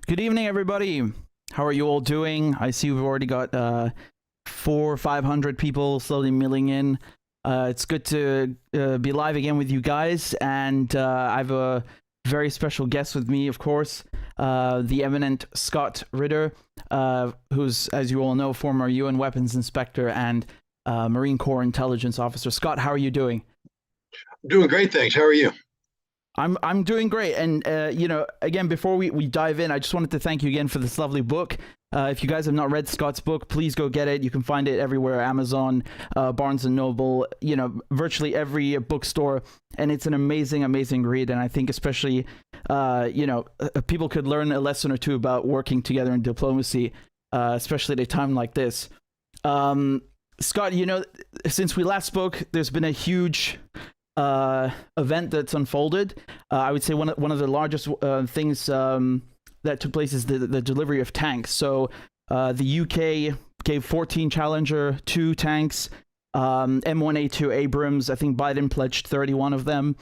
Good evening, everybody. How are you all doing? I see we've already got 500 people slowly milling in. It's good to be live again with you guys, and I have a very special guest with me, of course, the eminent Scott Ritter, who's, as you all know, former UN weapons inspector and Marine Corps intelligence officer. Scott, how are you doing? Doing great, thanks. How are you? I'm doing great, and again, before we dive in, I just wanted to thank you again for this lovely book. If you guys have not read Scott's book, please go get it. You can find it everywhere: Amazon, Barnes and Noble, virtually every bookstore. And it's an amazing, amazing read. And I think especially, people could learn a lesson or two about working together in diplomacy, especially at a time like this. Scott, since we last spoke, there's been a huge event that's unfolded. I would say one of the largest things that took place is the delivery of tanks. So the UK gave 14 Challenger 2 tanks, M1A2 Abrams. I think Biden pledged 31 of them,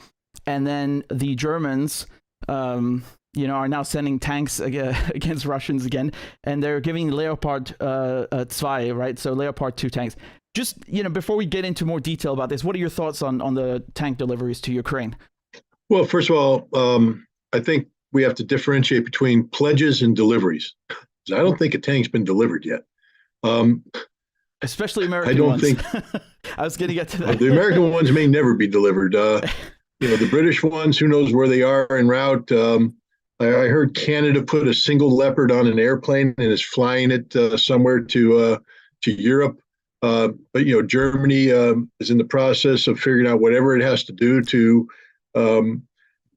and then the Germans, are now sending tanks against Russians again, and they're giving Leopard 2, right? So Leopard 2 tanks. Just, before we get into more detail about this, what are your thoughts on the tank deliveries to Ukraine? Well, first of all, I think we have to differentiate between pledges and deliveries. I don't think a tank's been delivered yet. Especially American I don't ones. think I was going to get to that. The American ones may never be delivered. The British ones, who knows where they are en route. I heard Canada put a single Leopard on an airplane and is flying it somewhere to Europe. But Germany is in the process of figuring out whatever it has to do to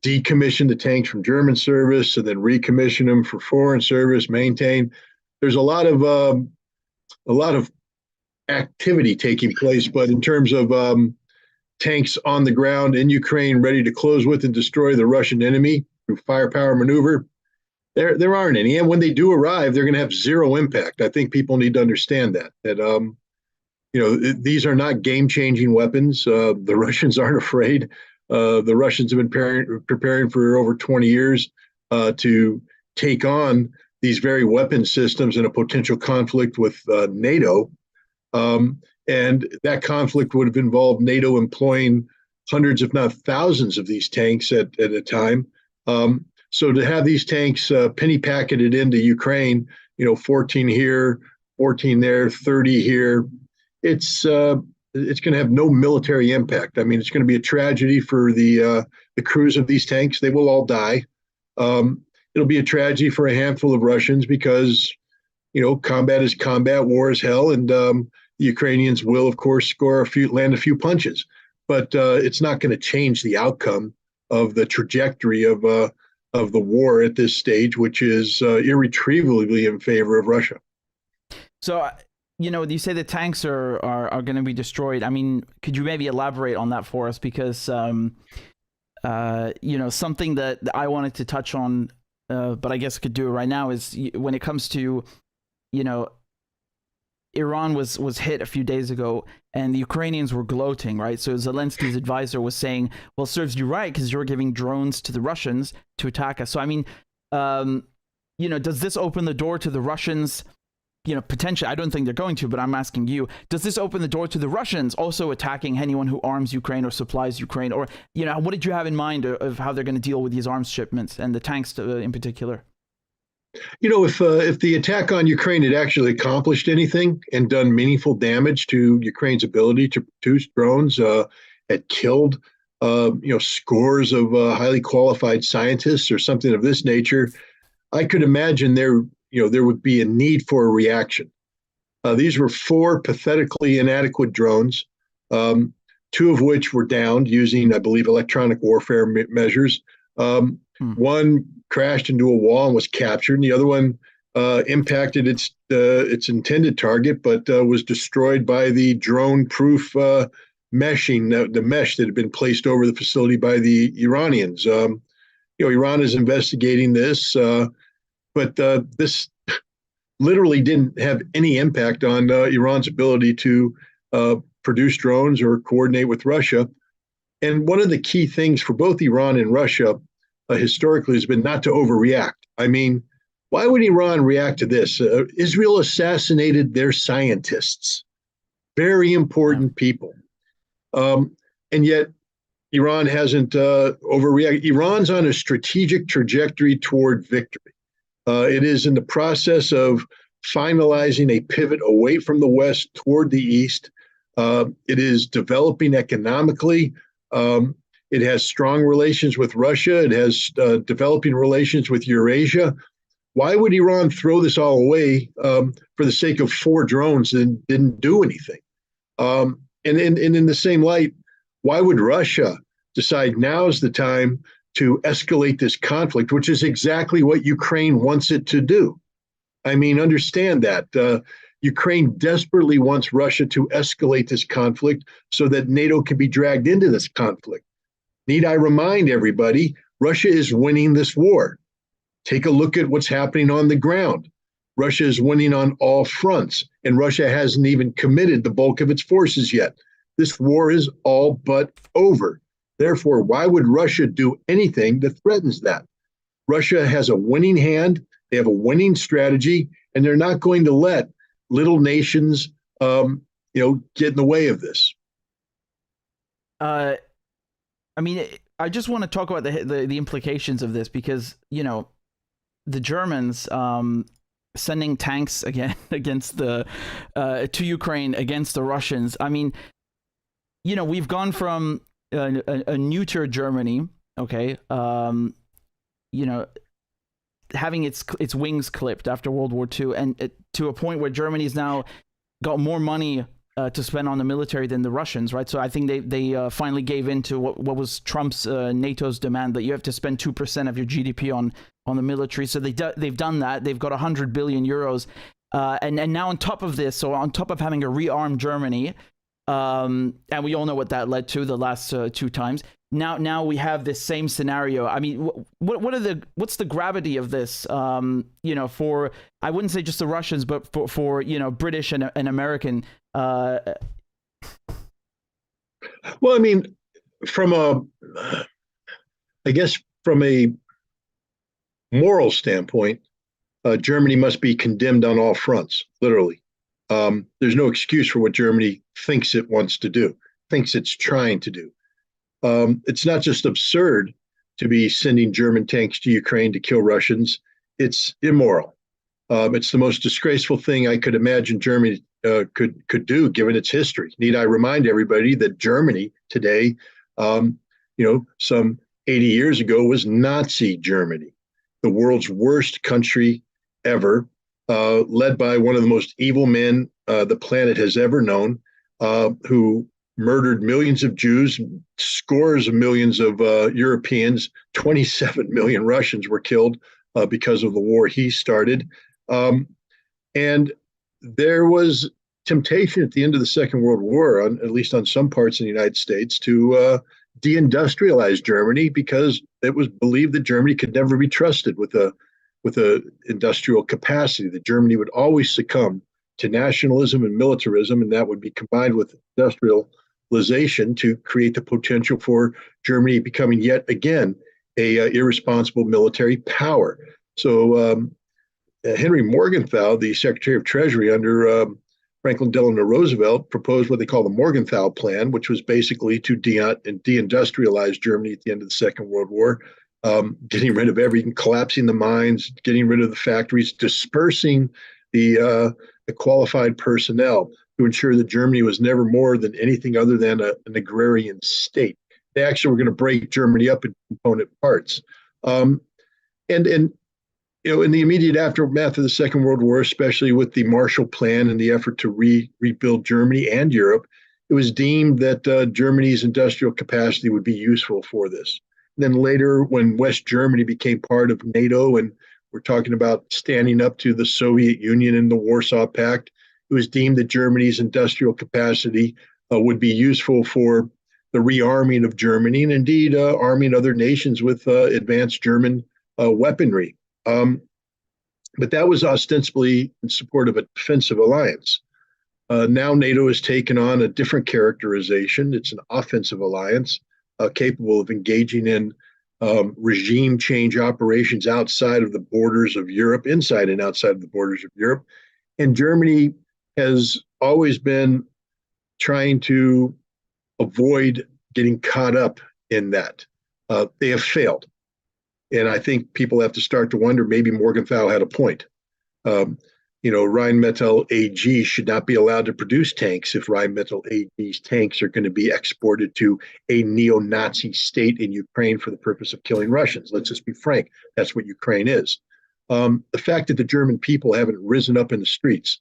decommission the tanks from German service and then recommission them for foreign service, maintain. There's a lot of activity taking place, but in terms of tanks on the ground in Ukraine ready to close with and destroy the Russian enemy through firepower maneuver, there aren't any. And when they do arrive, they're going to have zero impact. I think people need to understand that these are not game-changing weapons. The Russians aren't afraid. The Russians have been preparing for over 20 years to take on these very weapon systems in a potential conflict with NATO. And that conflict would have involved NATO employing hundreds, if not thousands, of these tanks at a time. So to have these tanks penny packeted into Ukraine, 14 here, 14 there, 30 here, it's going to have no military impact. I mean, it's going to be a tragedy for the crews of these tanks. They will all die. It'll be a tragedy for a handful of Russians because, combat is combat, war is hell, and the Ukrainians will, of course, land a few punches. But it's not going to change the outcome of the trajectory of the war at this stage, which is irretrievably in favor of Russia. So, you say the tanks are going to be destroyed. I mean, could you maybe elaborate on that for us? Because, something that I wanted to touch on, but I guess I could do it right now, is when it comes to, Iran was hit a few days ago and the Ukrainians were gloating, right? So Zelensky's advisor was saying, well, serves you right because you're giving drones to the Russians to attack us. So, I mean, does this open the door to the Russians? Potentially, I don't think they're going to, but I'm asking you, does this open the door to the Russians also attacking anyone who arms Ukraine or supplies Ukraine? Or, what did you have in mind of how they're going to deal with these arms shipments and the tanks in particular? If the attack on Ukraine had actually accomplished anything and done meaningful damage to Ukraine's ability to produce drones, had killed, scores of highly qualified scientists or something of this nature, I could imagine there would be a need for a reaction. These were 4 pathetically inadequate drones, 2 of which were downed using, I believe, electronic warfare measures. One crashed into a wall and was captured, and the other one impacted its intended target, but was destroyed by the drone-proof meshing, the mesh that had been placed over the facility by the Iranians. Iran is investigating this. But this literally didn't have any impact on Iran's ability to produce drones or coordinate with Russia. And one of the key things for both Iran and Russia historically has been not to overreact. I mean, Why would Iran react to this? Israel assassinated their scientists, very Yeah. important people. And yet Iran hasn't overreacted. Iran's on a strategic trajectory toward victory. It is in the process of finalizing a pivot away from the West toward the East. It is developing economically. It has strong relations with Russia. It has developing relations with Eurasia. Why would Iran throw this all away for the sake of 4 drones and didn't do anything? And in the same light, why would Russia decide now is the time to escalate this conflict, which is exactly what Ukraine wants it to do? I mean, understand that. Ukraine desperately wants Russia to escalate this conflict so that NATO can be dragged into this conflict. Need I remind everybody, Russia is winning this war. Take a look at what's happening on the ground. Russia is winning on all fronts, and Russia hasn't even committed the bulk of its forces yet. This war is all but over. Therefore, why would Russia do anything that threatens that? Russia has a winning hand, they have a winning strategy, and they're not going to let little nations, get in the way of this. I mean, I just want to talk about the implications of this because the Germans sending tanks again against to Ukraine against the Russians. I mean, we've gone from a neuter Germany, okay, having its wings clipped after World War II, and to a point where Germany's now got more money to spend on the military than the Russians, right? So I think they finally gave in to what was Trump's NATO's demand that you have to spend 2% of your GDP on the military. So they've done that. They've got 100 billion euros, and now on top of this, so on top of having a rearmed Germany, and we all know what that led to the last 2 times. Now we have this same scenario. I mean, what's the gravity of this? For, I wouldn't say just the Russians, but for British and American. Well, I mean, from a moral standpoint, Germany must be condemned on all fronts, literally. There's no excuse for what Germany thinks it wants to do, thinks it's trying to do. It's not just absurd to be sending German tanks to Ukraine to kill Russians. It's immoral. It's the most disgraceful thing I could imagine Germany could do, given its history. Need I remind everybody that Germany today, some 80 years ago, was Nazi Germany, the world's worst country ever, led by one of the most evil men the planet has ever known, who murdered millions of Jews, scores of millions of Europeans, 27 million Russians were killed because of the war he started. And there was temptation at the end of the Second World War, at least on some parts in the United States, to deindustrialize Germany because it was believed that Germany could never be trusted with a industrial capacity, that Germany would always succumb to nationalism and militarism, and that would be combined with industrialization to create the potential for Germany becoming yet again a irresponsible military power. So Henry Morgenthau, the Secretary of Treasury under Franklin Delano Roosevelt, proposed what they call the Morgenthau Plan, which was basically to deindustrialize Germany at the end of the Second World War, getting rid of everything, collapsing the mines, getting rid of the factories, dispersing the qualified personnel to ensure that Germany was never more than anything other than an agrarian state. They actually were going to break Germany up into component parts. And in the immediate aftermath of the Second World War, especially with the Marshall Plan and the effort to rebuild Germany and Europe, it was deemed that Germany's industrial capacity would be useful for this. And then later, when West Germany became part of NATO, and we're talking about standing up to the Soviet Union and the Warsaw Pact, it was deemed that Germany's industrial capacity would be useful for the rearming of Germany and indeed arming other nations with advanced German weaponry. But that was ostensibly in support of a defensive alliance. Now NATO has taken on a different characterization. It's an offensive alliance capable of engaging in regime change operations outside of the borders of Europe, inside and outside of the borders of Europe. And Germany has always been trying to avoid getting caught up in that. They have failed. And I think people have to start to wonder, maybe Morgenthau had a point. Um, Rheinmetall AG should not be allowed to produce tanks if Rheinmetall AG's tanks are going to be exported to a neo-Nazi state in Ukraine for the purpose of killing Russians. Let's just be frank. That's what Ukraine is. The fact that the German people haven't risen up in the streets,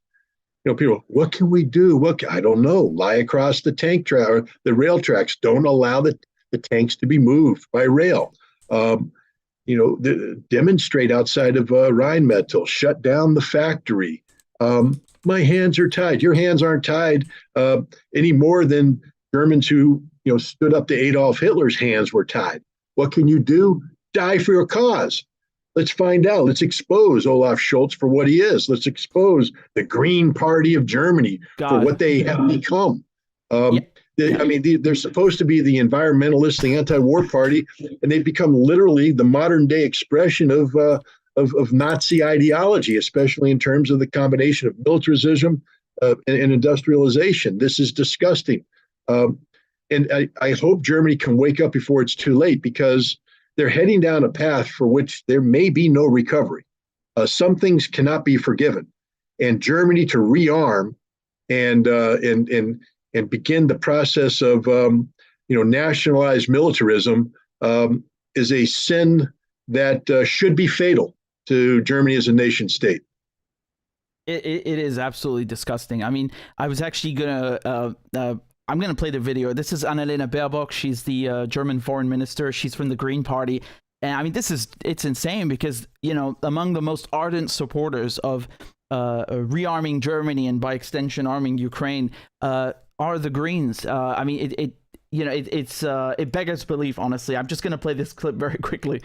people, what can we do? I don't know. Lie across the the rail tracks. Don't allow the tanks to be moved by rail. Demonstrate outside of Rheinmetall, shut down the factory. My hands are tied. Your hands aren't tied any more than Germans who stood up to Adolf Hitler's hands were tied. What can you do? Die for your cause. Let's find out. Let's expose Olaf Scholz for what he is. Let's expose the Green Party of Germany for what they have become. They're supposed to be the environmentalist, the anti-war party, and they've become literally the modern-day expression of Nazi ideology, especially in terms of the combination of militarism and industrialization. This is disgusting. And I hope Germany can wake up before it's too late, because they're heading down a path for which there may be no recovery. Some things cannot be forgiven. And Germany to rearm and begin the process of nationalized militarism is a sin that should be fatal to Germany as a nation state. It is absolutely disgusting. I mean, I was actually I'm gonna play the video. This is Annalena Baerbock. She's the German foreign minister. She's from the Green Party, and I mean, it's insane, because among the most ardent supporters of rearming Germany and by extension arming Ukraine are the Greens. I mean, it beggars belief, honestly. I'm just gonna play this clip very quickly.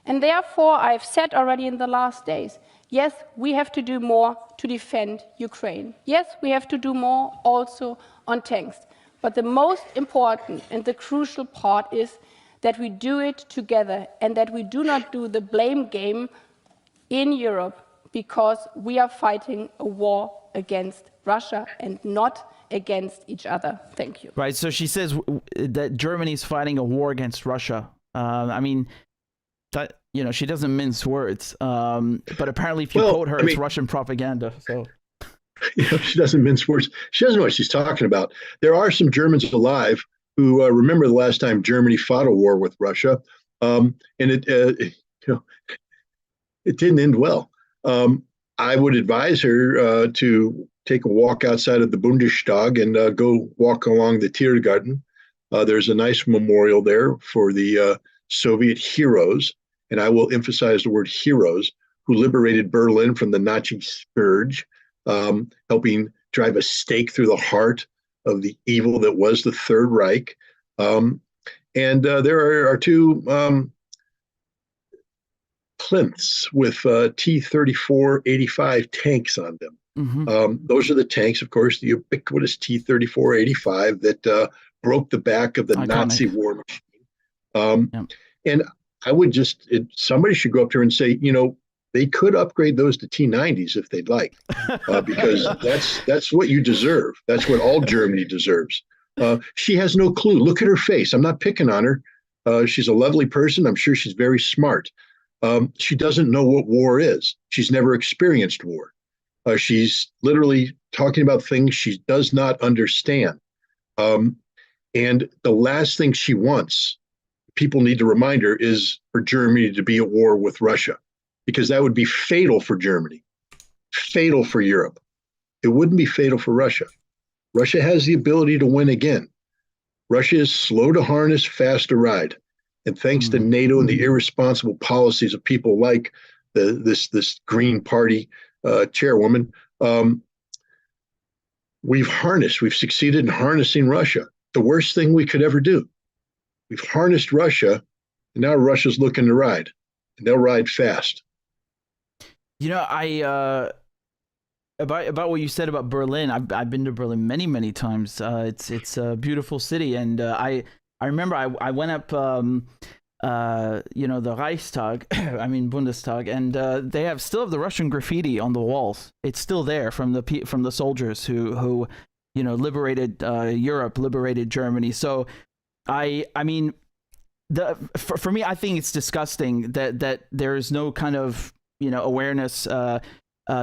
And therefore, I've said already in the last days, yes, we have to do more to defend Ukraine. Yes, we have to do more also on tanks. But the most important and the crucial part is that we do it together, and that we do not do the blame game in Europe, because we are fighting a war against Russia and not against each other. Thank you. Right. So she says that Germany is fighting a war against Russia. I mean, that, she doesn't mince words. But apparently, if you quote her, it's Russian propaganda. So. She doesn't mince words. She doesn't know what she's talking about. There are some Germans alive who remember the last time Germany fought a war with Russia, and it didn't end well. I would advise her to take a walk outside of the Bundestag and go walk along the Tiergarten. There's a nice memorial there for the Soviet heroes, and I will emphasize the word heroes, who liberated Berlin from the Nazi scourge, helping drive a stake through the heart of the evil that was the Third Reich. And there are two plinths with T-34-85 tanks on them. Mm-hmm. Those are the tanks, of course, the ubiquitous T-34-85 that broke the back of the Iconic Nazi war machine. And I would somebody should go up to her and say, they could upgrade those to T-90s if they'd like, because that's what you deserve. That's what all Germany deserves. She has no clue. Look at her face. I'm not picking on her. She's a lovely person. I'm sure she's very smart. She doesn't know what war is. She's never experienced war. She's literally talking about things she does not understand. And the last thing she wants, people need to remind her, is for Germany to be at war with Russia, because that would be fatal for Germany, fatal for Europe. It wouldn't be fatal for Russia. Russia has the ability to win again. Russia is slow to harness, fast to ride. And thanks to NATO and the irresponsible policies of people like this Green Party chairwoman, we've succeeded in harnessing Russia. The worst thing we could ever do. We've harnessed Russia, and now Russia's looking to ride, and they'll ride fast. About what you said about Berlin, I've been to Berlin many times. It's a beautiful city, and I remember I went up the Reichstag, I mean Bundestag, and they still have the Russian graffiti on the walls. It's still there from the soldiers who liberated Europe, liberated Germany. So I mean, for me, I think it's disgusting that there is no kind of awareness,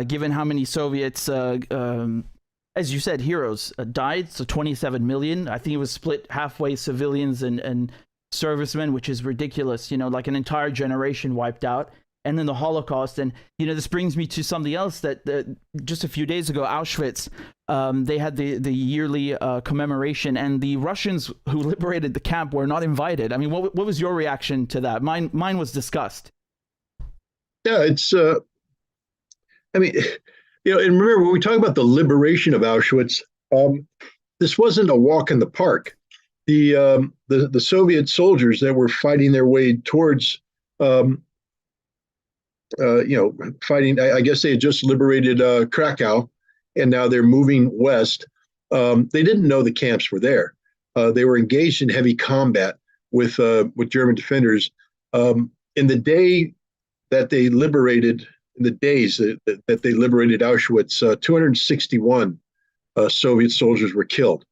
given how many Soviets, as you said, heroes died. So 27 million. I think it was split halfway, civilians and servicemen, which is ridiculous. Like an entire generation wiped out. And then the Holocaust. And, this brings me to something else that just a few days ago, Auschwitz, they had the yearly commemoration, and the Russians who liberated the camp were not invited. I mean, what was your reaction to that? Mine was disgust. Yeah, it's, I mean, and remember, when we talk about the liberation of Auschwitz, this wasn't a walk in the park. The Soviet soldiers that were fighting their way towards, fighting, I guess they had just liberated Krakow, and now they're moving west. They didn't know the camps were there. They were engaged in heavy combat with German defenders. In the day that they liberated, in the days that they liberated Auschwitz, 261 Soviet soldiers were killed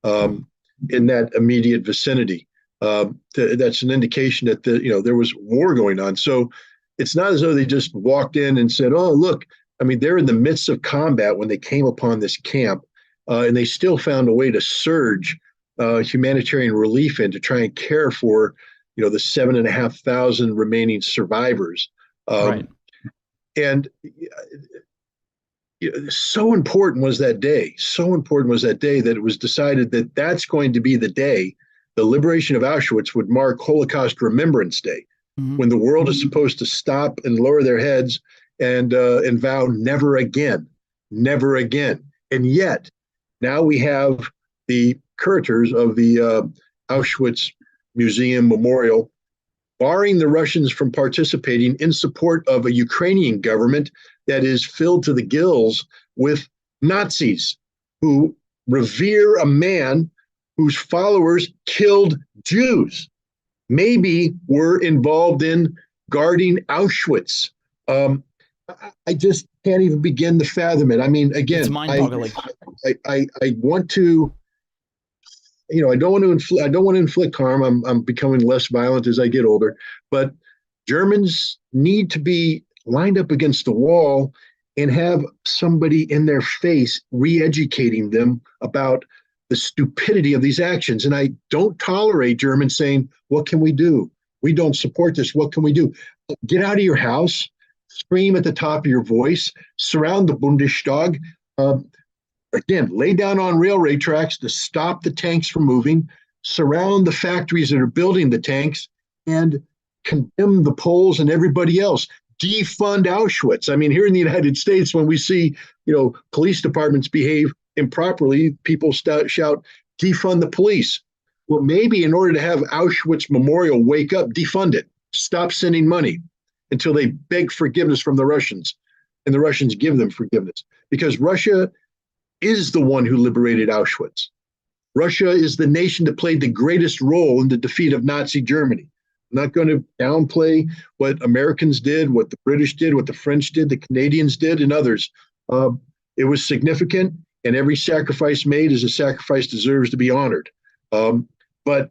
in that immediate vicinity. That's an indication that there was war going on. So it's not as though they just walked in and said, "Oh, look." I mean, they're in the midst of combat when they came upon this camp, and they still found a way to surge humanitarian relief in to try and care for, the 7,500 remaining survivors. Right. And so important was that day. So important was that day that it was decided that that's going to be the day. The liberation of Auschwitz would mark Holocaust Remembrance Day, when the world is supposed to stop and lower their heads and vow never again, never again. And yet, now we have the curators of the Auschwitz Museum Memorial barring the Russians from participating in support of a Ukrainian government that is filled to the gills with Nazis who revere a man whose followers killed Jews, maybe were involved in guarding Auschwitz. I just can't even begin to fathom it. I mean, again, it's mind-boggling. I want to, I don't want to inflict harm. I'm becoming less violent as I get older, but Germans need to be lined up against the wall and have somebody in their face re-educating them about the stupidity of these actions. And I don't tolerate Germans saying, "What can we do? We don't support this. What can we do?" Get out of your house, scream at the top of your voice, surround the Bundestag. Again, lay down on railway tracks to stop the tanks from moving, surround the factories that are building the tanks, and condemn the Poles and everybody else. Defund Auschwitz. I mean, here in the United States, when we see, police departments behave improperly, people shout, "Defund the police." Well, maybe in order to have Auschwitz Memorial wake up, defund it. Stop sending money until they beg forgiveness from the Russians, and the Russians give them forgiveness. Because Russia is the one who liberated Auschwitz. Russia is the nation that played the greatest role in the defeat of Nazi Germany. I'm not going to downplay what Americans did, what the British did, what the French did, the Canadians did, and others. It was significant, and every sacrifice made is a sacrifice deserves to be honored. But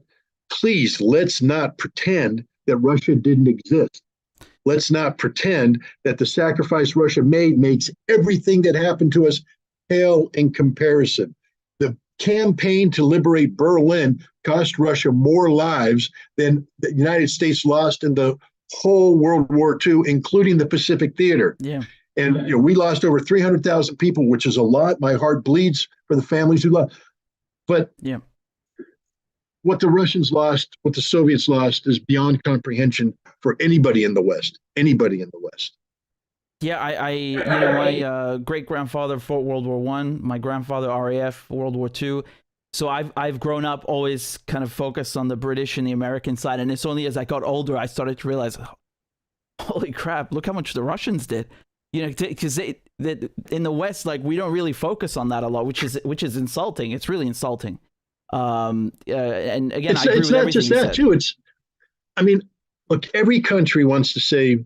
please, let's not pretend that Russia didn't exist. Let's not pretend that the sacrifice Russia made makes everything that happened to us pale in comparison. The campaign to liberate Berlin cost Russia more lives than the United States lost in the whole World War II, including the Pacific Theater. Yeah. And we lost over 300,000 people, which is a lot. My heart bleeds for the families who lost. But yeah, what the Russians lost, what the Soviets lost, is beyond comprehension for anybody in the West. Anybody in the West. Yeah, my great-grandfather fought World War I, my grandfather RAF World War II. So I've grown up always kind of focused on the British and the American side, and it's only as I got older I started to realize, holy crap, look how much the Russians did. Because in the West, like, we don't really focus on that a lot, which is insulting. It's really insulting. And again, I agree with everything you said. It's not just that too. Look, every country wants to say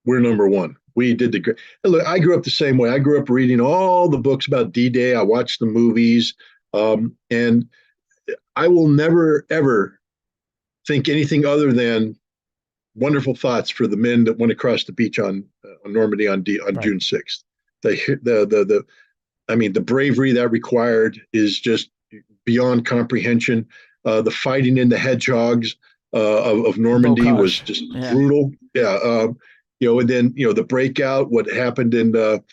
we're number one. We did the great. Look, I grew up the same way. I grew up reading all the books about D-Day. I watched the movies, and I will never ever think anything other than wonderful thoughts for the men that went across the beach on Normandy on June 6th. The I mean, the bravery that required is just beyond comprehension. The fighting in the hedgehogs of Normandy was just brutal. Yeah. And then, the breakout, what happened in Belgium,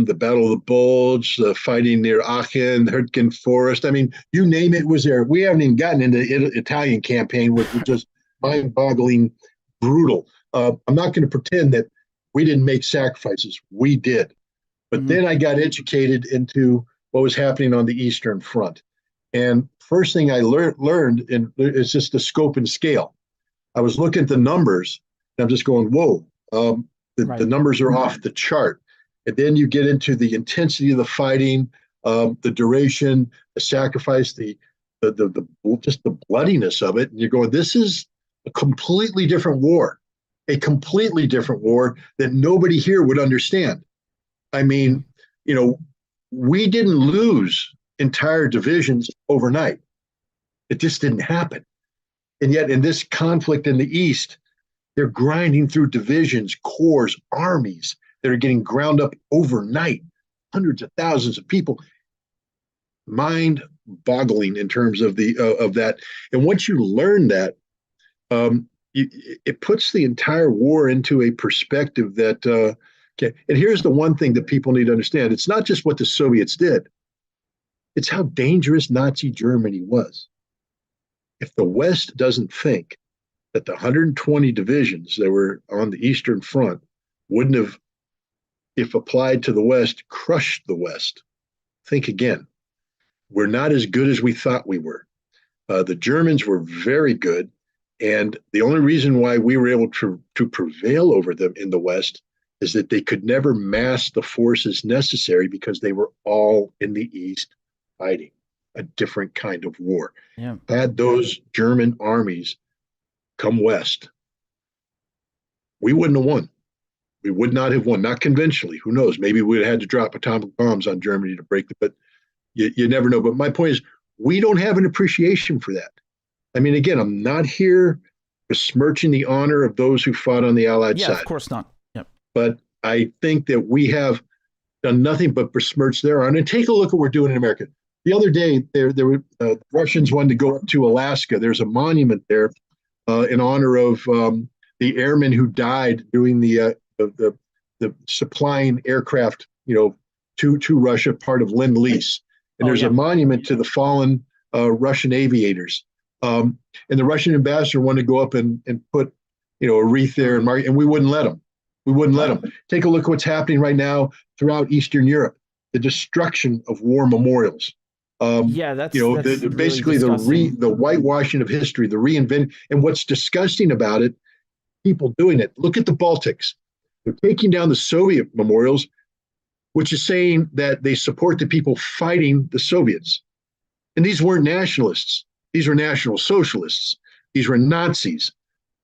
the Battle of the Bulge, the fighting near Aachen, Hurtgen Forest. I mean, you name it was there. We haven't even gotten into the Italian campaign, which was just mind-boggling, brutal. I'm not going to pretend that we didn't make sacrifices. We did. But then I got educated into what was happening on the Eastern Front. And first thing I learned is just the scope and scale. I was looking at the numbers, and I'm just going, whoa, the numbers are off the chart. And then you get into the intensity of the fighting, the duration, the sacrifice, the just the bloodiness of it. And you're going, this is a completely different war that nobody here would understand. I mean, we didn't lose entire divisions overnight. It just didn't happen. And yet in this conflict in the East, they're grinding through divisions, corps, armies that are getting ground up overnight, hundreds of thousands of people. Mind-boggling in terms of that. And once you learn that, it puts the entire war into a perspective that, okay, and here's the one thing that people need to understand. It's not just what the Soviets did. It's how dangerous Nazi Germany was. If the West doesn't think that the 120 divisions that were on the Eastern Front wouldn't have, if applied to the West, crushed the West, think again. We're not as good as we thought we were. The Germans were very good. And the only reason why we were able to prevail over them in the West is that they could never mass the forces necessary because they were all in the East fighting a different kind of war. Yeah. Had those German armies come west, we wouldn't have won. We would not have won, not conventionally. Who knows? Maybe we'd have had to drop atomic bombs on Germany to break it, but you never know. But my point is, we don't have an appreciation for that. I mean, again, I'm not here besmirching the honor of those who fought on the Allied side. Yeah, of course not. Yep. But I think that we have done nothing but besmirch their honor. And take a look at what we're doing in America. The other day, there were Russians wanted to go up to Alaska. There's a monument there in honor of the airmen who died doing the supplying aircraft, to Russia, part of Lend-Lease. And there's a monument to the fallen Russian aviators. And the Russian ambassador wanted to go up and put, a wreath there and we wouldn't let them. We wouldn't let them. Take a look at what's happening right now throughout Eastern Europe, the destruction of war memorials. That's basically really the whitewashing of history, the reinvent. And what's disgusting about it, people doing it. Look at the Baltics. They're taking down the Soviet memorials, which is saying that they support the people fighting the Soviets. And these weren't nationalists. These were National Socialists. These were Nazis.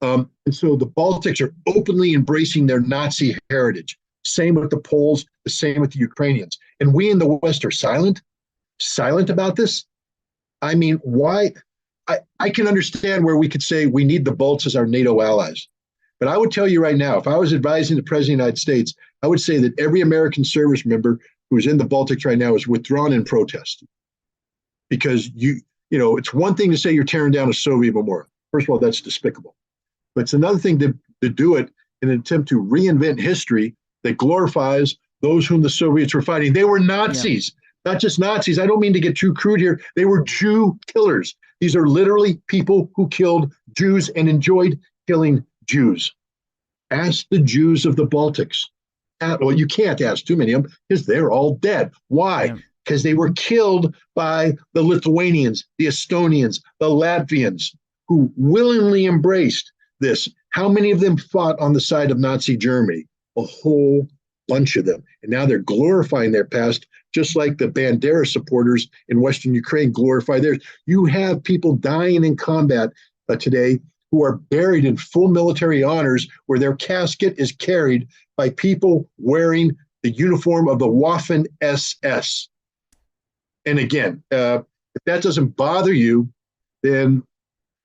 And so the Baltics are openly embracing their Nazi heritage. Same with the Poles, the same with the Ukrainians. And we in the West are silent about this. I mean, why? I can understand where we could say we need the Balts as our NATO allies. But I would tell you right now, if I was advising the President of the United States, I would say that every American service member who's in the Baltics right now is withdrawn in protest. Because it's one thing to say you're tearing down a Soviet memorial. First of all, that's despicable. But it's another thing to do it in an attempt to reinvent history that glorifies those whom the Soviets were fighting. They were Nazis, not just Nazis. I don't mean to get too crude here. They were Jew killers. These are literally people who killed Jews and enjoyed killing Jews. Ask the Jews of the Baltics. Well, you can't ask too many of them because they're all dead. Why? Because they were killed by the Lithuanians, the Estonians, the Latvians, who willingly embraced this. How many of them fought on the side of Nazi Germany? A whole bunch of them. And now they're glorifying their past, just like the Bandera supporters in Western Ukraine glorify theirs. You have people dying in combat today who are buried in full military honors where their casket is carried by people wearing the uniform of the Waffen SS. And again, if that doesn't bother you, then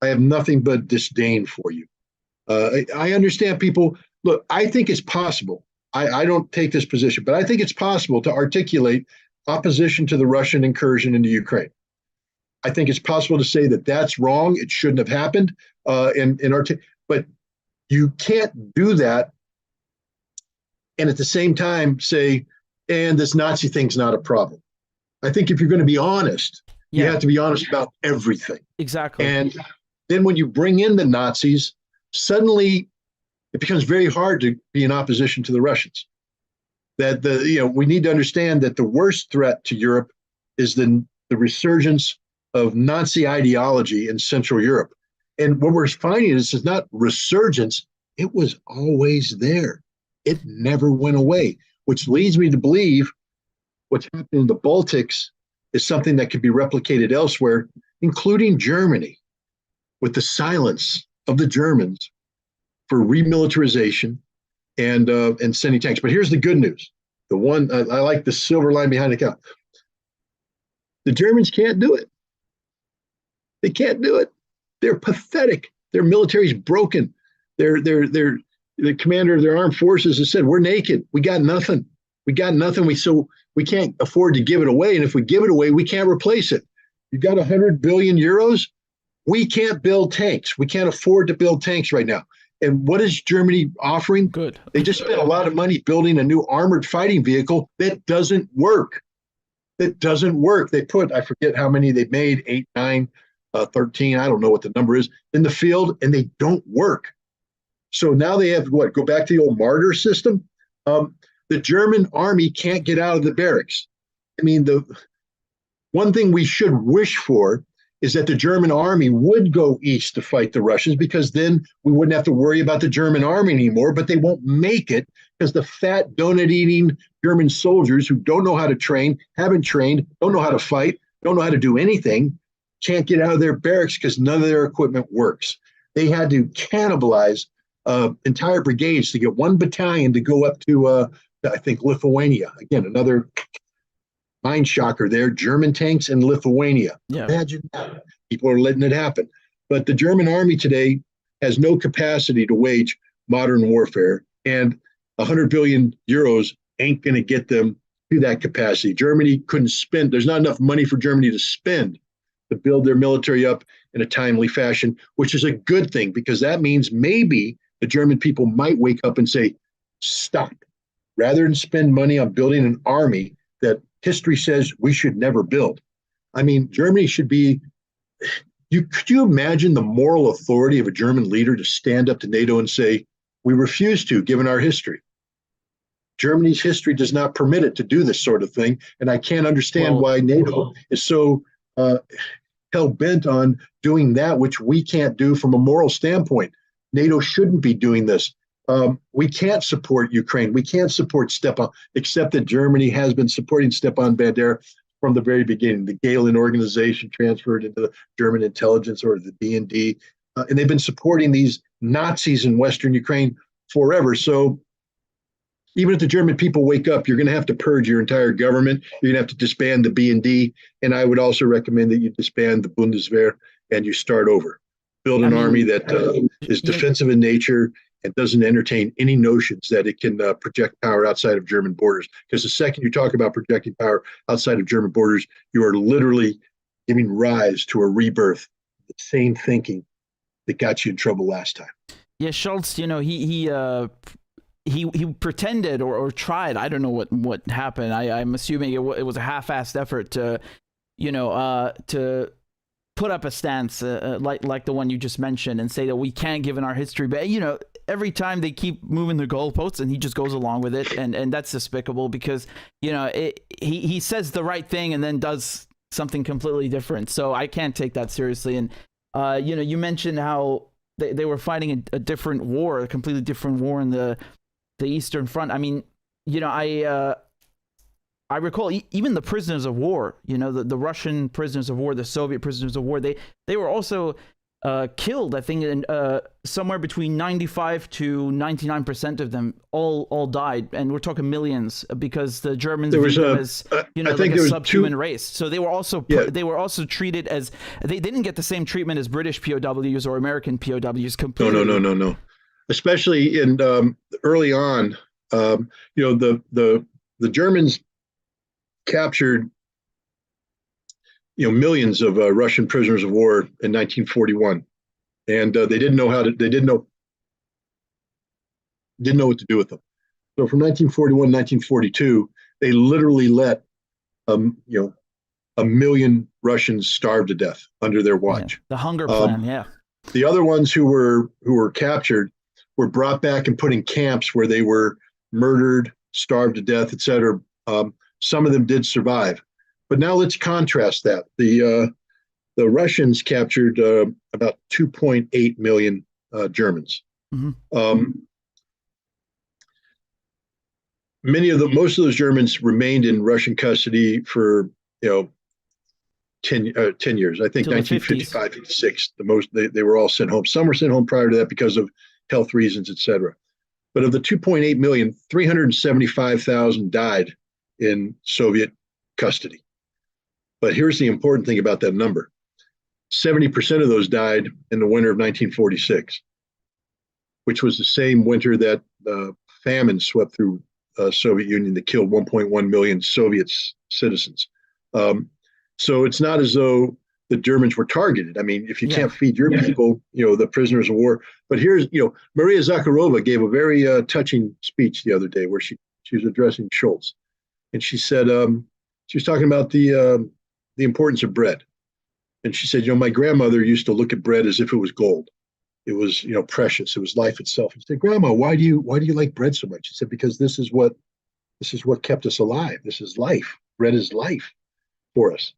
I have nothing but disdain for you. I understand people. Look, I think it's possible. I don't take this position, but I think it's possible to articulate opposition to the Russian incursion into Ukraine. I think it's possible to say that that's wrong. It shouldn't have happened. But you can't do that and at the same time say, and this Nazi thing's not a problem. I think if you're going to be honest, you have to be honest about everything. Exactly. And then when you bring in the Nazis, suddenly it becomes very hard to be in opposition to the Russians. That we need to understand that the worst threat to Europe is the resurgence of Nazi ideology in Central Europe. And what we're finding is it's not resurgence, it was always there. It never went away, which leads me to believe what's happening in the Baltics is something that could be replicated elsewhere, including Germany, with the silence of the Germans for remilitarization and sending tanks. But here's the good news. The one I like, the silver line behind the cow. The Germans can't do it. They can't do it. They're pathetic. Their military is broken. The commander of their armed forces has said, "We're naked. We got nothing. We got nothing. We can't afford to give it away. And if we give it away, we can't replace it. You got 100 billion euros. We can't build tanks. We can't afford to build tanks right now." And what is Germany offering? Good. They just spent a lot of money building a new armored fighting vehicle that doesn't work. That doesn't work. They put, I forget how many they made, 8, 9, 13, I don't know what the number is, in the field, and they don't work. So now they have what? Go back to the old Martyr system? The German army can't get out of the barracks. I mean, the one thing we should wish for is that the German army would go east to fight the Russians, because then we wouldn't have to worry about the German army anymore, but they won't make it because the fat donut-eating German soldiers who don't know how to train, haven't trained, don't know how to fight, don't know how to do anything, can't get out of their barracks because none of their equipment works. They had to cannibalize entire brigades to get one battalion to go up to, I think, Lithuania. Again, another mind shocker there, German tanks in Lithuania. Yeah. Imagine that. People are letting it happen. But the German army today has no capacity to wage modern warfare, and 100 billion euros ain't going to get them to that capacity. Germany couldn't spend, there's not enough money for Germany to spend to build their military up in a timely fashion, which is a good thing, because that means maybe the German people might wake up and say, stop. Rather than spend money on building an army that history says we should never build. I mean, Germany should be, could you imagine the moral authority of a German leader to stand up to NATO and say, we refuse to, given our history? Germany's history does not permit it to do this sort of thing, and I can't understand why NATO is so hell-bent on doing that, which we can't do from a moral standpoint. NATO shouldn't be doing this. We can't support Ukraine. We can't support Stepan, except that Germany has been supporting Stepan Bandera from the very beginning. The Gehlen organization transferred into the German intelligence, or the BND, and they've been supporting these Nazis in Western Ukraine forever. So even if the German people wake up, you're going to have to purge your entire government. You're going to have to disband the BND, and I would also recommend that you disband the Bundeswehr and you start over. Build an army that is defensive in nature and doesn't entertain any notions that it can project power outside of German borders. Because the second you talk about projecting power outside of German borders, you are literally giving rise to a rebirth of the same thinking that got you in trouble last time. Yeah, Schultz, he pretended or tried. I don't know what happened. I'm assuming it was a half-assed effort to, to put up a stance like the one you just mentioned and say that we can't give in our history. But every time they keep moving the goalposts, and he just goes along with it, and that's despicable, because he says the right thing and then does something completely different. So I can't take that seriously. And you mentioned how they were fighting a different war, a completely different war in the Eastern Front. I mean, I recall even the prisoners of war, the Russian prisoners of war, the Soviet prisoners of war, they were also killed. I think somewhere between 95 to 99% of them all died, and we're talking millions, because the Germans viewed them as like a subhuman race. So they were also treated as they didn't get the same treatment as British POWs or American POWs. Completely. No. Especially in early on, the Germans captured millions of Russian prisoners of war in 1941, and they didn't know what to do with them. So from 1941 to 1942, they literally let a million Russians starve to death under their watch. The hunger plan. The other ones who were captured were brought back and put in camps where they were murdered, starved to death, etc. Some of them did survive. But now let's contrast that. The Russians captured about 2.8 million Germans. Mm-hmm. Most of those Germans remained in Russian custody for 10 years. I think 1955, 56. The most they were all sent home. Some were sent home prior to that because of health reasons, etc. But of the 2.8 million, 375,000 died in Soviet custody. But here's the important thing about that number. 70% of those died in the winter of 1946, which was the same winter that famine swept through Soviet Union that killed 1.1 million Soviet citizens. So it's not as though the Germans were targeted. I mean, if you can't feed your people, the prisoners of war. But here's, Maria Zakharova gave a very touching speech the other day where she was addressing Schultz. And she said, she was talking about the importance of bread. And she said, my grandmother used to look at bread as if it was gold. It was, precious. It was life itself. And she said, Grandma, why do you like bread so much? She said, because this is what kept us alive. This is life. Bread is life for us.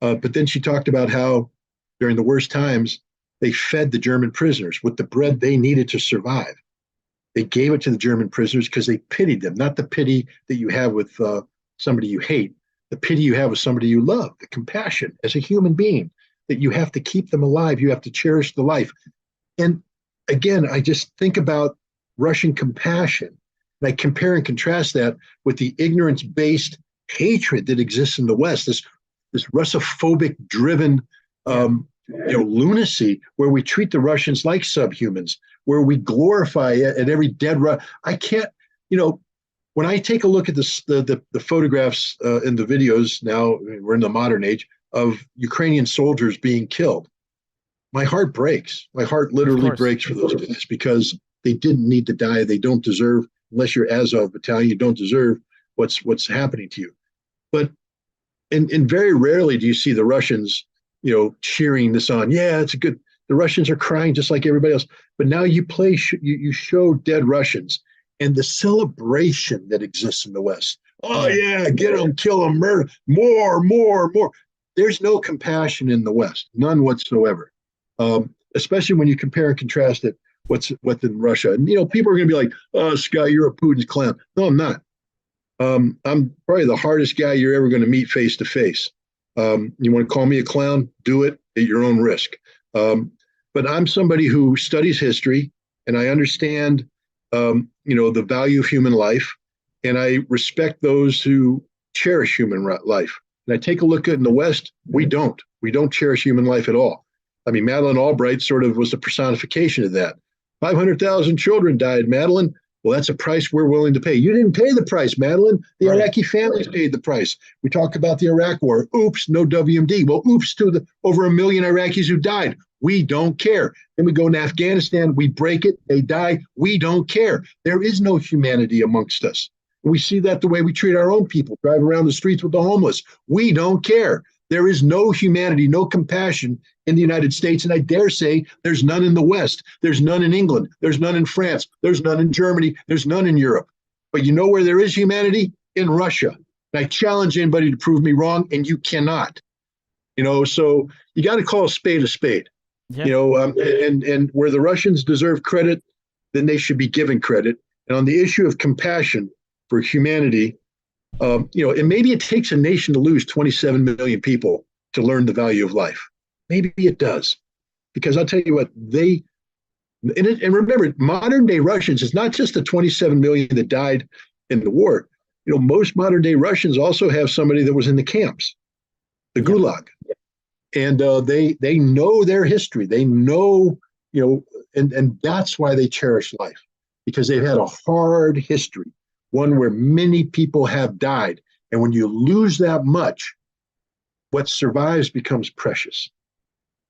But then she talked about how during the worst times, they fed the German prisoners with the bread they needed to survive. They gave it to the German prisoners because they pitied them, not the pity that you have with somebody you hate, the pity you have with somebody you love, the compassion as a human being, that you have to keep them alive. You have to cherish the life. And again, I just think about Russian compassion. And I compare and contrast that with the ignorance-based hatred that exists in the West, this Russophobic driven lunacy where we treat the Russians like subhumans, where we glorify at every dead I can't, when I take a look at the photographs and the videos, now we're in the modern age, of Ukrainian soldiers being killed, my heart breaks. My heart literally breaks for those guys because they didn't need to die. They don't deserve, unless you're Azov battalion, you don't deserve what's happening to you. But and very rarely do you see the Russians, cheering this on. Yeah, it's a good. The Russians are crying just like everybody else. But now you you show dead Russians and the celebration that exists in the West. Oh yeah, get them, kill them, murder, more. There's no compassion in the West, none whatsoever. Especially when you compare and contrast it what's in Russia. And people are going to be like, "Oh, Scott, you're a Putin's clown." No, I'm not. I'm probably the hardest guy you're ever going to meet face to face. You want to call me a clown? Do it at your own risk. But I'm somebody who studies history, and I understand, the value of human life, and I respect those who cherish human life. And I take a look at in the West, we don't cherish human life at all. I mean, Madeleine Albright sort of was the personification of that. 500,000 children died, Madeleine. Well, that's a price we're willing to pay. You didn't pay the price, Madeleine. The Iraqi families paid the price. We talk about the Iraq war. Oops, no WMD. Well, oops to the over 1 million Iraqis who died. We don't care. Then we go into Afghanistan. We break it. They die. We don't care. There is no humanity amongst us. We see that the way we treat our own people, drive around the streets with the homeless. We don't care. There is no humanity, no compassion in the United States, and I dare say there's none in the West. There's none in England. There's none in France. There's none in Germany. There's none in Europe. But you know where there is humanity? In Russia. And I challenge anybody to prove me wrong, and you cannot. So you got to call a spade a spade. Yeah. And where the Russians deserve credit, then they should be given credit. And on the issue of compassion for humanity, and maybe it takes a nation to lose 27 million people to learn the value of life. Maybe it does. because I'll tell you what, and remember, modern day Russians is not just the 27 million that died in the war. Most modern day Russians also have somebody that was in the camps, the Gulag, and they know their history. They know, and that's why they cherish life, because they've had a hard history, one where many people have died. And when you lose that much, what survives becomes precious.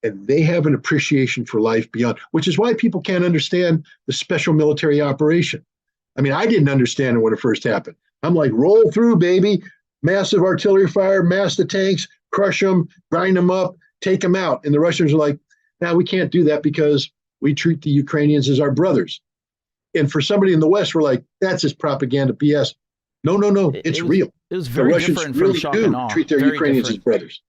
And they have an appreciation for life beyond, which is why people can't understand the special military operation. I mean, I didn't understand it when it first happened. I'm like, roll through, baby. Massive artillery fire, mass the tanks, crush them, grind them up, take them out. And the Russians are like, no, we can't do that because we treat the Ukrainians as our brothers. And for somebody in the West, we're like, that's just propaganda BS. No, it's real. It was very different from shock and awe. Treat their Ukrainians as brothers.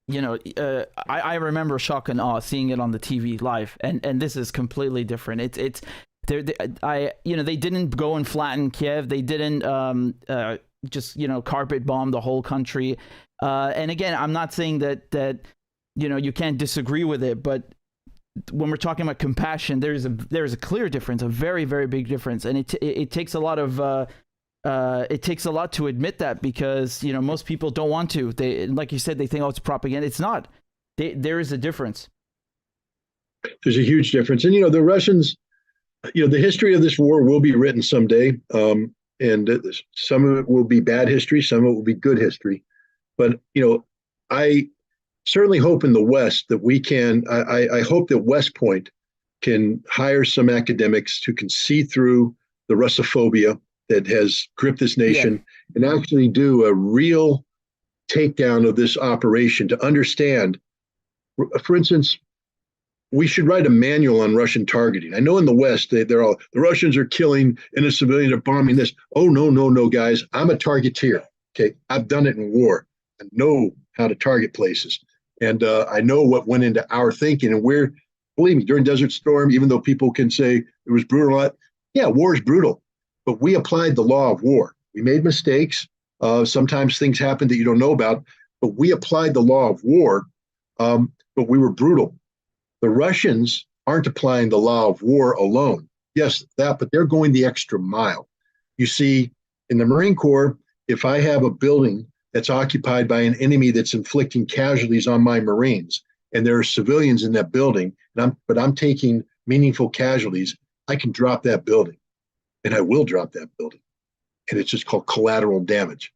I remember shock and awe, seeing it on the TV live, and this is completely different. They didn't go and flatten Kiev. They didn't just carpet bomb the whole country. And again, I'm not saying that you can't disagree with it, but when we're talking about compassion, there's a clear difference, a very, very big difference, and it takes a lot of it takes a lot to admit that, because most people don't want to. They, like you said, they think, oh, it's propaganda. It's not. There is a difference. There's a huge difference, and the Russians, the history of this war will be written someday, and some of it will be bad history, some of it will be good history. But I certainly hope in the West that we can. I hope that West Point can hire some academics who can see through the Russophobia that has gripped this nation, and actually do a real takedown of this operation to understand. For instance, we should write a manual on Russian targeting. I know in the West, they're all, the Russians are killing innocent civilians, are bombing this. Oh, no, guys. I'm a targeteer. Okay. I've done it in war. I know how to target places. And I know what went into our thinking. And believe me, during Desert Storm, even though people can say it was brutal, war is brutal. But we applied the law of war. We made mistakes. Sometimes things happen that you don't know about, but we applied the law of war, but we were brutal. The Russians aren't applying the law of war alone. Yes, but they're going the extra mile. You see, in the Marine Corps, if I have a building that's occupied by an enemy that's inflicting casualties on my Marines, and there are civilians in that building, but I'm taking meaningful casualties, I can drop that building. And I will drop that building. And it's just called collateral damage.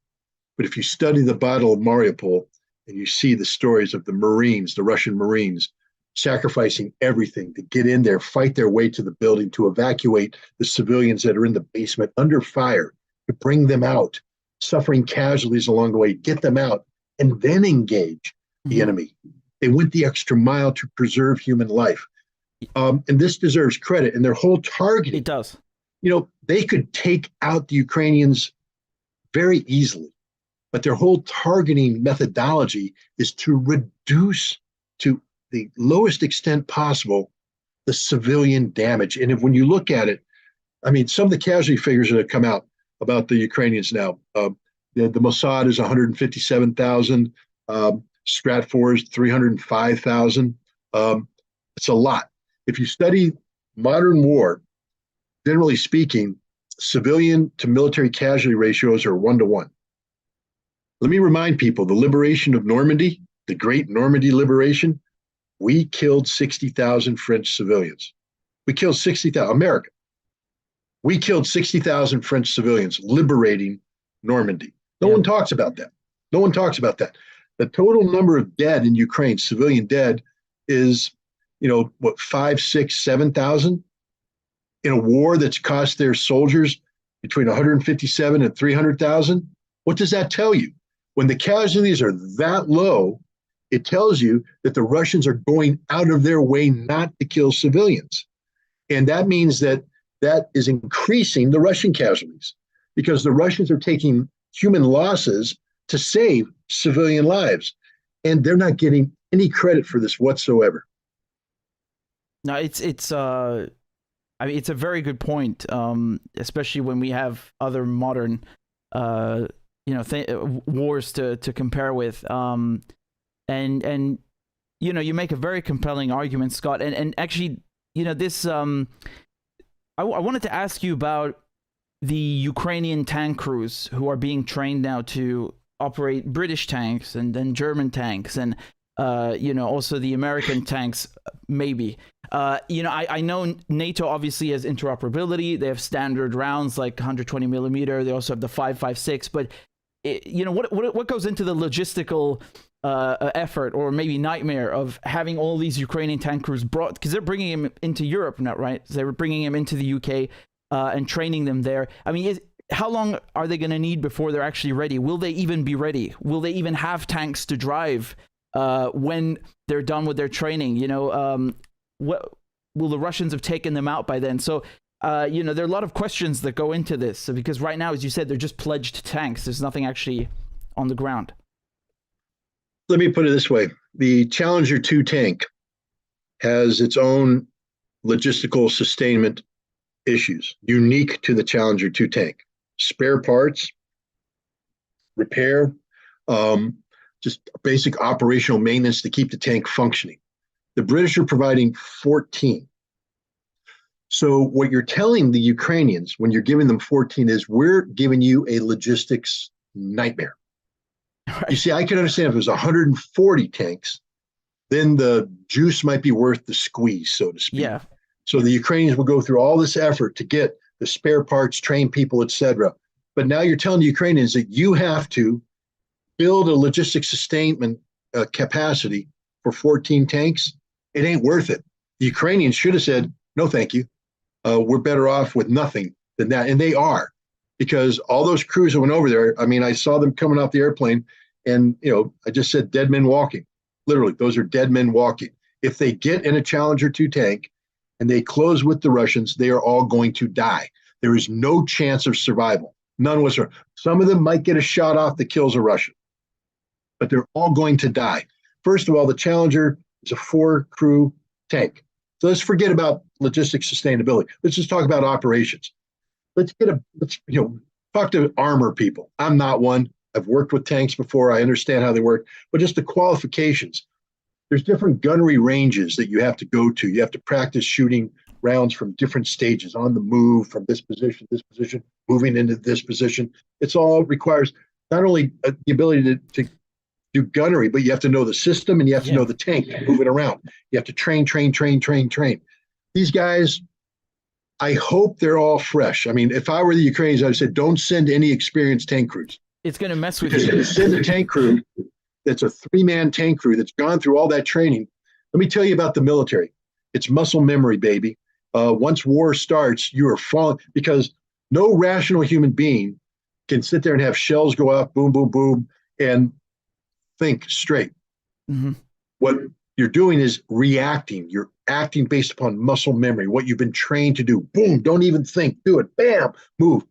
But if you study the Battle of Mariupol and you see the stories of the Marines, the Russian Marines, sacrificing everything to get in there, fight their way to the building, to evacuate the civilians that are in the basement under fire, to bring them out, suffering casualties along the way, get them out, and then engage the enemy. They went the extra mile to preserve human life. And this deserves credit. And their whole targeting. It does. They could take out the Ukrainians very easily, but their whole targeting methodology is to reduce to the lowest extent possible the civilian damage. And when you look at it, I mean, some of the casualty figures that have come out about the Ukrainians now, the Mossad is 157,000, Stratfor is 305,000. It's a lot. If you study modern war, generally speaking, civilian to military casualty ratios are 1-to-1. Let me remind people, the liberation of Normandy, the Great Normandy liberation, we killed 60,000 French civilians. We killed 60,000, America. We killed 60,000 French civilians liberating Normandy. No one talks about that. No one talks about that. The total number of dead in Ukraine, civilian dead, is, 5, 6, 7,000? In a war that's cost their soldiers between 157 and 300,000, what does that tell you? When the casualties are that low, it tells you that the Russians are going out of their way not to kill civilians. And that means that is increasing the Russian casualties, because the Russians are taking human losses to save civilian lives. And they're not getting any credit for this whatsoever. No, it's a very good point, especially when we have other modern, wars to compare with. And you make a very compelling argument, Scott. And actually, this, I wanted to ask you about the Ukrainian tank crews who are being trained now to operate British tanks and then German tanks and, also the American tanks, maybe. I know NATO obviously has interoperability. They have standard rounds like 120 millimeter. They also have the 5.56. But, what goes into the logistical effort or maybe nightmare of having all these Ukrainian tank crews brought, because they're bringing him into Europe now, right? So they were bringing him into the UK and training them there. I mean, how long are they going to need before they're actually ready? Will they even be ready? Will they even have tanks to drive when they're done with their training? What will the Russians have taken them out by then? So, there are a lot of questions that go into this. So, because right now, as you said, they're just pledged tanks. There's nothing actually on the ground. Let me put it this way. The Challenger 2 tank has its own logistical sustainment issues unique to the Challenger 2 tank. Spare parts, repair, just basic operational maintenance to keep the tank functioning. The British are providing 14. So what you're telling the Ukrainians when you're giving them 14 is we're giving you a logistics nightmare. Right. You see, I can understand if it was 140 tanks, then the juice might be worth the squeeze, so to speak. Yeah. So the Ukrainians will go through all this effort to get the spare parts, train people, etc. But now you're telling the Ukrainians that you have to build a logistics sustainment capacity for 14 tanks. It ain't worth it. The Ukrainians should have said, no, thank you. We're better off with nothing than that. And they are, because all those crews that went over there, I mean, I saw them coming off the airplane and, I just said dead men walking. Literally, those are dead men walking. If they get in a Challenger 2 tank and they close with the Russians, they are all going to die. There is no chance of survival. None whatsoever. Some of them might get a shot off that kills a Russian, but they're all going to die. First of all, the Challenger is a 4-crew tank. So let's forget about logistics sustainability. Let's just talk about operations. Let's talk to armor people. I'm not one. I've worked with tanks before. I understand how they work, but just the qualifications. There's different gunnery ranges that you have to go to. You have to practice shooting rounds from different stages on the move from this position, moving into this position. It's all requires not only the ability to do gunnery, but you have to know the system and you have to know the tank and move it around. You have to train. These guys, I hope they're all fresh. I mean, if I were the Ukrainians, I'd say, don't send any experienced tank crews. It's going to mess with you. If you send a tank crew that's a 3-man tank crew that's gone through all that training, let me tell you about the military. It's muscle memory, baby. Once war starts, you are falling, because no rational human being can sit there and have shells go off, boom, boom, boom, and think straight. Mm-hmm. What you're doing is reacting. You're acting based upon muscle memory, what you've been trained to do. Boom, don't even think, do it. Bam, move,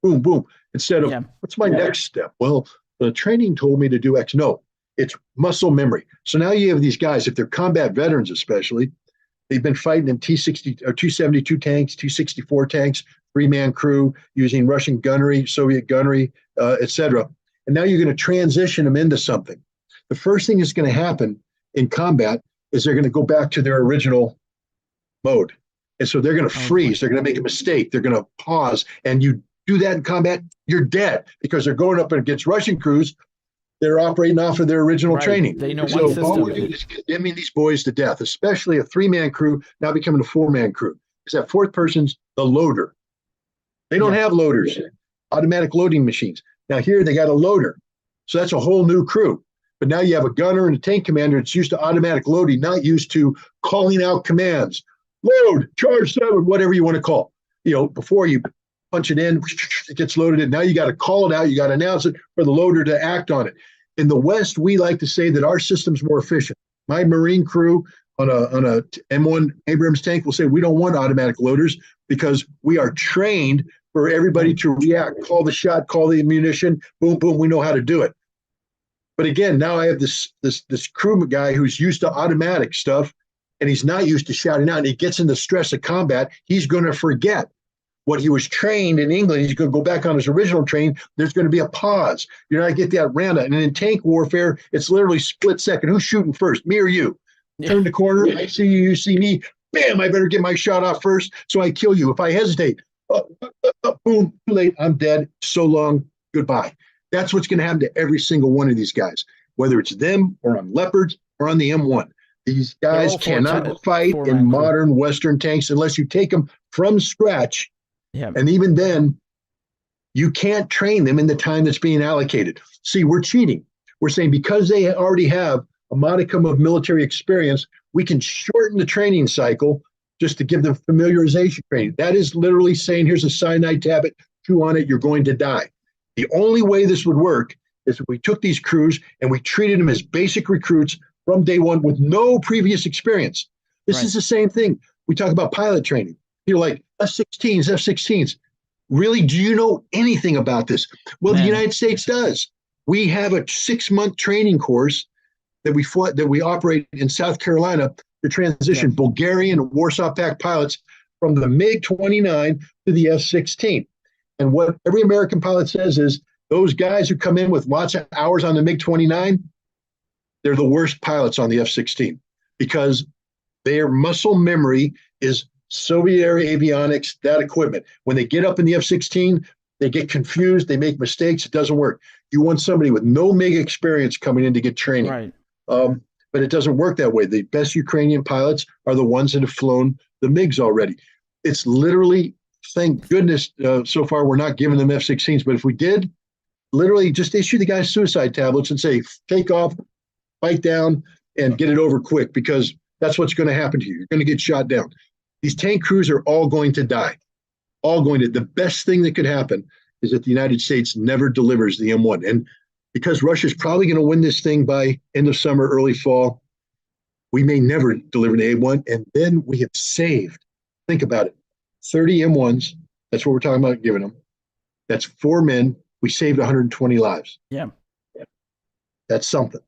boom, boom. Instead of, what's my next step? Well, the training told me to do X. No, it's muscle memory. So now you have these guys, if they're combat veterans especially, they've been fighting in T-60 or 272 tanks, T-64 tanks, 3-man crew, using Russian gunnery, Soviet gunnery, etc. And now you're going to transition them into something. The first thing that's going to happen in combat is they're going to go back to their original mode. And so they're going to freeze. They're going to make a mistake. They're going to pause. And you do that in combat, you're dead, because they're going up against Russian crews. They're operating off of their original training. They know so one system. All we're doing is condemning these boys to death, especially a 3-man crew now becoming a 4-man crew. Because that 4th person's the loader. They don't have loaders, automatic loading machines. Now here they got a loader. So that's a whole new crew. But now you have a gunner and a tank commander that's used to automatic loading, not used to calling out commands. Load, charge 7, whatever you want to call. Before you punch it in, it gets loaded in. Now you got to call it out. You got to announce it for the loader to act on it. In the West, we like to say that our system's more efficient. My Marine crew on a M1 Abrams tank will say we don't want automatic loaders because we are trained for everybody to react, call the shot, call the ammunition, boom, boom, we know how to do it. But again, now I have this crew guy who's used to automatic stuff, and he's not used to shouting out, and he gets in the stress of combat, he's going to forget. what he was trained in England. He's going to go back on his original training. There's going to be a pause. You're not get that random. And in tank warfare, it's literally split second. Who's shooting first, me or you? Yeah. Turn the corner. I see you. You see me. Bam! I better get my shot off first, so I kill you. If I hesitate, boom, too late. I'm dead. So long. Goodbye. That's what's going to happen to every single one of these guys, whether it's them or on Leopards or on the M1. These guys cannot fight in modern Western tanks unless you take them from scratch. Yeah. And even then, you can't train them in the time that's being allocated. See, we're cheating. We're saying because they already have a modicum of military experience, we can shorten the training cycle just to give them familiarization training. That is literally saying, here's a cyanide tablet, chew on it, you're going to die. The only way this would work is if we took these crews and we treated them as basic recruits from day one with no previous experience. This is the same thing. We talk about pilot training. You're like, F-16s, F-16s. Really, do you know anything about this? Well, the United States does. We have a 6-month training course that we operate in South Carolina to transition Bulgarian and Warsaw Pact pilots from the MiG-29 to the F-16. And what every American pilot says is those guys who come in with lots of hours on the MiG-29, they're the worst pilots on the F-16 because their muscle memory is Soviet-era avionics, that equipment. When they get up in the F-16, they get confused, they make mistakes, it doesn't work. You want somebody with no MiG experience coming in to get training. Right. But it doesn't work that way. The best Ukrainian pilots are the ones that have flown the MiGs already. It's literally, thank goodness, so far we're not giving them F-16s, but if we did, literally just issue the guys suicide tablets and say, take off, fight down, and get it over quick, because that's what's going to happen to you. You're going to get shot down. These tank crews are all going to die. All going to. The best thing that could happen is that the United States never delivers the M1. And because Russia's probably going to win this thing by end of summer, early fall, we may never deliver the M1. And then we have saved, think about it, 30 M1s. That's what we're talking about giving them. That's 4 men. We saved 120 lives. Yeah. That's something.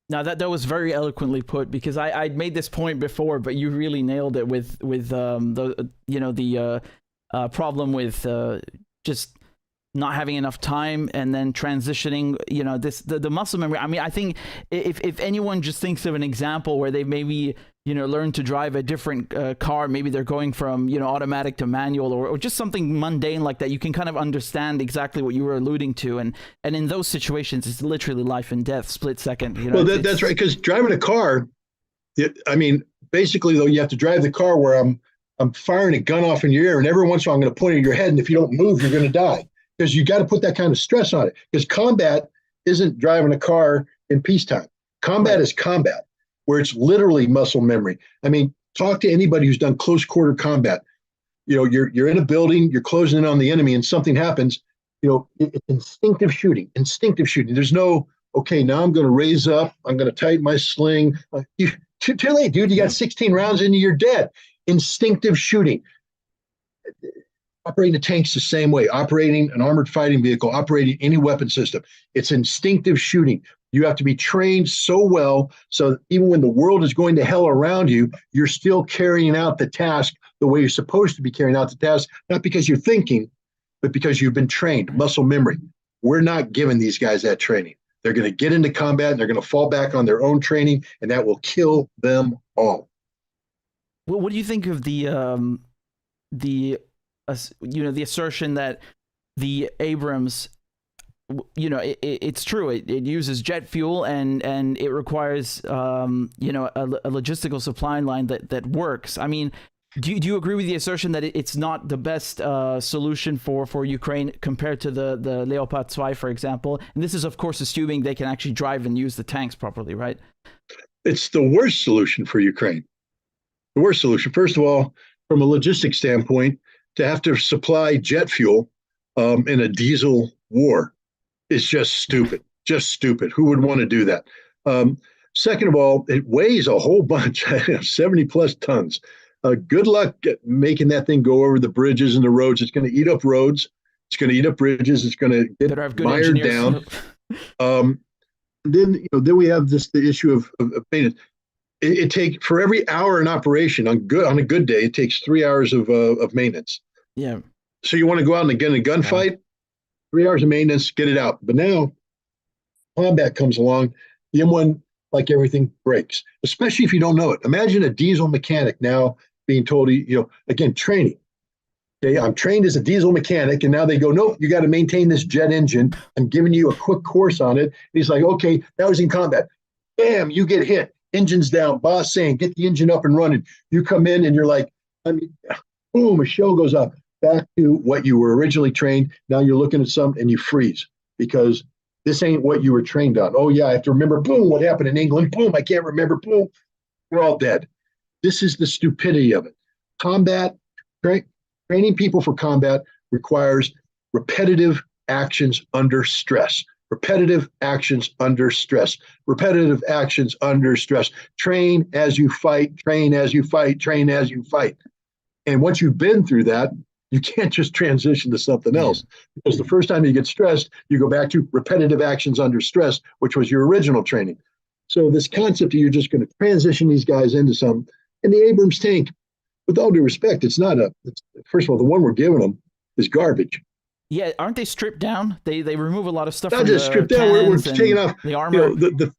Now that was very eloquently put, because I made this point before, but you really nailed it with the problem with just not having enough time and then transitioning, the muscle memory. I mean, I think if anyone just thinks of an example where they maybe, learn to drive a different car, maybe they're going from, automatic to manual or just something mundane like that, you can kind of understand exactly what you were alluding to. And in those situations, it's literally life and death, split second. Well, that's right. Because driving a car, basically though, you have to drive the car where I'm firing a gun off in your ear, and every once in a while I'm going to point it at your head. And if you don't move, you're going to die. Because you got to put that kind of stress on it. Because combat isn't driving a car in peacetime. Combat is combat, where it's literally muscle memory. I mean, talk to anybody who's done close quarter combat. You're in a building, you're closing in on the enemy, and something happens. It's instinctive shooting. Instinctive shooting. There's no, okay, now I'm going to raise up. I'm going to tighten my sling. Too late, dude. You got 16 rounds in you, you're dead. Instinctive shooting. Operating a tank's the same way. Operating an armored fighting vehicle, operating any weapon system. It's instinctive shooting. You have to be trained so well so even when the world is going to hell around you, you're still carrying out the task the way you're supposed to be carrying out the task, not because you're thinking, but because you've been trained, muscle memory. We're not giving these guys that training. They're going to get into combat and they're going to fall back on their own training, and that will kill them all. Well, what do you think of the assertion that the Abrams, it's true. It uses jet fuel and it requires, a logistical supply line that works. I mean, do you agree with the assertion that it's not the best solution for Ukraine compared to the Leopard 2, for example? And this is, of course, assuming they can actually drive and use the tanks properly, right? It's the worst solution for Ukraine. The worst solution. First of all, from a logistics standpoint, to have to supply jet fuel in a diesel war is just stupid. Just stupid. Who would want to do that? Second of all, it weighs a whole bunch, 70 plus tons. Good luck making that thing go over the bridges and the roads. It's going to eat up roads. It's going to eat up bridges. It's going to get mired down. Then we have the issue of maintenance. It takes, for every hour in operation on a good day, it takes 3 hours of maintenance. Yeah. So you want to go out and get in a gunfight, 3 hours of maintenance, get it out. But now combat comes along, the M1, like everything, breaks, especially if you don't know it. Imagine a diesel mechanic now being told, again, training. Okay, I'm trained as a diesel mechanic, and now they go, nope, you got to maintain this jet engine. I'm giving you a quick course on it. And he's like, okay, now he's in combat. Bam, you get hit. Engine's down. Boss saying, get the engine up and running. You come in and you're like, boom, a shell goes up. Back to what you were originally trained. Now you're looking at something and you freeze because this ain't what you were trained on. Oh, yeah, I have to remember, boom, what happened in England. Boom, I can't remember. Boom, we're all dead. This is the stupidity of it. Combat, training people for combat requires repetitive actions under stress. Repetitive actions under stress. Repetitive actions under stress. Train as you fight, train as you fight, train as you fight. And once you've been through that, you can't just transition to something else. Because the first time you get stressed, you go back to repetitive actions under stress, which was your original training. So this concept that you're just going to transition these guys into something, and the Abrams tank, with all due respect, it's not first of all, the one we're giving them is garbage. Yeah, aren't they stripped down? They remove a lot of stuff. Not just stripped down. We're taking off the armor. The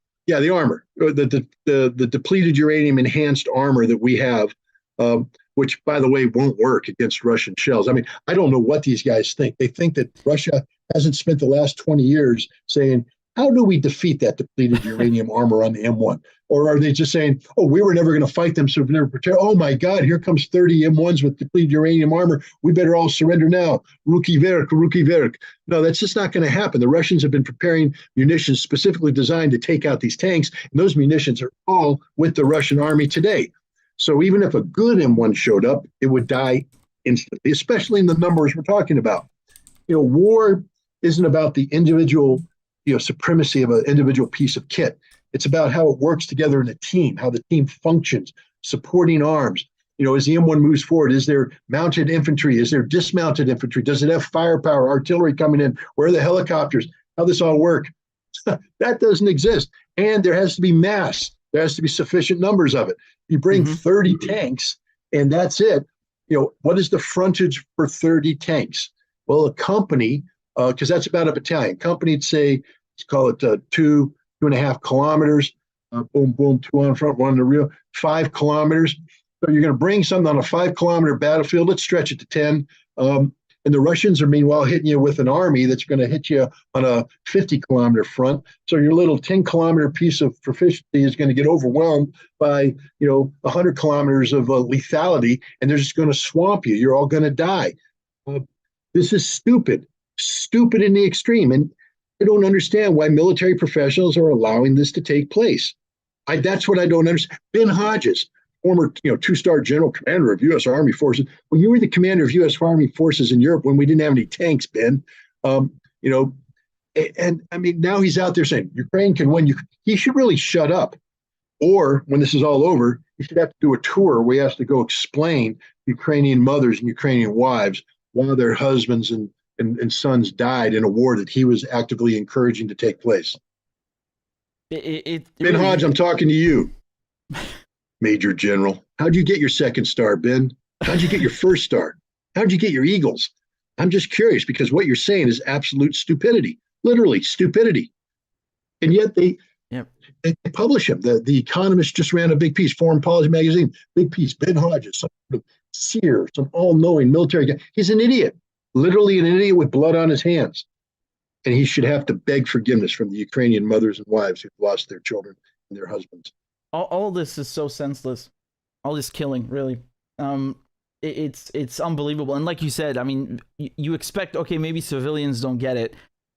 armor, the depleted uranium enhanced armor that we have, which by the way won't work against Russian shells. I mean, I don't know what these guys think. They think that Russia hasn't spent the last 20 years saying, how do we defeat that depleted uranium armor on the M1? Or are they just saying, oh, we were never going to fight them, so we've never prepared. Oh my God, here comes 30 M1s with depleted uranium armor. We better all surrender now. Ruki Verk, Ruki Verk. No, that's just not going to happen. The Russians have been preparing munitions specifically designed to take out these tanks, and those munitions are all with the Russian army today. So even if a good M1 showed up, it would die instantly, especially in the numbers we're talking about. War isn't about the individual supremacy of an individual piece of kit. It's about how it works together in a team, how the team functions, supporting arms. As the M1 moves forward, is there mounted infantry? Is there dismounted infantry? Does it have firepower, artillery coming in? Where are the helicopters? How this all work? That doesn't exist. And there has to be mass. There has to be sufficient numbers of it. You bring 30 tanks, and that's it. What is the frontage for 30 tanks? Well, a company, because that's about a battalion. Company'd say, let's call it 2.5 kilometers. Boom, boom, 2 on front, 1 in the rear, 5 kilometers. So you're going to bring something on a 5-kilometer battlefield. Let's stretch it to 10. And the Russians are meanwhile hitting you with an army that's going to hit you on a 50-kilometer front. So your little 10-kilometer piece of proficiency is going to get overwhelmed by 100 kilometers of lethality, and they're just going to swamp you. You're all going to die. This is stupid in the extreme. And I don't understand why military professionals are allowing this to take place. That's what I don't understand. Ben Hodges, former 2-star general commander of U.S. Army Forces. Well, you were the commander of U.S. Army Forces in Europe when we didn't have any tanks, Ben. And I mean, now he's out there saying Ukraine can win. He should really shut up. Or when this is all over, he should have to do a tour where he has to go explain Ukrainian mothers and Ukrainian wives why their husbands and sons died in a war that he was actively encouraging to take place. Ben Hodge, I'm talking to you, Major General. How'd you get your 2nd star, Ben? How'd you get your 1st star? How'd you get your Eagles? I'm just curious because what you're saying is absolute stupidity, literally stupidity. And yet they publish him. The Economist just ran a big piece, Foreign Policy Magazine, big piece, Ben Hodges, some seer, some all-knowing military guy. He's an idiot. Literally an idiot with blood on his hands. And he should have to beg forgiveness from the Ukrainian mothers and wives who've lost their children and their husbands. All this is so senseless. All this killing, really. It's unbelievable. And like you said, I mean, you expect, okay, maybe civilians don't get it,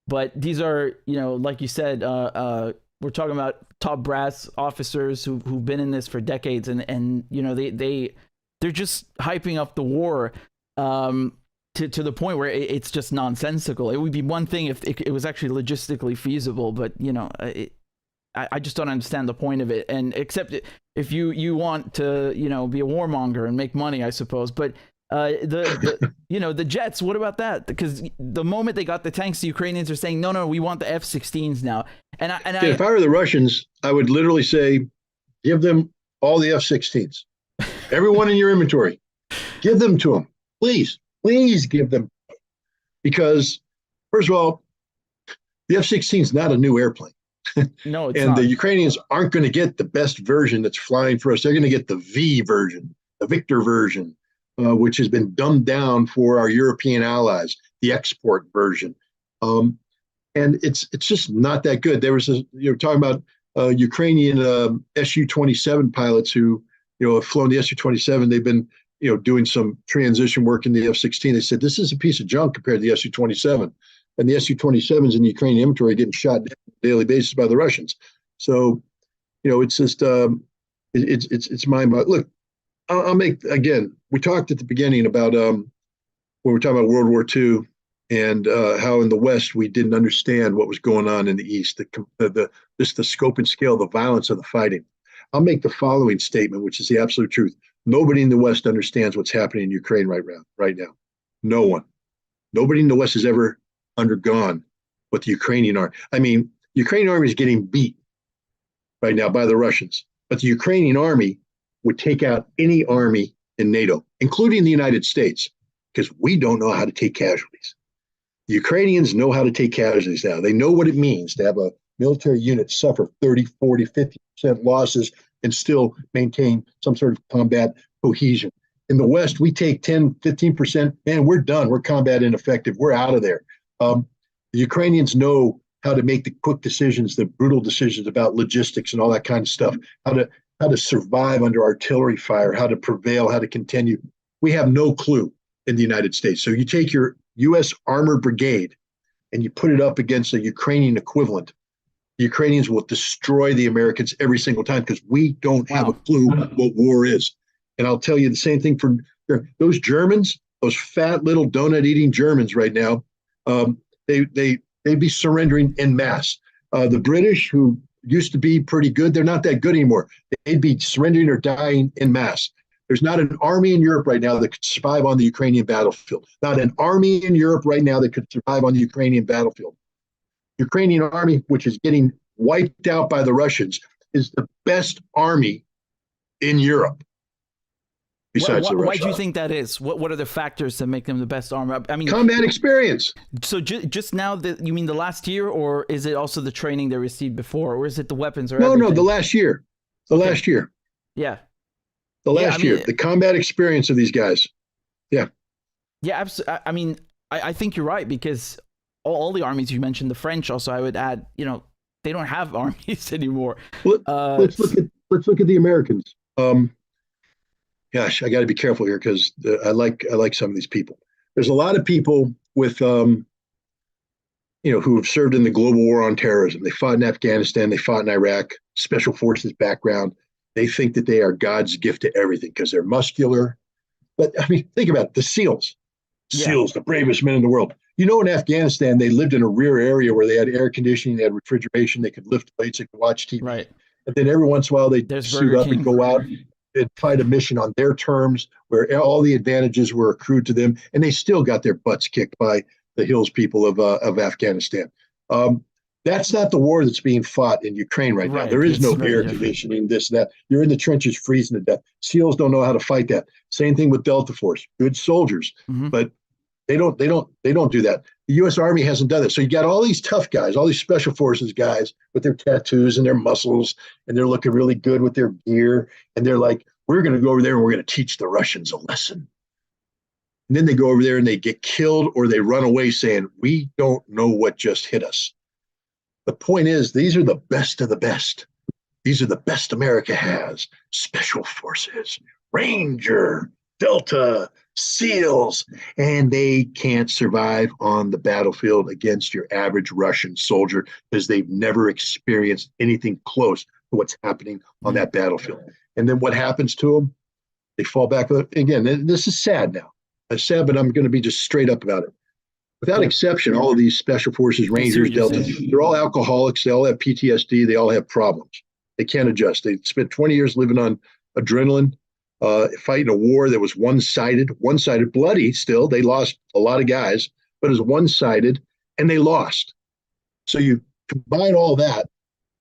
but these are, like you said, we're talking about top brass officers who've been in this for decades, and they're just hyping up the war. To the point where it's just nonsensical. It would be one thing if it was actually logistically feasible, but I just don't understand the point of it. And except if you want to be a warmonger and make money, I suppose. But the jets, what about that? Because the moment they got the tanks, the Ukrainians are saying no, we want the F-16s now. If I were the Russians, I would literally say, give them all the F-16s, everyone in your inventory, give them to them, please. Please give them, because first of all, the F-16 is not a new airplane. No, it's And not. the Ukrainians aren't going to get the best version that's flying for us. They're going to get the V version, the Victor version, which has been dumbed down for our European allies, the export version. And it's just not that good. There was you're talking about Ukrainian Su-27 pilots who have flown the Su-27. They've been doing some transition work in the F-16. They said this is a piece of junk compared to the Su-27, and the Su-27s in the Ukrainian inventory are getting shot down on a daily basis by the Russians. So it's just it's mind-boggling. Look, I'll make, again, we talked at the beginning about when we were talking about World War II and how in the West we didn't understand what was going on in the East, just the scope and scale, the violence of the fighting. I'll make the following statement, which is the absolute truth. Nobody in the West understands what's happening in Ukraine right now. No one. Nobody in the West has ever undergone what the Ukrainian army. I mean, the Ukrainian army is getting beat right now by the Russians, but the Ukrainian army would take out any army in NATO, including the United States, because we don't know how to take casualties. The Ukrainians know how to take casualties now. They know what it means to have a military unit suffer 30, 40, 50% losses and still maintain some sort of combat cohesion. In the West, we take 10, 15%, man, we're done. We're combat ineffective. We're out of there. The Ukrainians know how to make the quick decisions, the brutal decisions about logistics and all that kind of stuff, how to survive under artillery fire, how to prevail, how to continue. We have no clue in the United States. So you take your U.S. Armored Brigade and you put it up against a Ukrainian equivalent. The Ukrainians will destroy the Americans every single time because we don't have a clue what war is. And I'll tell you the same thing for those Germans, those fat little donut-eating Germans right now. They'd be surrendering en masse. The British, who used to be pretty good, they're not that good anymore. They'd be surrendering or dying en masse. There's not an army in Europe right now that could survive on the Ukrainian battlefield. Not an army in Europe right now that could survive on the Ukrainian battlefield. Ukrainian army, which is getting wiped out by the Russians, is the best army in Europe. Besides the Russians. Why do you think that is? What are the factors that make them the best army? I mean, combat experience. So just now, you mean the last year, or is it also the training they received before, or is it the weapons? Or No, the last year. Last year. Yeah. The last year. The combat experience of these guys. Yeah. Yeah, absolutely. I mean, I think you're right, because all the armies you mentioned, the French also, I would add, they don't have armies anymore. Let's look at the Americans. Gosh, I got to be careful here because I like some of these people. There's a lot of people with who have served in the global war on terrorism. They fought in Afghanistan, they fought in Iraq, special forces background. They think that they are God's gift to everything because they're muscular. But I mean, think about it, the SEALs. SEALs, the bravest men in the world. In Afghanistan, they lived in a rear area where they had air conditioning, they had refrigeration, they could lift weights, they could watch TV. Right. And then every once in a while, they'd suit up and go out and fight a mission on their terms where all the advantages were accrued to them. And they still got their butts kicked by the Hills people of Afghanistan. That's not the war that's being fought in Ukraine right now. There is no air conditioning, this, that. You're in the trenches freezing to death. SEALs don't know how to fight that. Same thing with Delta Force. Good soldiers, but they don't do that. The U.S. Army hasn't done it. So you got all these tough guys, all these special forces guys with their tattoos and their muscles, and they're looking really good with their gear. And they're like, we're going to go over there and we're going to teach the Russians a lesson. And then they go over there and they get killed or they run away saying, we don't know what just hit us. The point is, these are the best of the best. These are the best America has. Special forces, Ranger, Delta, SEALs, and they can't survive on the battlefield against your average Russian soldier because they've never experienced anything close to what's happening on that battlefield. And then what happens to them? They fall back. Again, this is sad now. It's sad, but I'm going to be just straight up about it. Without exception, all of these special forces, Rangers, Delta, they're all alcoholics. They all have PTSD. They all have problems. They can't adjust. They spent 20 years living on adrenaline, fighting a war that was one-sided, bloody still. They lost a lot of guys, but it was one-sided, and they lost. So you combine all that,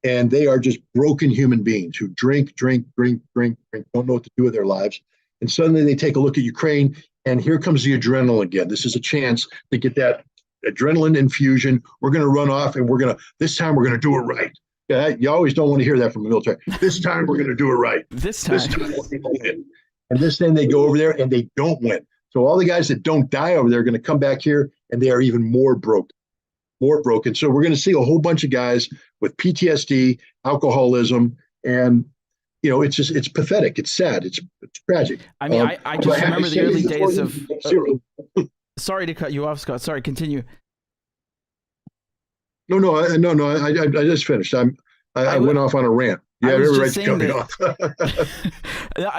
and they are just broken human beings who drink, don't know what to do with their lives. And suddenly they take a look at Ukraine, And here comes the adrenaline again. This is a chance to get that adrenaline infusion. We're going to run off, and this time we're going to do it right. Yeah, you always don't want to hear that from the military. This time we're going to do it right. This time we're going to win. And this time they go over there and they don't win. So all the guys that don't die over there are going to come back here, and they are even more broken. So we're going to see a whole bunch of guys with PTSD, alcoholism, and it's pathetic. It's sad. It's tragic. I mean, I just remember the early days of. Sorry to cut you off, Scott. Sorry, continue. No. I just finished. I went off on a rant. You have every right to cut me off.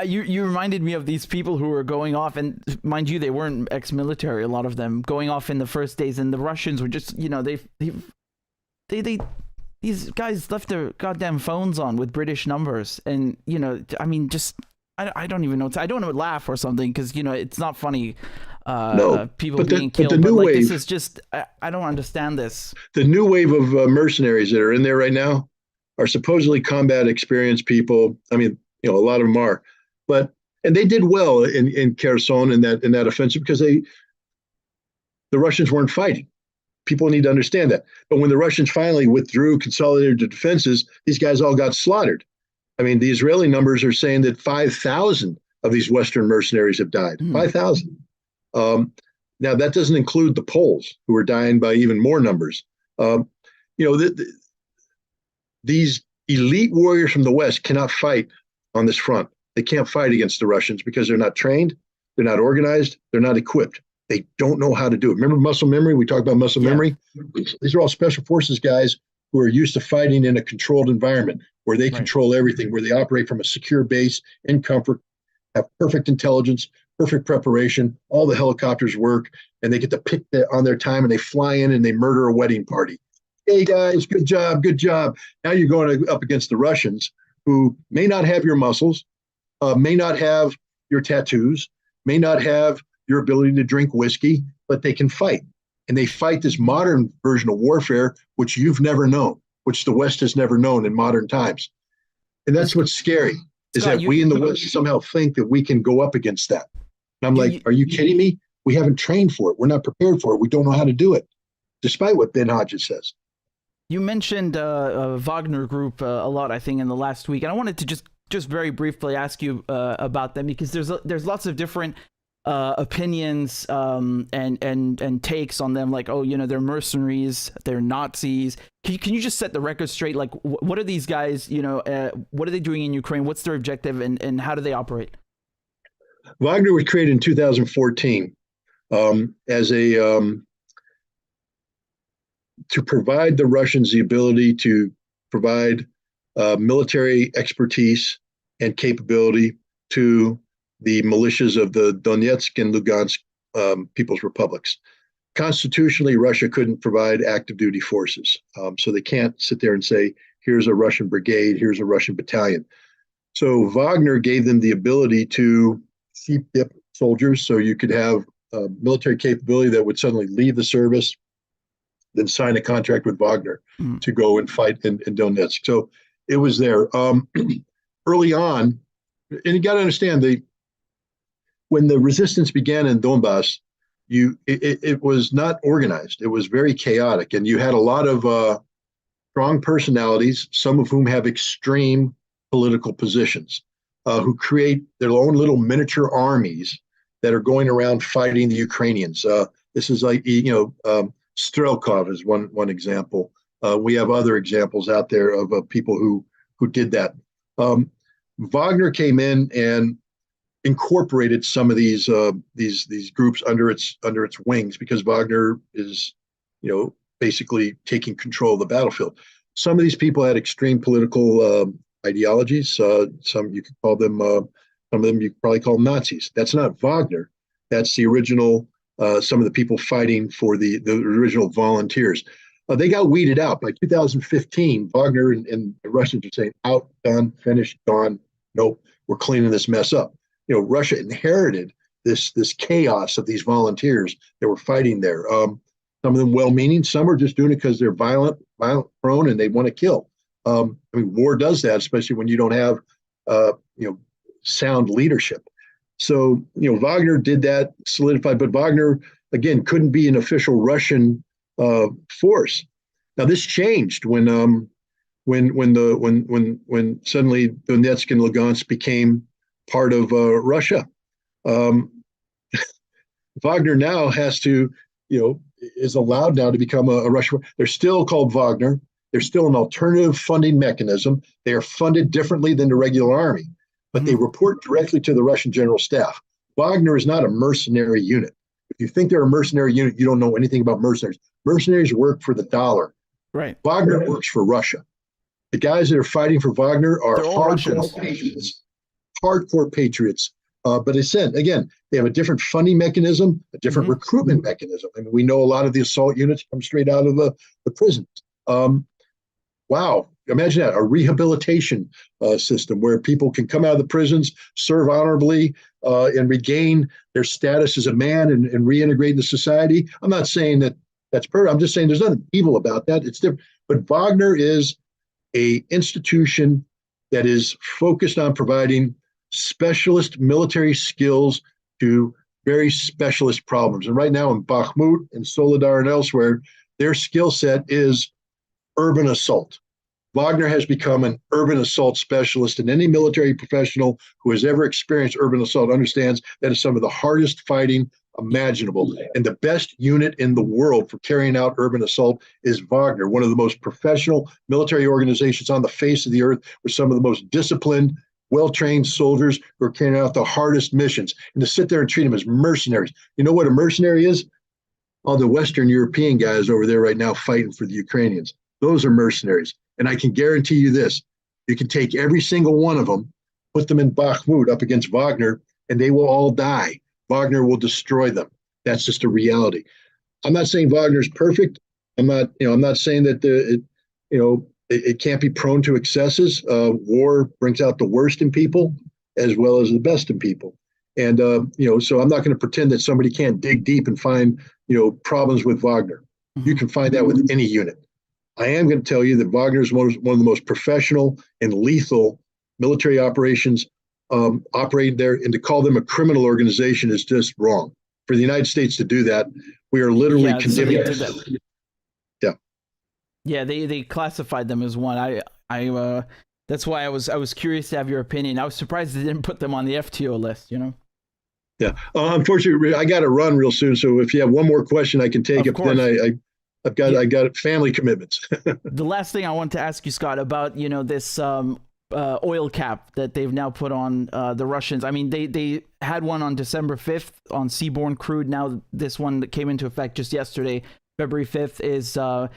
You reminded me of these people who were going off, and mind you, they weren't ex-military. A lot of them going off in the first days, and the Russians were just, these guys left their goddamn phones on with British numbers, and I mean, just I don't even know. I don't know, laugh or something, because it's not funny. No, people being killed. But the new wave, this is just I don't understand this. The new wave of mercenaries that are in there right now are supposedly combat experienced people. I mean, a lot of them are, and they did well in Kherson in that offensive because the Russians weren't fighting. People need to understand that. But when the Russians finally withdrew, consolidated their defenses, these guys all got slaughtered. I mean, the Israeli numbers are saying that 5,000 of these Western mercenaries have died. 5,000. Now that doesn't include the Poles, who are dying by even more numbers. These elite warriors from the West cannot fight on this front. They can't fight against the Russians because they're not trained, they're not organized, they're not equipped. They don't know how to do it. Remember muscle memory? We talked about muscle memory. These are all special forces guys who are used to fighting in a controlled environment where they control everything, where they operate from a secure base in comfort, have perfect intelligence, perfect preparation. All the helicopters work, and they get to pick on their time, and they fly in and they murder a wedding party. Hey guys, good job. Now you're going up against the Russians, who may not have your muscles, may not have your tattoos, may not have your ability to drink whiskey, but they can fight. And they fight this modern version of warfare, which you've never known, which the West has never known in modern times. And that's what's scary, is Scott, that we in the West somehow think that we can go up against that. And I'm like, are you kidding me? We haven't trained for it. We're not prepared for it. We don't know how to do it, despite what Ben Hodges says. You mentioned Wagner Group a lot, I think, in the last week, and I wanted to just very briefly ask you about them, because there's lots of different opinions and takes on them, like, they're mercenaries, they're Nazis. Can you just set the record straight? Like, what are these guys? What are they doing in Ukraine? What's their objective, and how do they operate? Wagner was created in 2014 as to provide the Russians the ability to provide military expertise and capability to the militias of the Donetsk and Lugansk People's Republics. Constitutionally, Russia couldn't provide active duty forces. So they can't sit there and say, here's a Russian brigade, here's a Russian battalion. So Wagner gave them the ability to sheep dip soldiers, so you could have military capability that would suddenly leave the service, then sign a contract with Wagner to go and fight in Donetsk. So it was there. Early on, and you got to understand, when the resistance began in Donbass, it was not organized. It was very chaotic, and you had a lot of strong personalities, some of whom have extreme political positions, who create their own little miniature armies that are going around fighting the Ukrainians. This is like, Strelkov is one example. We have other examples out there of people who did that. Wagner came in and incorporated some of these groups under its wings, because Wagner is, basically taking control of the battlefield. Some of these people had extreme political ideologies. Some you could call them, some of them you could probably call Nazis. That's not Wagner. That's the original. Some of the people fighting for the original volunteers. They got weeded out by 2015. Wagner and the Russians are saying, out, done, finished, gone. Nope, we're cleaning this mess up. Russia inherited this chaos of these volunteers that were fighting there. Some of them well-meaning, some are just doing it because they're violent prone and they want to kill. War does that, especially when you don't have sound leadership. So, Wagner did that, solidified, but Wagner, again, couldn't be an official Russian force. Now, this changed when suddenly Donetsk and Lugansk became part of Russia. Um, Wagner now has to, is allowed now to become a Russian. They're still called Wagner. They're still an alternative funding mechanism. They are funded differently than the regular army, but they report directly to the Russian general staff. Wagner is not a mercenary unit. If you think they're a mercenary unit, you don't know anything about mercenaries. Mercenaries work for the dollar. Right. Wagner works for Russia. The guys that are fighting for Wagner are hardcore patriots. Hardcore patriots. But it's again, they have a different funding mechanism, a different recruitment mechanism. I mean, we know a lot of the assault units come straight out of the prisons. Wow. Imagine that, a rehabilitation system where people can come out of the prisons, serve honorably, and regain their status as a man and reintegrate into society. I'm not saying that that's perfect. I'm just saying there's nothing evil about that. It's different. But Wagner is an institution that is focused on providing specialist military skills to very specialist problems. And right now in Bakhmut and Soledar and elsewhere, their skill set is urban assault. Wagner has become an urban assault specialist, and any military professional who has ever experienced urban assault understands that is some of the hardest fighting imaginable. And the best unit in the world for carrying out urban assault is Wagner, one of the most professional military organizations on the face of the earth, with some of the most disciplined, well-trained soldiers who are carrying out the hardest missions. And to sit there and treat them as mercenaries. You know what a mercenary is? All the Western European guys over there right now fighting for the Ukrainians. Those are mercenaries. And I can guarantee you this, you can take every single one of them, put them in Bakhmut up against Wagner, and they will all die. Wagner will destroy them. That's just a reality. I'm not saying Wagner's perfect. I'm not saying that it can't be prone to excesses. War brings out the worst in people as well as the best in people. And, so I'm not going to pretend that somebody can't dig deep and find, problems with Wagner. You can find that with any unit. I am going to tell you that Wagner is one of the most professional and lethal military operations operating there, and to call them a criminal organization is just wrong. For the United States to do that, we are literally condemning. Yeah, they classified them as one. I that's why I was curious to have your opinion. I was surprised they didn't put them on the FTO list. Yeah. Unfortunately, I got to run real soon. So if you have one more question, I can take it. Then I got family commitments. The last thing I want to ask you, Scott, about this oil cap that they've now put on the Russians. I mean, they had one on December 5th on seaborne crude. Now this one that came into effect just yesterday, February 5th, is oil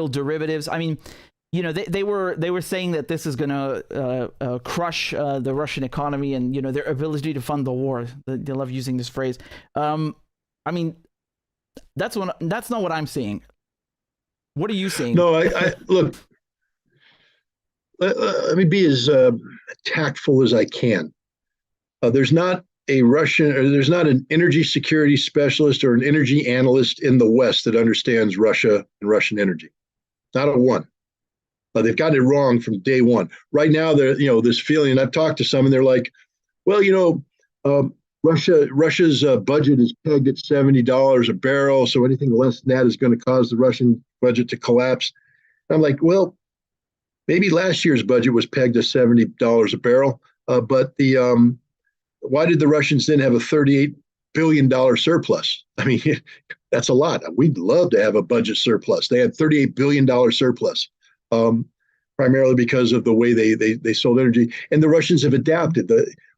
derivatives. I mean, they were saying that this is going to crush the Russian economy and their ability to fund the war. They love using this phrase. I mean, that's not what I'm seeing. What are you seeing? No, I look. Let me be as tactful as I can. There's not an energy security specialist or an energy analyst in the West that understands Russia and Russian energy. Not a one. They've gotten it wrong from day one. Right now, this feeling, and I've talked to some, and they're like, well, Russia's budget is pegged at $70 a barrel, so anything less than that is going to cause the Russian budget to collapse. And I'm like, well, maybe last year's budget was pegged at $70 a barrel, but why did the Russians then have a $38 billion surplus? I mean, that's a lot. We'd love to have a budget surplus. They had $38 billion surplus, primarily because of the way they sold energy. And the Russians have adapted.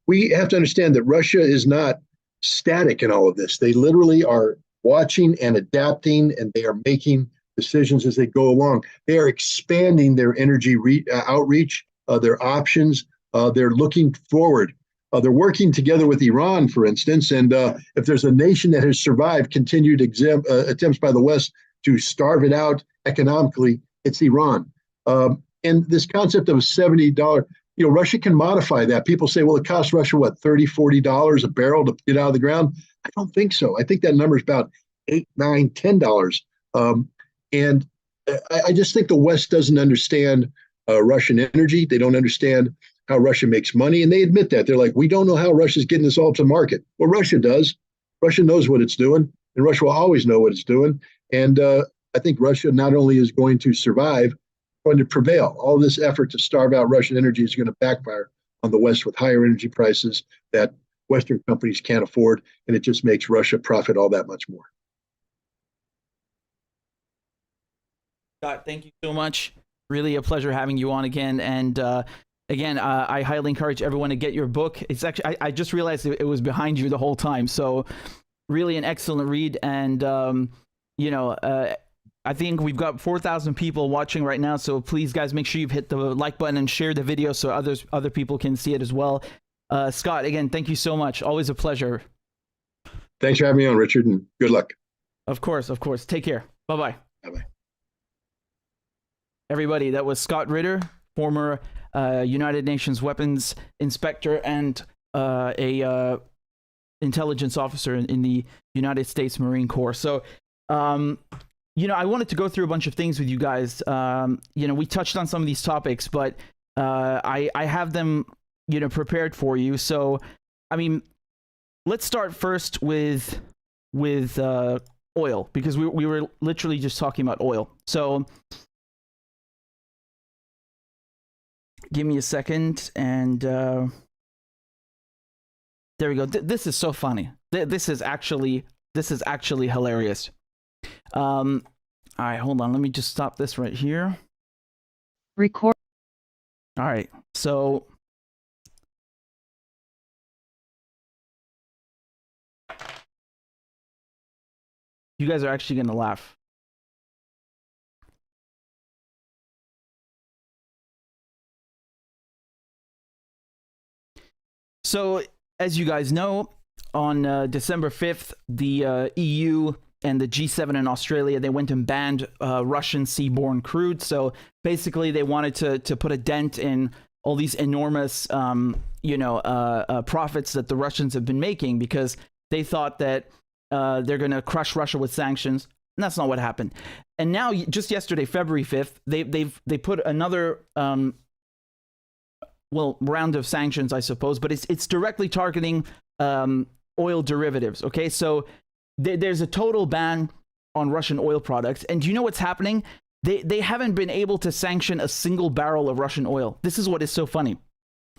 We have to understand that Russia is not static in all of this. They literally are watching and adapting, and they are making decisions as they go along. They are expanding their energy outreach, their options. They're looking forward. They're working together with Iran, for instance. And if there's a nation that has survived continued attempts by the West to starve it out economically, it's Iran. And this concept of a $70, Russia can modify that. People say, well, it costs Russia, what, $30, $40 a barrel to get out of the ground? I don't think so. I think that number is about $8, $9, $10. And I just think the West doesn't understand Russian energy. They don't understand how Russia makes money, and they admit that. They're like, we don't know how Russia's getting this all to market. Well, Russia does. Russia knows what it's doing, and Russia will always know what it's doing. And I think Russia not only is going to survive, going to prevail. All this effort to starve out Russian energy is going to backfire on the West with higher energy prices that Western companies can't afford, and it just makes Russia profit all that much more. Scott, thank you so much. Really a pleasure having you on again. And again, I highly encourage everyone to get your book. It's actually, I just realized it was behind you the whole time. So really an excellent read. And, you know, I think we've got 4,000 people watching right now. So please, guys, make sure you've hit the like button and share the video so other people can see it as well. Scott, again, thank you so much. Always a pleasure. Thanks for having me on, Richard, and good luck. Of course, of course. Take care. Bye-bye. Bye-bye. Everybody, that was Scott Ritter, former United Nations weapons inspector and a intelligence officer in the United States Marine Corps. So, you know, I wanted to go through a bunch of things with you guys. You know, we touched on some of these topics, but I have them, you know, prepared for you. So, I mean, let's start first with oil, because we were literally just talking about oil. So give me a second, and there we go. This is so funny. This is actually hilarious. All right, hold on. Let me just stop this right here. Record. All right, so you guys are actually gonna laugh. So, as you guys know, on December 5th, the EU and the G7 in Australia, they went and banned Russian seaborne crude. So basically, they wanted to put a dent in all these enormous, you know, profits that the Russians have been making, because they thought that they're going to crush Russia with sanctions. And that's not what happened. And now, just yesterday, February 5th, they put another well, round of sanctions, I suppose, but it's directly targeting oil derivatives. Okay, so there's a total ban on Russian oil products, and do you know what's happening? They haven't been able to sanction a single barrel of Russian oil. This is what is so funny.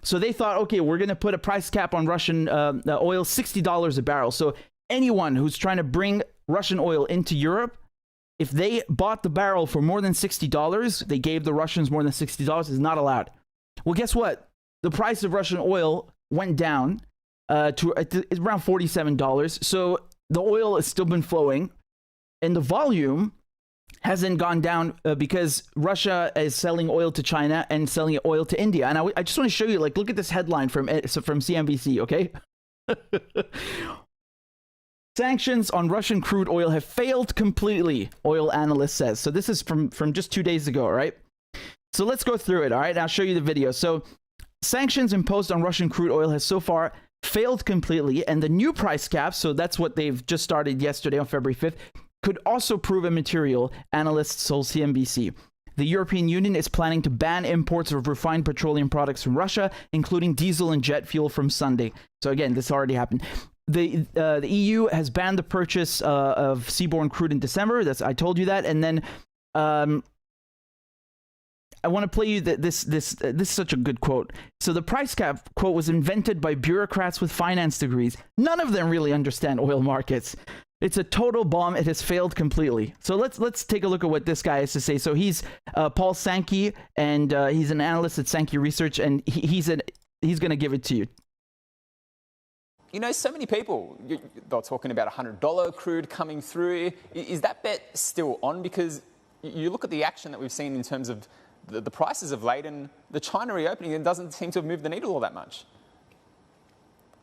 So they thought, okay, we're going to put a price cap on Russian oil, $60 a barrel. So anyone who's trying to bring Russian oil into Europe, if they bought the barrel for more than $60, they gave the Russians more than $60, is not allowed. Well, guess what? The price of Russian oil went down to around $47. So the oil has still been flowing, and the volume hasn't gone down because Russia is selling oil to China and selling oil to India. And I just want to show you, like, look at this headline from CNBC, okay? Sanctions on Russian crude oil have failed completely, oil analyst says. So this is from just 2 days ago, right? So let's go through it, all right? And I'll show you the video. So sanctions imposed on Russian crude oil has so far failed completely, and the new price cap, so that's what they've just started yesterday on February 5th, could also prove immaterial, analysts told CNBC. The European Union is planning to ban imports of refined petroleum products from Russia, including diesel and jet fuel, from Sunday. So again, this already happened. The EU has banned the purchase of seaborne crude in December. I told you that. And then I want to play you this is such a good quote. So the price cap, quote, was invented by bureaucrats with finance degrees. None of them really understand oil markets. It's a total bomb. It has failed completely. So let's take a look at what this guy has to say. So he's Paul Sankey, and he's an analyst at Sankey Research, and he's going to give it to you. You know, so many people, they're talking about $100 crude coming through. Is that bet still on? Because you look at the action that we've seen in terms of the prices of late, and the China reopening, it doesn't seem to have moved the needle all that much.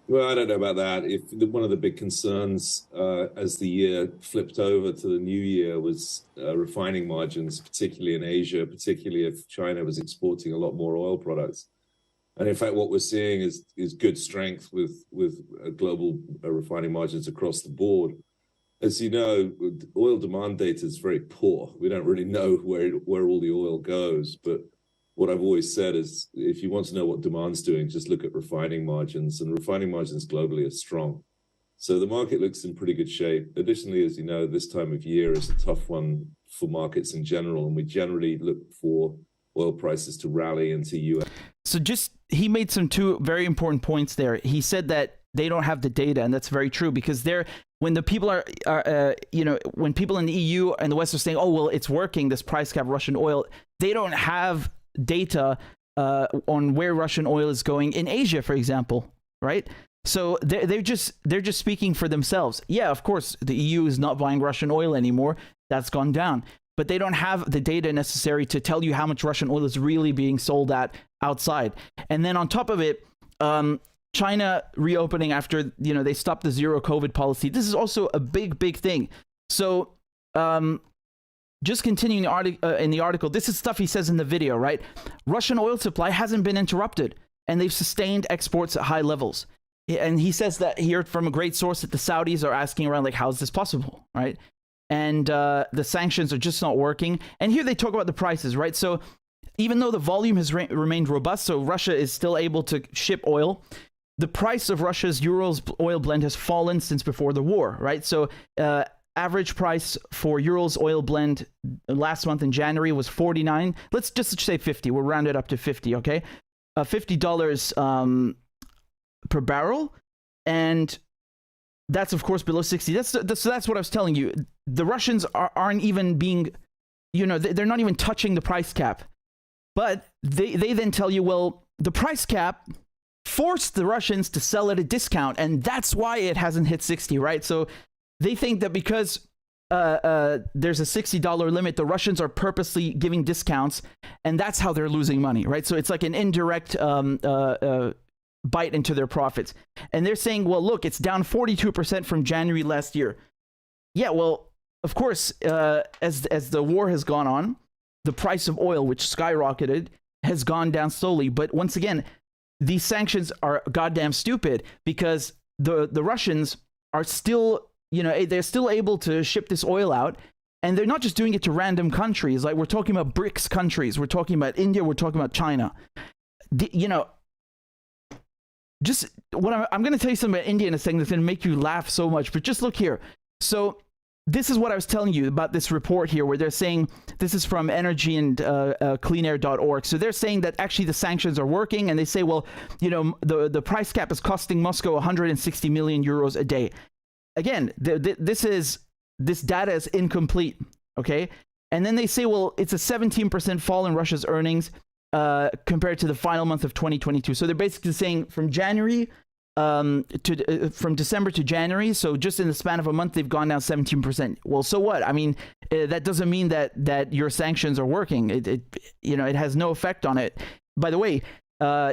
Well, I don't know about that. One of the big concerns as the year flipped over to the new year was refining margins, particularly in Asia, particularly if China was exporting a lot more oil products. And in fact, what we're seeing is good strength with global refining margins across the board. As you know, oil demand data is very poor. We don't really know where all the oil goes, but what I've always said is, if you want to know what demand's doing, just look at refining margins, and refining margins globally are strong. So the market looks in pretty good shape. Additionally, as you know, this time of year is a tough one for markets in general, and we generally look for oil prices to rally into US. So he made two very important points there. He said that they don't have the data, and that's very true, because when the people when people in the EU and the West are saying, oh, well, it's working, this price cap, Russian oil, they don't have data on where Russian oil is going in Asia, for example, right? So they're just speaking for themselves. Yeah, of course, the EU is not buying Russian oil anymore. That's gone down. But they don't have the data necessary to tell you how much Russian oil is really being sold at outside. And then on top of it, China reopening after, they stopped the zero COVID policy. This is also a big thing. So just continuing in the article, this is stuff he says in the video, right? Russian oil supply hasn't been interrupted, and they've sustained exports at high levels. And he says that he heard from a great source that the Saudis are asking around, like, how is this possible, right? And the sanctions are just not working. And here they talk about the prices, right? So even though the volume has remained robust, so Russia is still able to ship oil, the price of Russia's Urals oil blend has fallen since before the war, right? So average price for Urals oil blend last month in January was 49. Let's just say 50. We'll round it up to 50, okay? $50 per barrel, and that's of course below 60. That's what I was telling you. The Russians aren't even being, they're not even touching the price cap. But they then tell you, well, the price cap forced the Russians to sell at a discount, and that's why it hasn't hit 60, right? So they think that because there's a $60 limit, the Russians are purposely giving discounts, and that's how they're losing money, right? So it's like an indirect bite into their profits. And they're saying, well, look, it's down 42% from January last year. Yeah, well, of course, as the war has gone on, the price of oil, which skyrocketed, has gone down slowly. But once again, these sanctions are goddamn stupid, because the Russians are still, they're still able to ship this oil out, and they're not just doing it to random countries. Like, we're talking about BRICS countries, we're talking about India, we're talking about China. Just what I'm going to tell you something about India in a second that's going to make you laugh so much, but just look here. So this is what I was telling you about this report here, where they're saying, this is from energy and cleanair.org. So they're saying that actually the sanctions are working, and they say, well, the price cap is costing Moscow 160 million euros a day. Again, this data is incomplete, okay? And then they say, well, it's a 17% fall in Russia's earnings compared to the final month of 2022. So they're basically saying from December to January, so just in the span of a month, they've gone down 17%. Well, so what? I mean, that doesn't mean that your sanctions are working. It has no effect on it. By the way,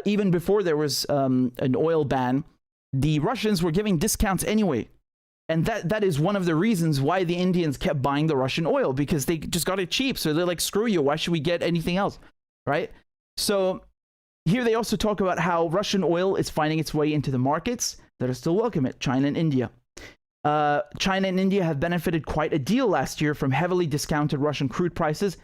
even before there was an oil ban, the Russians were giving discounts anyway. And that is one of the reasons why the Indians kept buying the Russian oil, because they just got it cheap. So they're like, screw you. Why should we get anything else? Right? So here they also talk about how Russian oil is finding its way into the markets that are still welcome at China and India. China and India have benefited quite a deal last year from heavily discounted Russian crude prices.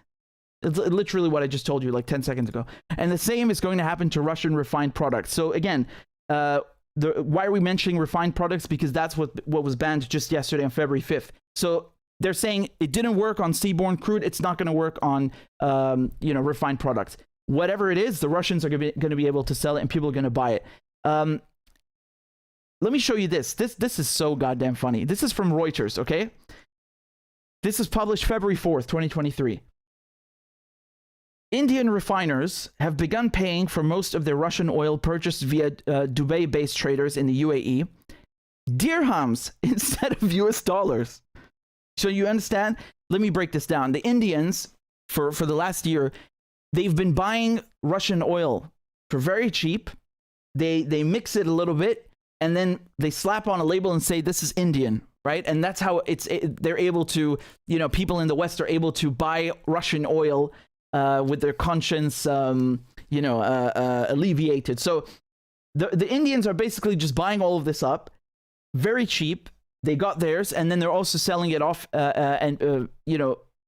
It's literally what I just told you like 10 seconds ago. And the same is going to happen to Russian refined products. So again, why are we mentioning refined products? Because that's what was banned just yesterday on February 5th. So they're saying it didn't work on seaborne crude. It's not going to work on, refined products. Whatever it is, the Russians are going to be able to sell it, and people are going to buy it. Let me show you this. This is so goddamn funny. This is from Reuters, okay? This is published February 4th, 2023. Indian refiners have begun paying for most of their Russian oil purchased via Dubai-based traders in the UAE dirhams instead of US dollars. So you understand? Let me break this down. The Indians, for the last year, they've been buying Russian oil for very cheap. They mix it a little bit, and then they slap on a label and say, this is Indian, right? And that's how they're able to, people in the West are able to buy Russian oil with their conscience, alleviated. So the Indians are basically just buying all of this up, very cheap. They got theirs, and then they're also selling it off, and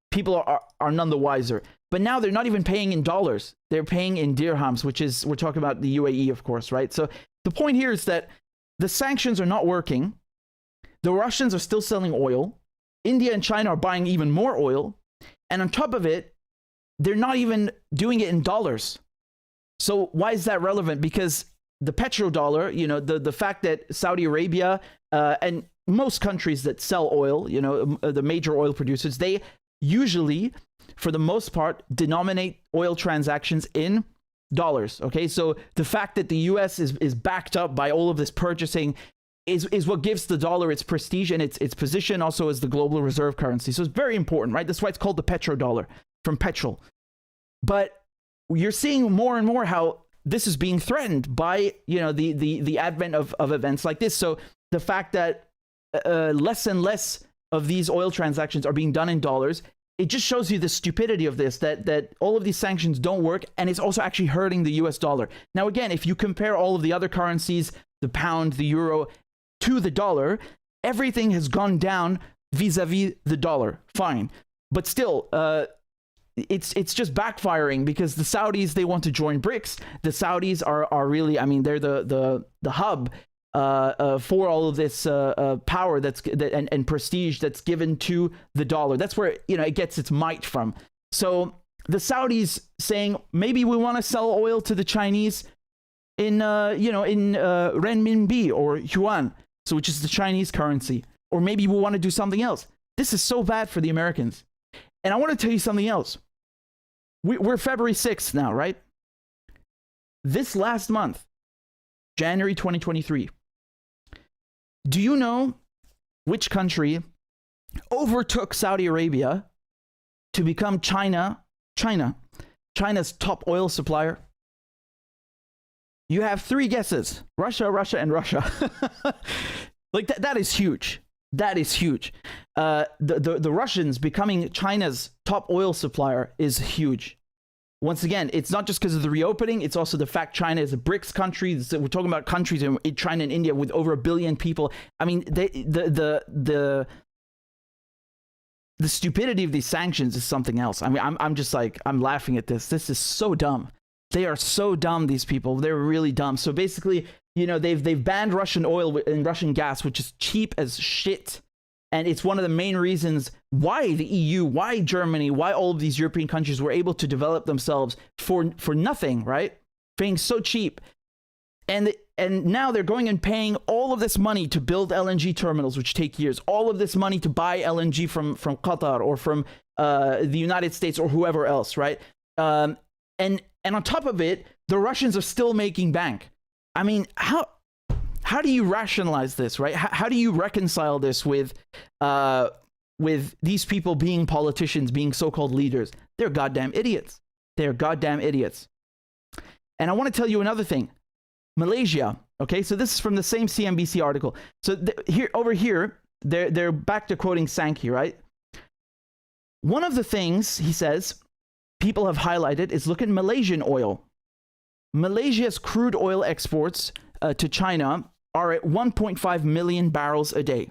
people are none the wiser. But now they're not even paying in dollars. They're paying in dirhams, which is, we're talking about the UAE, of course, right? So the point here is that the sanctions are not working. The Russians are still selling oil. India and China are buying even more oil. And on top of it, they're not even doing it in dollars. So why is that relevant? Because the petrodollar, you know, the fact that Saudi Arabia and most countries that sell oil, you know, the major oil producers, they usually, for the most part, denominate oil transactions in dollars. Okay, so the fact that the US is backed up by all of this purchasing is what gives the dollar its prestige and its position also as the global reserve currency. So it's very important, right? That's why it's called the petrodollar, from petrol. But you're seeing more and more how this is being threatened by, you know, the advent of events like this. So the fact that less and less of these oil transactions are being done in dollars, it just shows you the stupidity of this, that all of these sanctions don't work, and it's also actually hurting the US dollar. Now, again, if you compare all of the other currencies, the pound, the euro, to the dollar, everything has gone down vis-a-vis the dollar. Fine. But still, it's just backfiring because the Saudis, they want to join BRICS. The Saudis are really, I mean, they're the hub for all of this power and prestige that's given to the dollar. That's where, you know, it gets its might from. So the Saudis saying, maybe we want to sell oil to the Chinese in renminbi or yuan, so which is the Chinese currency, or maybe we want to do something else. This is so bad for the Americans. And I want to tell you something else. We're February 6th now, right? This last month, January 2023, do you know which country overtook Saudi Arabia to become China's top oil supplier? You have 3 guesses: Russia, Russia, and Russia. Like that is huge. That is huge. The Russians becoming China's top oil supplier is huge. Once again, it's not just because of the reopening, it's also the fact China is a BRICS country. We're talking about countries in China and India with over 1 billion people. I mean, the stupidity of these sanctions is something else. I mean, I'm just like, I'm laughing at this. This is so dumb. They are so dumb, these people. They're really dumb. So basically, you know, they've banned Russian oil and Russian gas, which is cheap as shit. And it's one of the main reasons why the EU, why Germany, why all of these European countries were able to develop themselves for nothing, right? Paying so cheap. And now they're going and paying all of this money to build LNG terminals, which take years. All of this money to buy LNG from Qatar or from the United States or whoever else, right? And on top of it, the Russians are still making bank. I mean, how do you rationalize this, right? How do you reconcile this with these people being politicians, being so-called leaders? They're goddamn idiots. They're goddamn idiots. And I want to tell you another thing. Malaysia, okay? So this is from the same CNBC article. So over here, they're back to quoting Sankey, right? One of the things, he says, people have highlighted is look at Malaysian oil. Malaysia's crude oil exports to China are at 1.5 million barrels a day.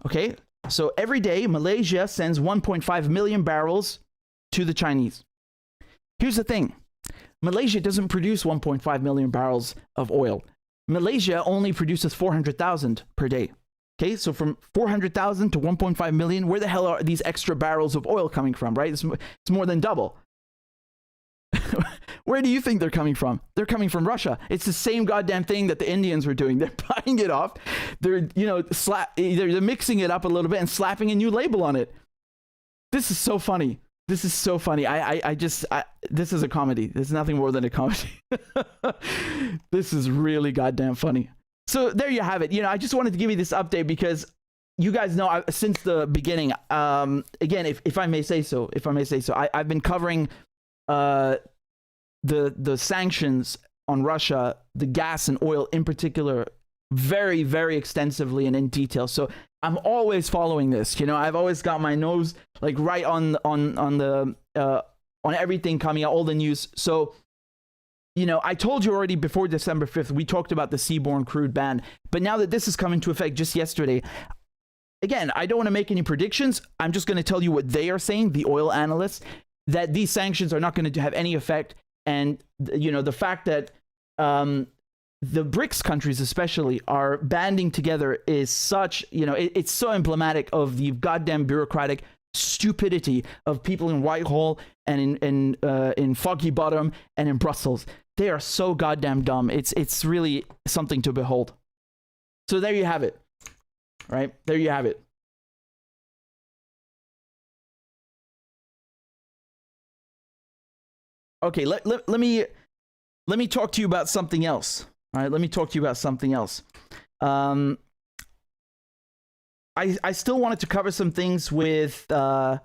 Okay, so every day Malaysia sends 1.5 million barrels to the Chinese. Here's the thing. Malaysia doesn't produce 1.5 million barrels of oil. Malaysia only produces 400,000 per day. Okay, so from 400,000 to 1.5 million, where the hell are these extra barrels of oil coming from, right? It's more than double. Where do you think they're coming from? They're coming from Russia. It's the same goddamn thing that the Indians were doing. They're buying it off. They're, you know, they're mixing it up a little bit and slapping a new label on it. This is so funny. This is so funny. This is a comedy. There's nothing more than a comedy. This is really goddamn funny. So there you have it. You know, I just wanted to give you this update because you guys know since the beginning, again, if I may say so, I've been covering the sanctions on Russia, the gas and oil in particular, very, very extensively and in detail. So I'm always following this. You know, I've always got my nose like right on everything coming out, all the news. So, you know, I told you already before December 5th, we talked about the seaborne crude ban. But now that this has come into effect just yesterday, again, I don't want to make any predictions. I'm just going to tell you what they are saying, the oil analysts. that these sanctions are not going to have any effect. And, you know, the fact that the BRICS countries especially are banding together is such, you know, it's so emblematic of the goddamn bureaucratic stupidity of people in Whitehall and in Foggy Bottom and in Brussels. They are so goddamn dumb. It's really something to behold. So there you have it. Right? There you have it. Okay, let me talk to you about something else. All right, let me talk to you about something else. I still wanted to cover some things with NATO,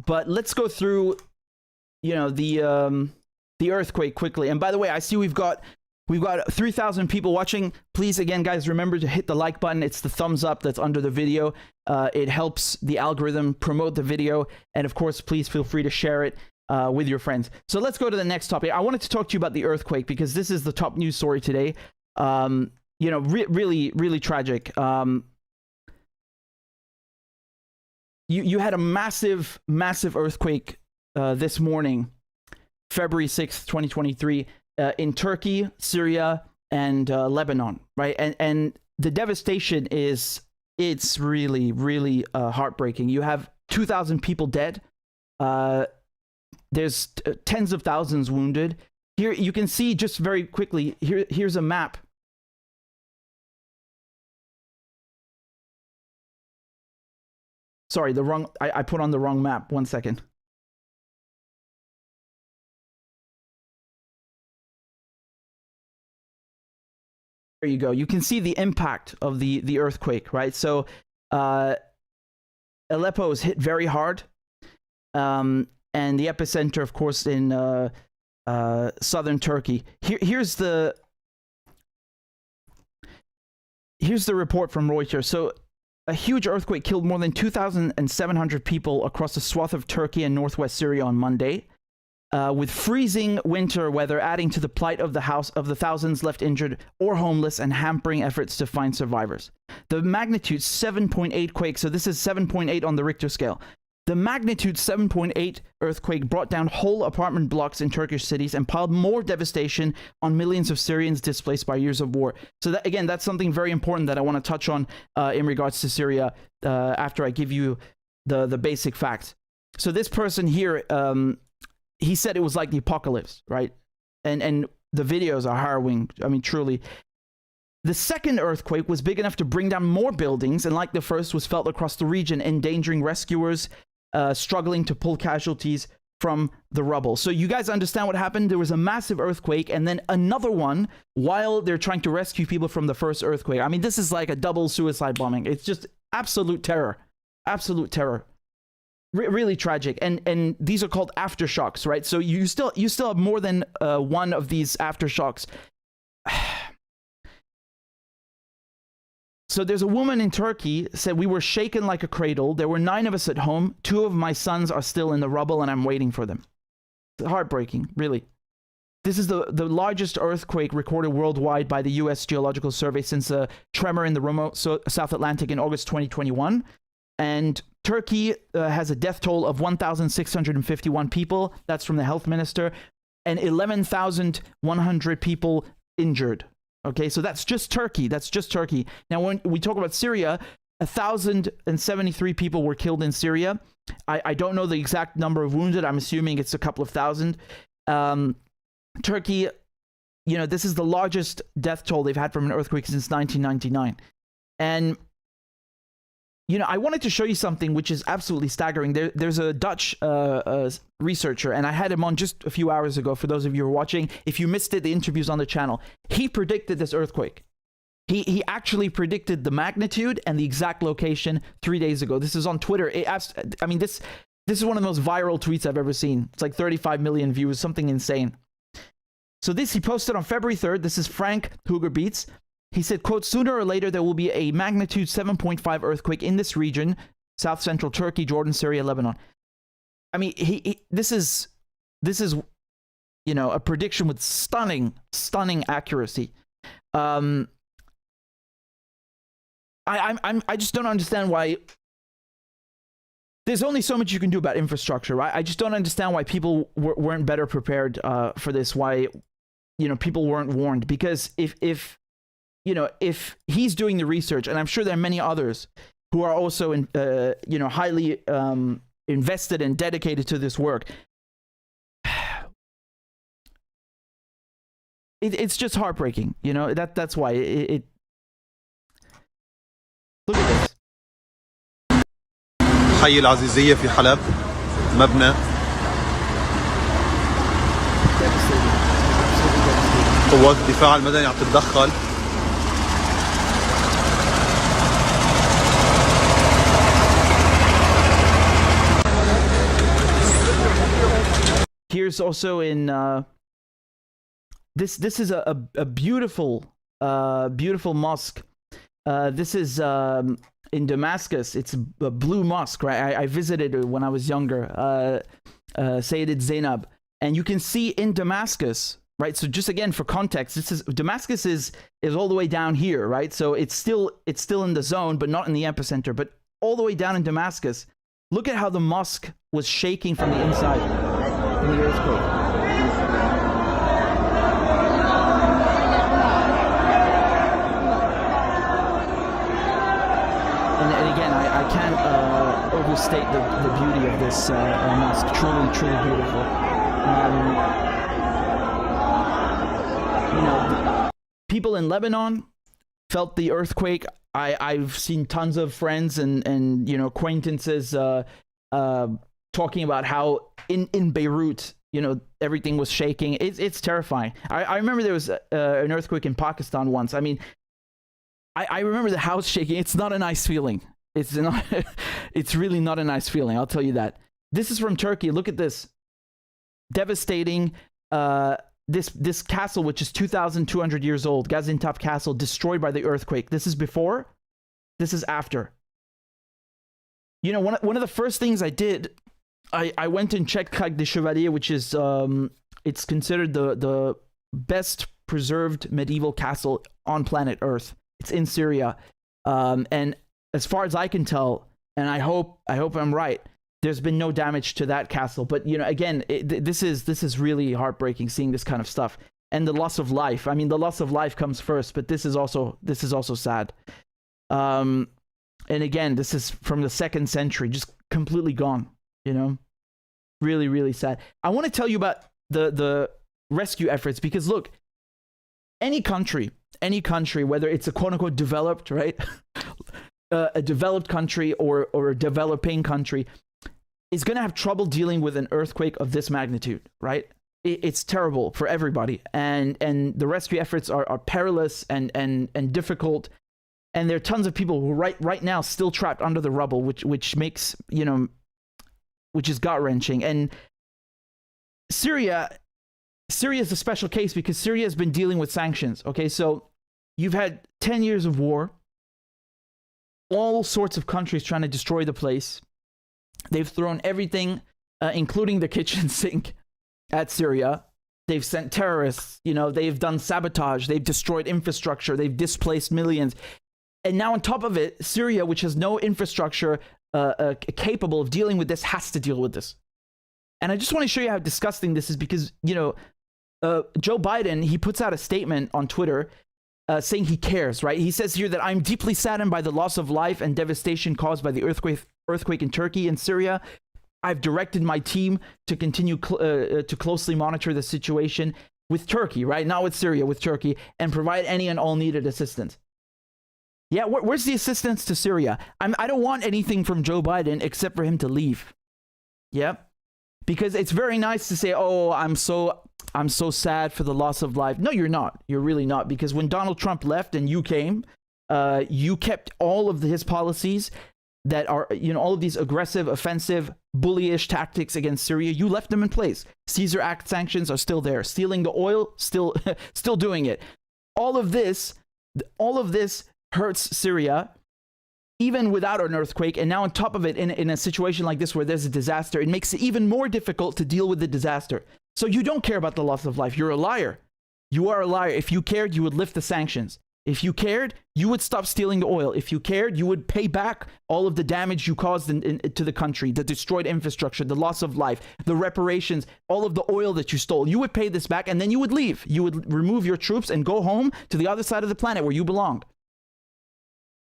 but let's go through, you know, the earthquake quickly. And by the way, I see we've got 3,000 people watching. Please, again, guys, remember to hit the like button. It's the thumbs up that's under the video. It helps the algorithm promote the video. And of course, please feel free to share it with your friends. So let's go to the next topic. I wanted to talk to you about the earthquake because this is the top news story today. You know, really, really tragic. You had a massive earthquake this morning, February 6th, 2023, in Turkey, Syria, and Lebanon, right? And the devastation it's really, really heartbreaking. You have 2,000 people dead. There's tens of thousands wounded. Here you can see, just very quickly, here's a map. Sorry, I put on the wrong map. 1 second. There you go. You can see the impact of the earthquake, right? So Aleppo was hit very hard. And the epicenter, of course, in southern Turkey. Here's the report from Reuters. So a huge earthquake killed more than 2,700 people across a swath of Turkey and northwest Syria on Monday, with freezing winter weather adding to the plight of the thousands left injured or homeless and hampering efforts to find survivors. The magnitude 7.8 quake, so this is 7.8 on the Richter scale. The magnitude 7.8 earthquake brought down whole apartment blocks in Turkish cities and piled more devastation on millions of Syrians displaced by years of war. So that, again, that's something very important that I want to touch on in regards to Syria after I give you the basic facts. So this person here, he said it was like the apocalypse, right? And the videos are harrowing. I mean, truly. The second earthquake was big enough to bring down more buildings, and like the first, was felt across the region, endangering rescuers struggling to pull casualties from the rubble. So you guys understand what happened? There was a massive earthquake and then another one while they're trying to rescue people from the first earthquake. I mean, this is like a double suicide bombing. It's just absolute terror. Absolute terror. Really tragic. And these are called aftershocks, right? So you still have more than one of these aftershocks. So there's a woman in Turkey said, "We were shaken like a cradle. There were 9 of us at home. 2 of my sons are still in the rubble and I'm waiting for them." It's heartbreaking, really. This is the largest earthquake recorded worldwide by the U.S. Geological Survey since a tremor in the remote South Atlantic in August 2021. And Turkey has a death toll of 1,651 people. That's from the health minister. And 11,100 people injured. Okay, so that's just Turkey. That's just Turkey. Now, when we talk about Syria, 1,073 people were killed in Syria. I don't know the exact number of wounded. I'm assuming it's a couple of thousand. Turkey, you know, this is the largest death toll they've had from an earthquake since 1999. And, you know, I wanted to show you something which is absolutely staggering. There's a Dutch researcher, and I had him on just a few hours ago for those of you who are watching. If you missed it, the interview's on the channel. He predicted this earthquake. He actually predicted the magnitude and the exact location 3 days ago. This is on Twitter. I mean, this is one of the most viral tweets I've ever seen. It's like 35 million views, something insane. So this he posted on February 3rd. This is Frank Hugerbeets. He said, quote, "Sooner or later there will be a magnitude 7.5 earthquake in this region, South Central Turkey, Jordan, Syria, Lebanon." I mean, this is, you know, a prediction with stunning accuracy. I just don't understand why there's only so much you can do about infrastructure, right? I just don't understand why people weren't better prepared for this. Why, people weren't warned. Because if he's doing the research, and I'm sure there are many others who are also highly invested and dedicated to this work. It's just heartbreaking, that's why it. Look at this. حي العزيزية في حلب مبنى قوات الدفاع المدني عم تتدخل. Here's also in this is a beautiful mosque. This is in Damascus. It's a blue mosque, right? I visited it when I was younger. Sayyid Zainab, and you can see in Damascus, right? So just again for context, Damascus is all the way down here, right? So it's still in the zone, but not in the epicenter. But all the way down in Damascus, look at how the mosque was shaking from the inside in the earthquake. And again, I can't overstate the beauty of this mosque. Truly, truly beautiful. People in Lebanon felt the earthquake. I've seen tons of friends and acquaintances talking about how in Beirut, everything was shaking. It's terrifying. I remember there was an earthquake in Pakistan once. I mean, I remember the house shaking. It's not a nice feeling. It's not. It's really not a nice feeling. I'll tell you that. This is from Turkey. Look at this. Devastating. This castle, which is 2,200 years old, Gaziantep Castle, destroyed by the earthquake. This is before. This is after. One of the first things I did, I went and checked Crac des Chevaliers, which is it's considered the best preserved medieval castle on planet Earth. It's in Syria, and as far as I can tell, and I hope I'm right, there's been no damage to that castle. But again, this is really heartbreaking seeing this kind of stuff, and the loss of life. I mean, the loss of life comes first, but this is also sad. And again, this is from the 2nd century, just completely gone. Really, really sad. I want to tell you about the rescue efforts, because look, any country, whether it's a quote unquote developed, right, a developed country or a developing country, is going to have trouble dealing with an earthquake of this magnitude, right? It's terrible for everybody, and the rescue efforts are perilous and difficult, and there are tons of people who right now still trapped under the rubble, which makes which is gut wrenching. And Syria is a special case because Syria has been dealing with sanctions. Okay, so you've had 10 years of war, all sorts of countries trying to destroy the place. They've thrown everything, including the kitchen sink, at Syria. They've sent terrorists, they've done sabotage, they've destroyed infrastructure, they've displaced millions. And now on top of it, Syria, which has no infrastructure capable of dealing with this, has to deal with this. And I just want to show you how disgusting this is, because, Joe Biden, he puts out a statement on Twitter saying he cares, right? He says here that I'm deeply saddened by the loss of life and devastation caused by the earthquake in Turkey and Syria. I've directed my team to continue to closely monitor the situation with Turkey, right? Not with Syria, with Turkey, and provide any and all needed assistance. Yeah, where's the assistance to Syria? I don't want anything from Joe Biden except for him to leave. Yeah, because it's very nice to say, "Oh, I'm so sad for the loss of life." No, you're not. You're really not, because when Donald Trump left and you came, you kept all of his policies that are, all of these aggressive, offensive, bullyish tactics against Syria. You left them in place. Caesar Act sanctions are still there. Stealing the oil, still doing it. All of this hurts Syria, even without an earthquake. And now on top of it, in a situation like this where there's a disaster, it makes it even more difficult to deal with the disaster. So you don't care about the loss of life. You're a liar. You are a liar. If you cared, you would lift the sanctions. If you cared, you would stop stealing the oil. If you cared, you would pay back all of the damage you caused to the country, the destroyed infrastructure, the loss of life, the reparations, all of the oil that you stole. You would pay this back, and then you would leave. You would remove your troops and go home to the other side of the planet where you belonged.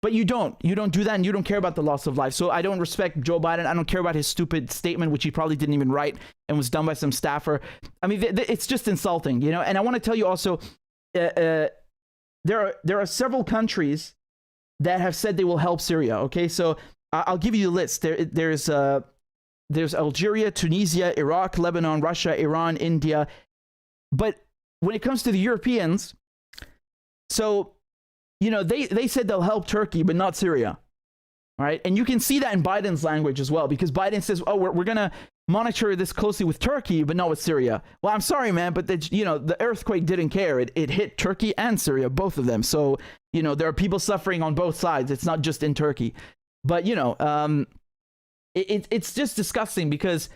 But you don't. You don't do that, and you don't care about the loss of life. So I don't respect Joe Biden. I don't care about his stupid statement, which he probably didn't even write and was done by some staffer. I mean, it's just insulting, you know? And I want to tell you also, there are several countries that have said they will help Syria. Okay, so I'll give you a list. There's Algeria, Tunisia, Iraq, Lebanon, Russia, Iran, India. But when it comes to the Europeans, so you know they said they'll help Turkey, but not Syria. All right, and you can see that in Biden's language as well, because Biden says, "Oh, we're gonna monitor this closely with Turkey, but not with Syria." Well, I'm sorry, man, but the earthquake didn't care. It hit Turkey and Syria, both of them. So, you know, there are people suffering on both sides. It's not just in Turkey. But, you know, it's just disgusting, because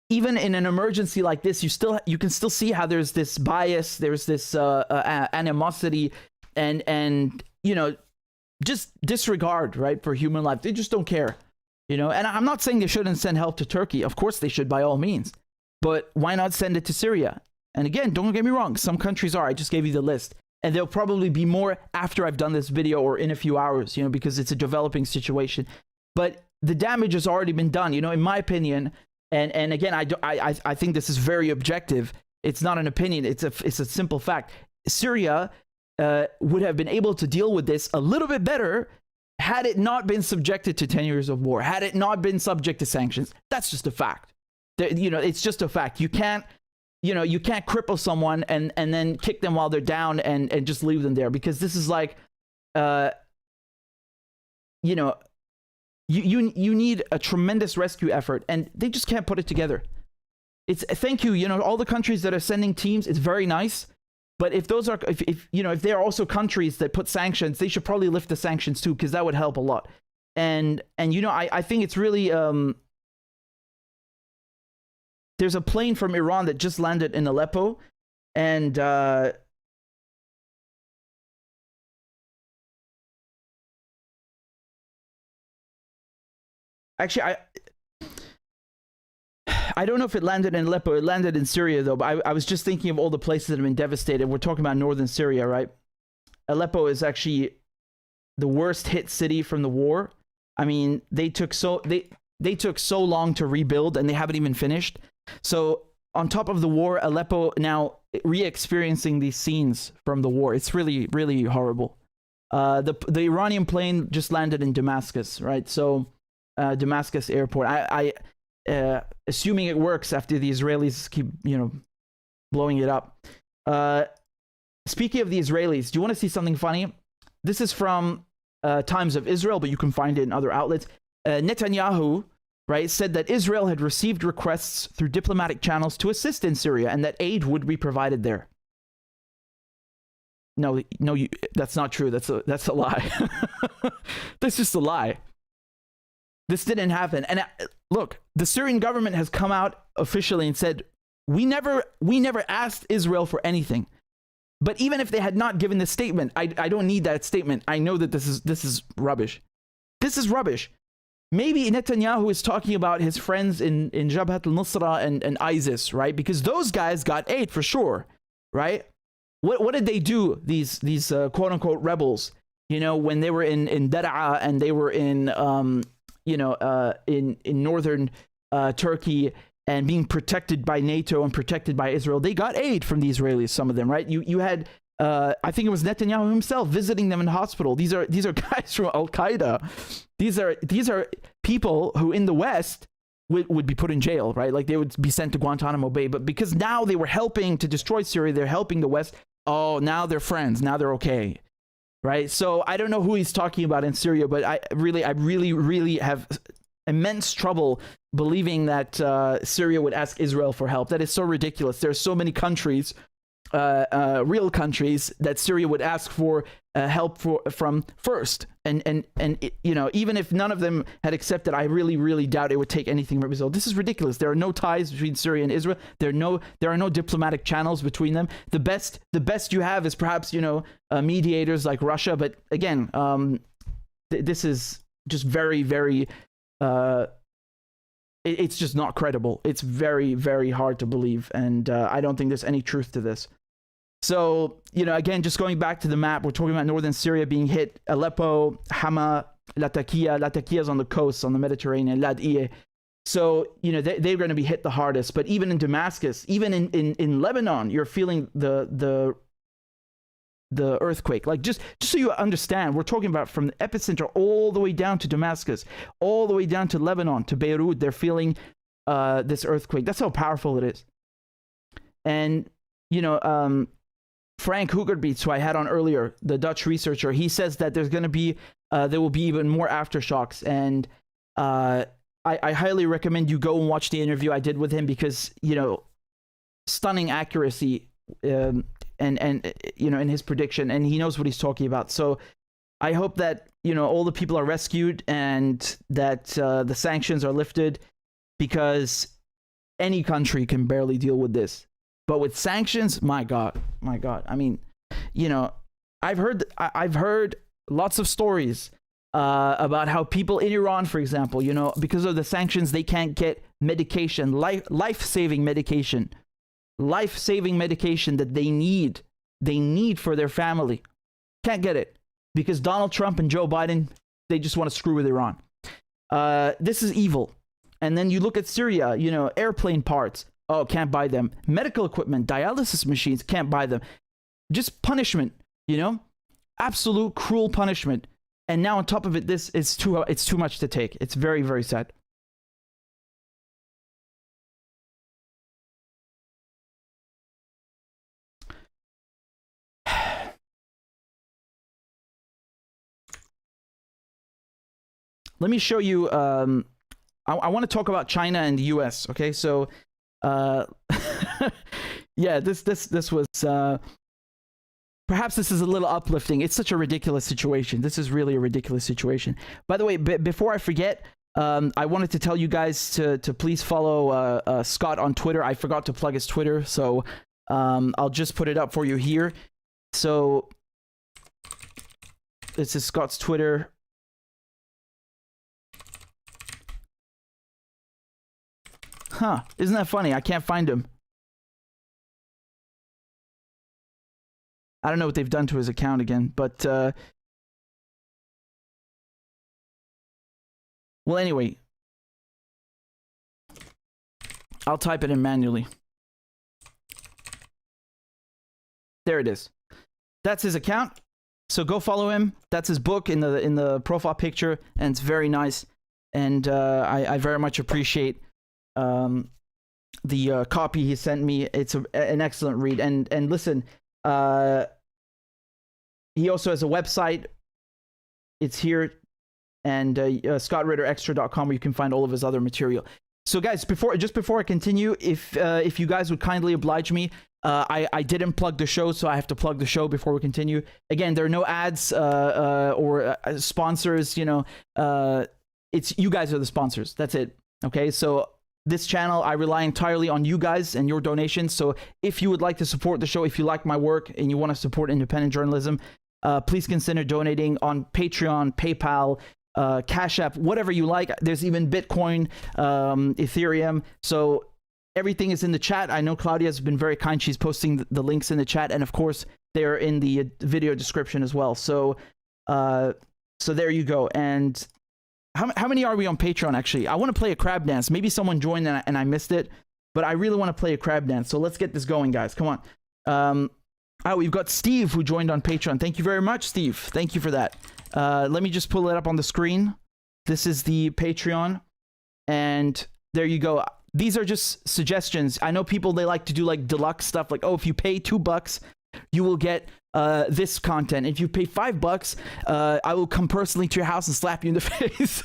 even in an emergency like this, you can still see how there's this bias, there's this animosity, and you know, just disregard, right, for human life. They just don't care. You know, and I'm not saying they shouldn't send help to Turkey. Of course they should, by all means. But why not send it to Syria? And again, don't get me wrong. Some countries are. I just gave you the list. And there'll probably be more after I've done this video or in a few hours, you know, because it's a developing situation. But the damage has already been done, you know, in my opinion. And again, I think this is very objective. It's not an opinion. It's a simple fact. Syria would have been able to deal with this a little bit better had it not been subjected to 10 years of war, had it not been subject to sanctions. That's just a fact. You know, it's just a fact. You can't cripple someone and then kick them while they're down and just leave them there, because this is like, you know, you need a tremendous rescue effort, and they just can't put it together. Thank you, you know, all the countries that are sending teams, it's very nice. But if those are, if there are also countries that put sanctions, they should probably lift the sanctions too, because that would help a lot. And you know, I think it's really, there's a plane from Iran that just landed in Aleppo, and actually, I don't know if it landed in Aleppo. It landed in Syria, though. But I was just thinking of all the places that have been devastated. We're talking about northern Syria, right? Aleppo is actually the worst hit city from the war. I mean, they took so long to rebuild, and they haven't even finished. So on top of the war, Aleppo now re-experiencing these scenes from the war. It's really, really horrible. The Iranian plane just landed in Damascus, right? So Damascus airport. Assuming it works after the Israelis keep, you know, blowing it up. Speaking of the Israelis, do you want to see something funny? This is from Times of Israel, but you can find it in other outlets. Netanyahu, right, said that Israel had received requests through diplomatic channels to assist in Syria, and that aid would be provided there. No, that's not true. That's a lie. That's just a lie. This didn't happen. And look, the Syrian government has come out officially and said, we never asked Israel for anything. But even if they had not given this statement, I don't need that statement. I know that this is rubbish. This is rubbish. Maybe Netanyahu is talking about his friends in Jabhat al-Nusra and ISIS, right? Because those guys got aid for sure, right? What did they do, these quote unquote rebels, you know, when they were in Dar'a and they were in in northern Turkey and being protected by NATO and protected by Israel? They got aid from the Israelis, some of them, right? You had, I think it was Netanyahu himself visiting them in hospital. These are guys from Al-Qaeda. These are people who in the West would be put in jail, right? Like they would be sent to Guantanamo Bay. But because now they were helping to destroy Syria, they're helping the West. Oh, now they're friends. Now they're okay. Right? So I don't know who he's talking about in Syria, but I really have immense trouble believing that Syria would ask Israel for help. That is so ridiculous. There are so many countries real countries that Syria would ask for help from first. And you know, even if none of them had accepted, I really doubt it would take anything from Israel. This is ridiculous. There are no ties between Syria and Israel. There are no diplomatic channels between them. The best you have is perhaps, you know, mediators like Russia. But again, this is just very it's just not credible. It's very hard to believe, and I don't think there's any truth to this. So, you know, again, just going back to the map, we're talking about northern Syria being hit. Aleppo, Hama, Latakia. Latakia is on the coast, on the Mediterranean, Ladiyeh. So, you know, they're going to be hit the hardest. But even in Damascus, even in Lebanon, you're feeling the earthquake. Like, just so you understand, we're talking about from the epicenter all the way down to Damascus, all the way down to Lebanon, to Beirut. They're feeling this earthquake. That's how powerful it is. And, you know, Frank Hugerbeets, who I had on earlier, the Dutch researcher, he says that there's going to be, there will be even more aftershocks. And I highly recommend you go and watch the interview I did with him, because, you know, stunning accuracy and you know, in his prediction, and he knows what he's talking about. So I hope that, you know, all the people are rescued and that the sanctions are lifted, because any country can barely deal with this. But with sanctions, my God. I mean, you know, I've heard lots of stories about how people in Iran, for example, you know, because of the sanctions, they can't get medication, life-saving medication that they need for their family. Can't get it because Donald Trump and Joe Biden, they just want to screw with Iran. This is evil. And then you look at Syria, you know, airplane parts. Oh, can't buy them. Medical equipment, dialysis machines, can't buy them. Just punishment, you know? Absolute cruel punishment. And now on top of it, it's too much to take. It's very sad. Let me show you, I want to talk about China and the US, okay? So, yeah, this was, perhaps this is a little uplifting. It's such a ridiculous situation. This is really a ridiculous situation. By the way, before I forget, I wanted to tell you guys to please follow Scott on Twitter. I forgot to plug his Twitter, so I'll just put it up for you here. So this is Scott's Twitter. Huh, isn't that funny? I can't find him. I don't know what they've done to his account again, but well, anyway, I'll type it in manually. There it is. That's his account. So go follow him. That's his book in the profile picture, and it's very nice. And I very much appreciate the copy he sent me. It's an excellent read. And listen, he also has a website. It's here, and ScottRitterExtra.com, where you can find all of his other material. So guys, before I continue, if you guys would kindly oblige me, I didn't plug the show, so I have to plug the show before we continue. Again, there are no ads or sponsors. You know, it's you guys are the sponsors. That's it. Okay, so this channel, I rely entirely on you guys and your donations. So if you would like to support the show, if you like my work and you want to support independent journalism, please consider donating on Patreon, PayPal, Cash App, whatever you like. There's even Bitcoin, Ethereum. So everything is in the chat. I know Claudia has been very kind. She's posting the links in the chat. And of course, they're in the video description as well. So, so there you go. And how many are we on Patreon, actually? I want to play a crab dance. Maybe someone joined and I missed it, but I really want to play a crab dance. So let's get this going, guys. Come on. Oh, we've got Steve who joined on Patreon. Thank you very much, Steve. Thank you for that. Let me just pull it up on the screen. This is the Patreon. And there you go. These are just suggestions. I know people, they like to do like deluxe stuff. Like, oh, if you pay $2, you will get this content. If you pay $5, I will come personally to your house and slap you in the face.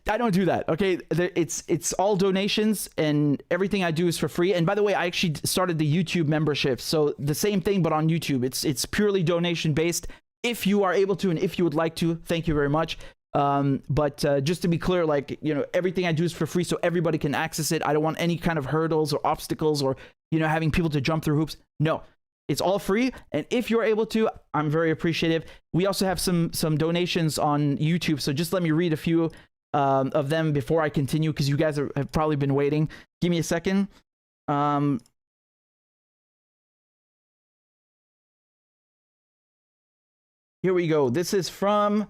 I don't do that. Okay, it's all donations, and everything I do is for free. And by the way, I actually started the YouTube membership, so the same thing but on YouTube. It's purely donation based. If you are able to, and if you would like to, thank you very much. But just to be clear, like, you know, everything I do is for free, so everybody can access it. I don't want any kind of hurdles or obstacles or, you know, having people to jump through hoops. No. It's all free, and if you're able to, I'm very appreciative. We also have some donations on YouTube, so just let me read a few of them before I continue, because you guys have probably been waiting. Give me a second. Here we go. This is from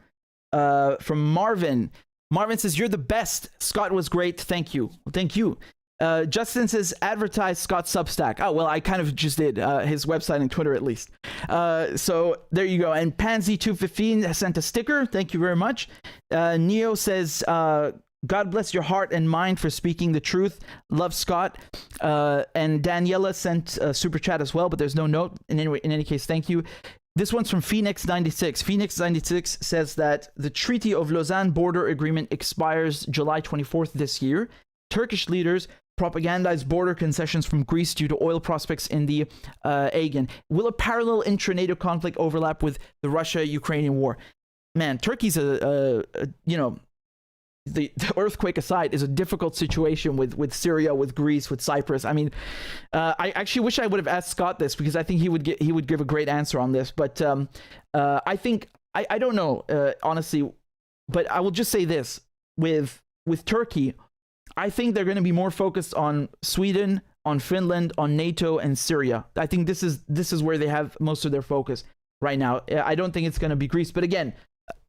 Marvin. Marvin says, "You're the best. Scott was great. Thank you." Well, thank you. Justin says, advertise Scott's Substack. Oh, well, I kind of just did, his website and Twitter at least. So there you go. And Pansy215 sent a sticker. Thank you very much. Neo says, God bless your heart and mind for speaking the truth. Love, Scott. And Daniela sent a super chat as well, but there's no note. In any case, thank you. This one's from Phoenix96. Phoenix96 says that the Treaty of Lausanne border agreement expires July 24th this year. Turkish leaders propagandize border concessions from Greece due to oil prospects in the Aegean. Will a parallel intra-NATO conflict overlap with the Russia-Ukrainian war? Man, Turkey's you know, the earthquake aside, is a difficult situation with Syria, with Greece, with Cyprus. I mean, I actually wish I would have asked Scott this, because I think he would give a great answer on this. But I think I don't know, honestly. But I will just say this: with Turkey, I think they're going to be more focused on Sweden, on Finland, on NATO, and Syria. I think this is where they have most of their focus right now. I don't think it's going to be Greece. But again,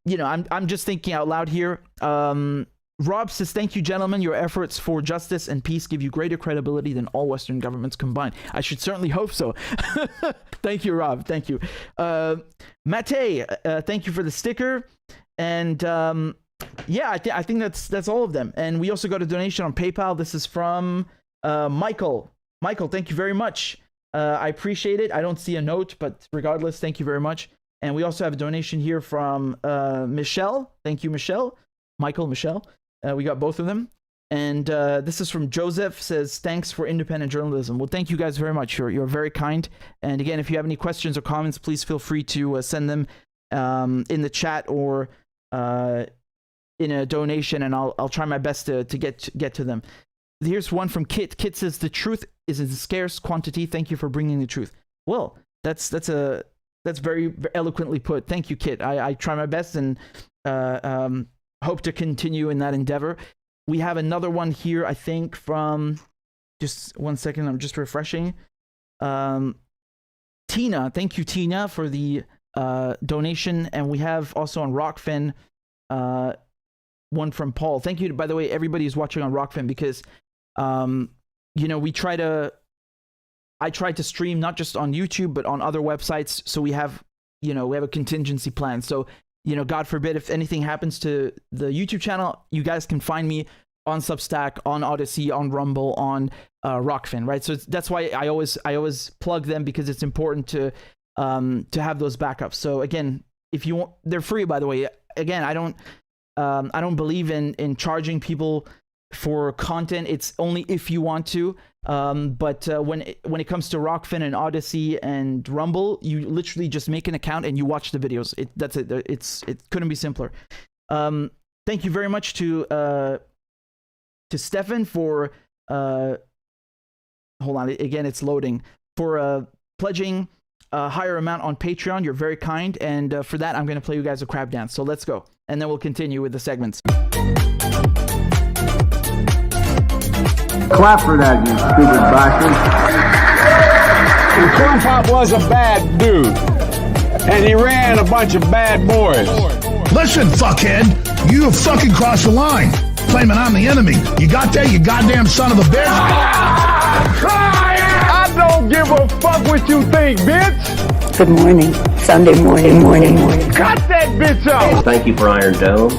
you know, I'm just thinking out loud here. Rob says, "Thank you, gentlemen. Your efforts for justice and peace give you greater credibility than all Western governments combined." I should certainly hope so. Thank you, Rob. Thank you. Mate, thank you for the sticker. And yeah, I think that's all of them. And we also got a donation on PayPal. This is from Michael. Michael, thank you very much. I appreciate it. I don't see a note, but regardless, thank you very much. And we also have a donation here from Michelle. Thank you, Michelle. Michael, Michelle. We got both of them. And this is from Joseph. Says, "Thanks for independent journalism." Well, thank you guys very much. You're very kind. And again, if you have any questions or comments, please feel free to send them in the chat or in a donation, and I'll try my best to get to them. Here's one from Kit. Kit says, "The truth is a scarce quantity. Thank you for bringing the truth." Well, that's very eloquently put. Thank you, Kit. I try my best and hope to continue in that endeavor. We have another one here, I think, from, just one second, I'm just refreshing. Tina, thank you, Tina, for the donation. And we have also on Rockfin one from Paul. Thank you, by the way, everybody who's watching on Rockfin, because you know, I tried to stream not just on YouTube but on other websites, so we have a contingency plan. So, you know, God forbid if anything happens to the YouTube channel, you guys can find me on Substack, on Odyssey, on Rumble, on Rockfin, right? So that's why I always plug them, because it's important to have those backups. So again, if you want, they're free, by the way. Again, I don't believe in charging people for content. It's only if you want to. But when it comes to Rockfin and Odyssey and Rumble, you literally just make an account and you watch the videos. That's it. It couldn't be simpler. Thank you very much to Stefan for hold on, again, it's loading, for pledging a higher amount on Patreon. You're very kind, and for that I'm going to play you guys a crab dance. So let's go, and then we'll continue with the segments. Clap for that, you stupid bastard. Corn Pop was a bad dude, and he ran a bunch of bad boys. Listen, fuckhead, you have fucking crossed the line, claiming I'm the enemy. You got that, you goddamn son of a bitch? I don't give a fuck what you think, bitch. Good morning. Sunday morning. Cut that bitch off. Thank you for Iron Dome,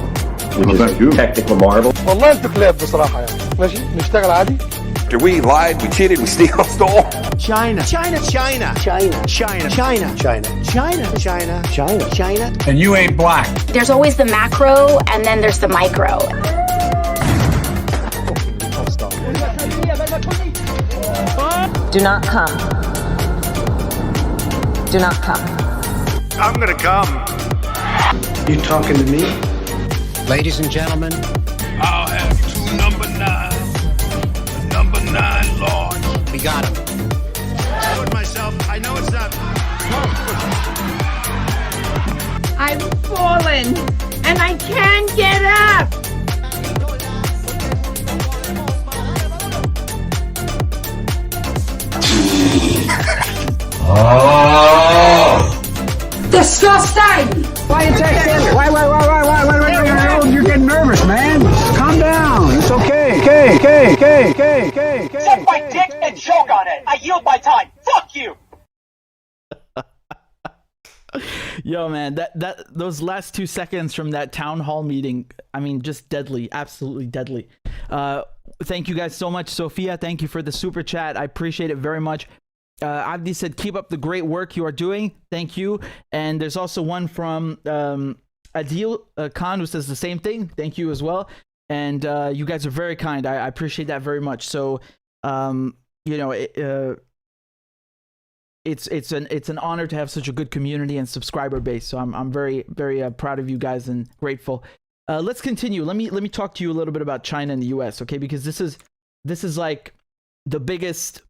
which is a technical marvel. والله انت كلاب بصراحة يعني. ماشي نشتغل عادي After we lied, we cheated, we stole. China. China. China. China. China. China. China. China. China. China. China. And you ain't black. There's always the macro, and then there's the micro. Do not come. Do not come. I'm gonna come. You talking to me? Ladies and gentlemen, I'll have 2 number 9s. The number 9 large. we got him. I told myself, I know it's not. I've fallen and I can't get up. Disgusting! Why you texting? Why? You're getting nervous, man. Calm down. It's okay. Okay. Suck my dick and choke on it. I yield my time. Fuck you. Yo, man, those last 2 seconds from that town hall meeting, I mean, just deadly, absolutely deadly. Thank you guys so much. Sophia, thank you for the super chat. I appreciate it very much. Abdi said, keep up the great work you are doing. Thank you. And there's also one from Adil Khan who says the same thing. Thank you as well. And you guys are very kind. I appreciate that very much. So, you know, it's an honor to have such a good community and subscriber base. So I'm very, very proud of you guys and grateful. Let's continue. Let me talk to you a little bit about China and the US, okay? Because this is like the biggest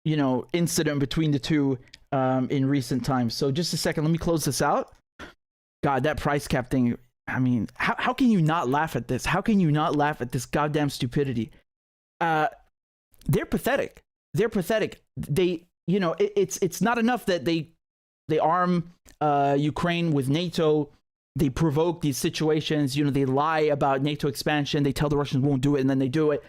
you know, incident between the two in recent times. So just a second, let me close this out. God, that price cap thing, I mean, how can you not laugh at this? How can you not laugh at this goddamn stupidity? They're pathetic. They're pathetic. They, you know, it's not enough that they arm Ukraine with NATO. They provoke these situations. You know, they lie about NATO expansion. They tell the Russians won't do it, and then they do it.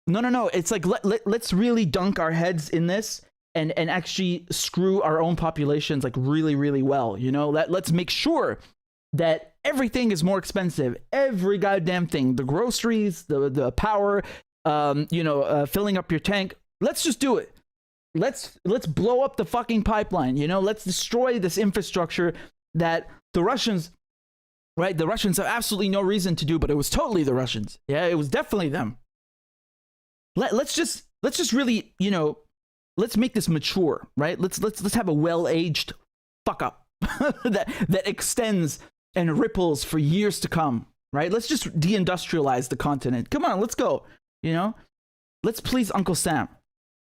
No. It's like let's really dunk our heads in this and actually screw our own populations like really, really well. You know, let's make sure that everything is more expensive. Every goddamn thing, the groceries, the power, you know, filling up your tank. Let's just do it. Let's blow up the fucking pipeline. You know, let's destroy this infrastructure that the Russians, right? The Russians have absolutely no reason to do, but it was totally the Russians. Yeah, it was definitely them. Let's just really, you know, let's make this mature, right? Let's have a well-aged fuck up that extends and ripples for years to come, right? Let's just deindustrialize the continent. Come on, let's go. You know, let's please Uncle Sam.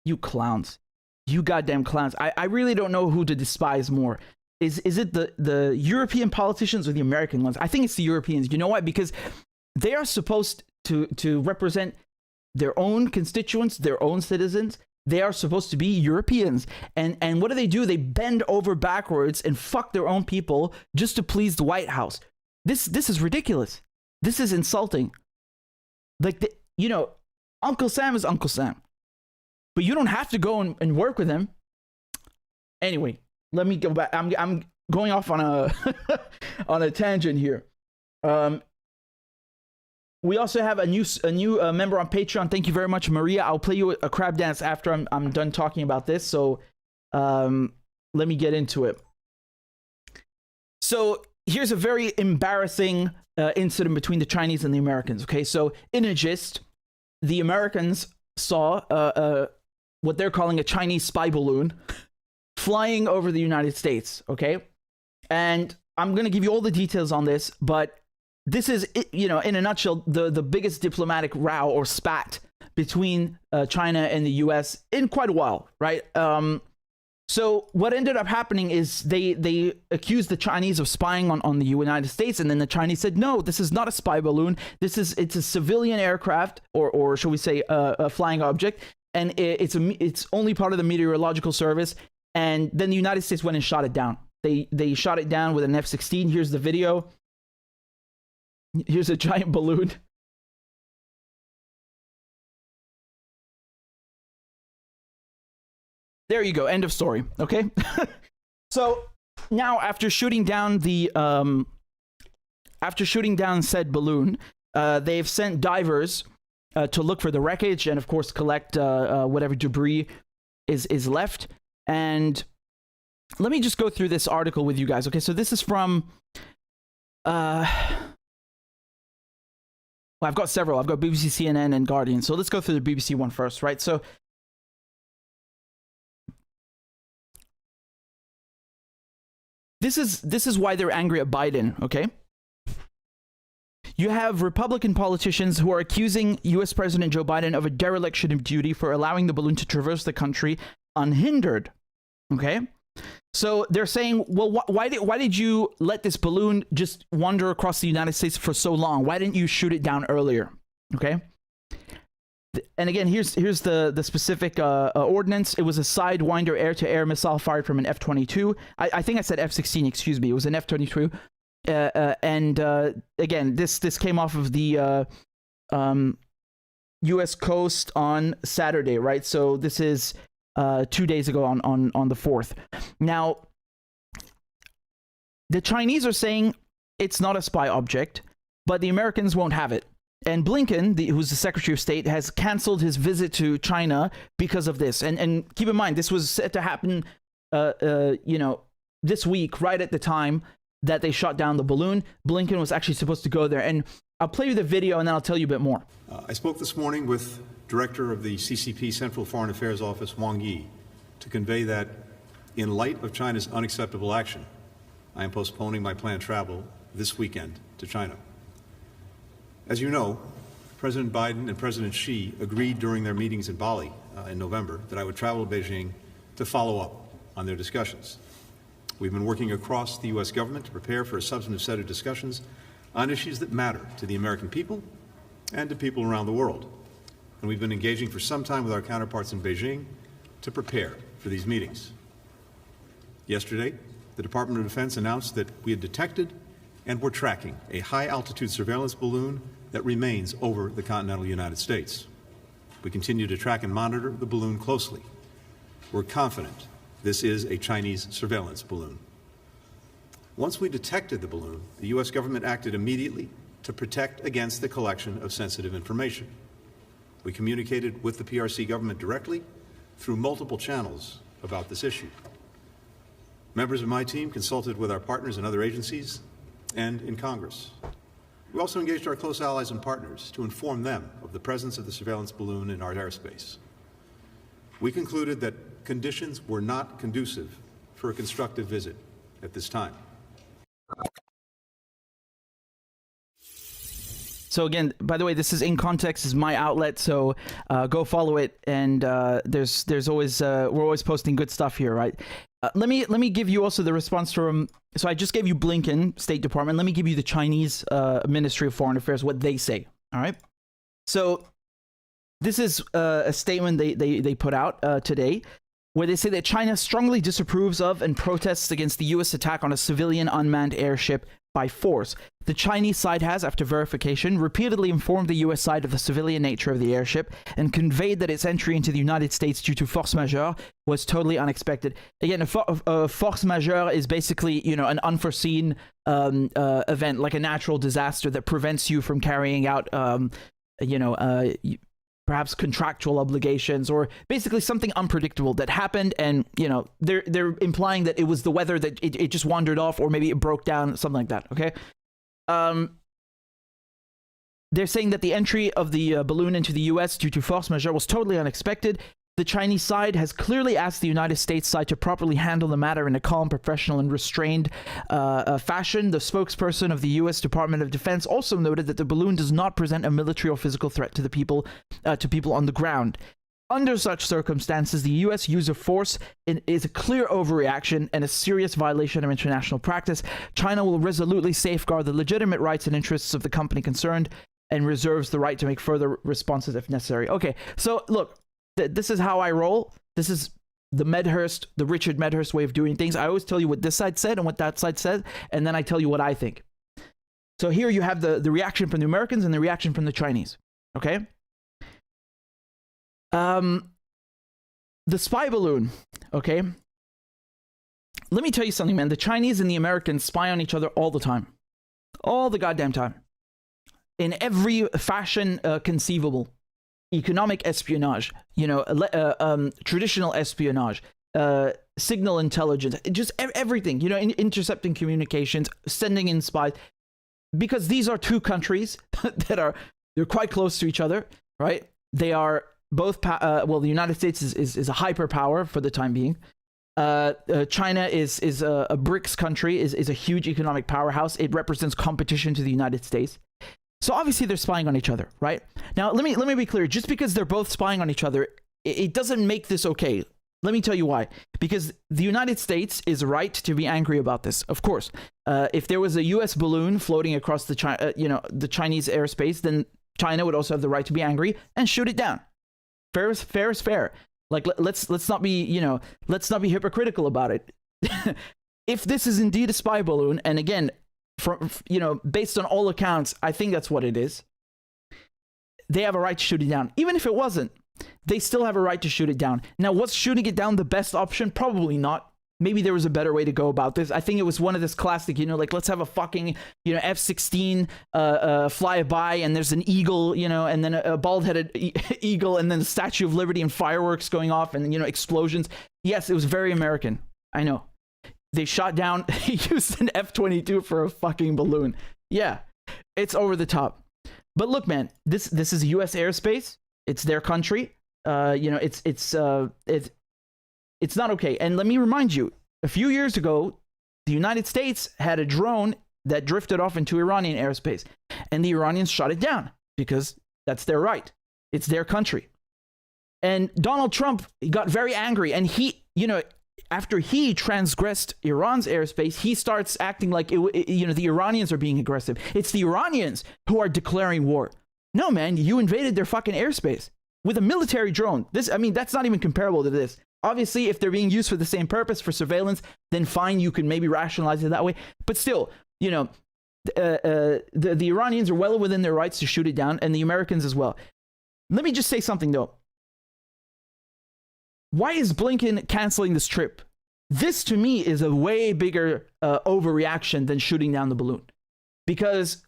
You clowns, you goddamn clowns. I really don't know who to despise more. Is it the European politicians or the American ones? I think it's the Europeans. You know why? Because they are supposed to represent their own constituents, their own citizens. They are supposed to be Europeans. And what do? They bend over backwards and fuck their own people just to please the White House. This is ridiculous. This is insulting. Like, you know, Uncle Sam is Uncle Sam. But you don't have to go and work with him. Anyway, let me go back. I'm going off on a on a tangent here. We also have a new member on Patreon. Thank you very much, Maria. I'll play you a crab dance after I'm done talking about this. So let me get into it. So here's a very embarrassing incident between the Chinese and the Americans. Okay, so in a gist, the Americans saw what they're calling a Chinese spy balloon flying over the United States. Okay, and I'm gonna give you all the details on this, but this is, you know, in a nutshell, the biggest diplomatic row or spat between China and the U.S. in quite a while, right? So what ended up happening is they accused the Chinese of spying on the United States, and then the Chinese said, no, this is not a spy balloon. It's a civilian aircraft, or shall we say, a flying object, and it's only part of the meteorological service. And then the United States went and shot it down. They shot it down with an F-16. Here's the video. Here's a giant balloon. There you go. End of story. Okay. So now, after shooting down said balloon, they've sent divers to look for the wreckage and, of course, collect whatever debris is left. And let me just go through this article with you guys. Okay, so this is from... well, I've got several. I've got BBC, CNN, and Guardian. So let's go through the BBC one first, right? So this is why they're angry at Biden, okay? You have Republican politicians who are accusing U.S. President Joe Biden of a dereliction of duty for allowing the balloon to traverse the country unhindered, okay? So they're saying, well, why did you let this balloon just wander across the United States for so long? Why didn't you shoot it down earlier, okay? And again, here's the specific ordinance. It was a Sidewinder air-to-air missile fired from an F-22. I think I said F-16, excuse me. It was an F-22. And again, this came off of the U.S. coast on Saturday, right? So this is 2 days ago on the 4th. Now, the Chinese are saying it's not a spy object, but the Americans won't have it. And Blinken, who's the Secretary of State, has canceled his visit to China because of this. And keep in mind, this was set to happen, this week, right at the time that they shot down the balloon. Blinken was actually supposed to go there. And I'll play you the video and then I'll tell you a bit more. I spoke this morning with Director of the CCP Central Foreign Affairs Office, Wang Yi, to convey that in light of China's unacceptable action, I am postponing my planned travel this weekend to China. As you know, President Biden and President Xi agreed during their meetings in Bali in November that I would travel to Beijing to follow up on their discussions. We've been working across the U.S. government to prepare for a substantive set of discussions on issues that matter to the American people and to people around the world. And we've been engaging for some time with our counterparts in Beijing to prepare for these meetings. Yesterday, the Department of Defense announced that we had detected and were tracking a high-altitude surveillance balloon that remains over the continental United States. We continue to track and monitor the balloon closely. We're confident this is a Chinese surveillance balloon. Once we detected the balloon, the U.S. government acted immediately to protect against the collection of sensitive information. We communicated with the PRC government directly through multiple channels about this issue. Members of my team consulted with our partners in other agencies and in Congress. We also engaged our close allies and partners to inform them of the presence of the surveillance balloon in our airspace. We concluded that conditions were not conducive for a constructive visit at this time. So again, by the way, this is In Context, is my outlet, so go follow it. And there's always we're always posting good stuff here, right? Let me give you also the response from. So I just gave you Blinken, State Department. Let me give you the Chinese Ministry of Foreign Affairs, what they say. All right. So this is a statement they put out today, where they say that China strongly disapproves of and protests against the U.S. attack on a civilian unmanned airship by force. The Chinese side has, after verification, repeatedly informed the U.S. side of the civilian nature of the airship and conveyed that its entry into the United States due to force majeure was totally unexpected. Again, a force majeure is basically, an unforeseen event, like a natural disaster that prevents you from carrying out, perhaps contractual obligations, or basically something unpredictable that happened, and they're implying that it was the weather, that it just wandered off, or maybe it broke down, something like that. Okay. They're saying that the entry of the balloon into the US due to force majeure was totally unexpected. The Chinese side has clearly asked the United States side to properly handle the matter in a calm, professional, and restrained fashion. The spokesperson of the U.S. Department of Defense also noted that the balloon does not present a military or physical threat to the people on the ground. Under such circumstances, the U.S. use of force is a clear overreaction and a serious violation of international practice. China will resolutely safeguard the legitimate rights and interests of the company concerned and reserves the right to make further responses if necessary. Okay, so look. This is how I roll. This is the Richard Medhurst way of doing things. I always tell you what this side said and what that side said, and then I tell you what I think. So here you have the reaction from the Americans and the reaction from the Chinese. Okay? The spy balloon. Okay? Let me tell you something, man. The Chinese and the Americans spy on each other all the time. All the goddamn time. In every fashion conceivable. economic espionage, traditional espionage, signal intelligence, just everything, intercepting communications, sending in spies, because these are two countries they're quite close to each other, right? They are both, the United States is a hyperpower for the time being. China is a BRICS country, is a huge economic powerhouse. It represents competition to the United States. So obviously they're spying on each other, right? Now, let me be clear. Just because they're both spying on each other, it doesn't make this okay. Let me tell you why. Because the United States is right to be angry about this, of course. If there was a U.S. balloon floating across the Chinese airspace, then China would also have the right to be angry and shoot it down. Fair is fair. Like, let's not be hypocritical about it. If this is indeed a spy balloon, and again, based on all accounts, I think that's what it is. They have a right to shoot it down. Even if it wasn't, they still have a right to shoot it down. Now, was shooting it down the best option? Probably not. Maybe there was a better way to go about this. I think it was one of this classic, let's have a fucking, F-16 fly by, and there's an eagle, and then a bald-headed eagle, and then the Statue of Liberty and fireworks going off, and, explosions. Yes, it was very American. I know. They shot down, used an F-22 for a fucking balloon. Yeah, it's over the top. But look, man, this is U.S. airspace. It's their country. It's not okay. And let me remind you, a few years ago, the United States had a drone that drifted off into Iranian airspace, and the Iranians shot it down because that's their right. It's their country. And Donald Trump got very angry, and he, after he transgressed Iran's airspace, he starts acting like, the Iranians are being aggressive. It's the Iranians who are declaring war. No, man, you invaded their fucking airspace with a military drone. That's not even comparable to this. Obviously, if they're being used for the same purpose, for surveillance, then fine, you can maybe rationalize it that way. But still, the Iranians are well within their rights to shoot it down, and the Americans as well. Let me just say something, though. Why is Blinken canceling this trip? This, to me, is a way bigger overreaction than shooting down the balloon. Because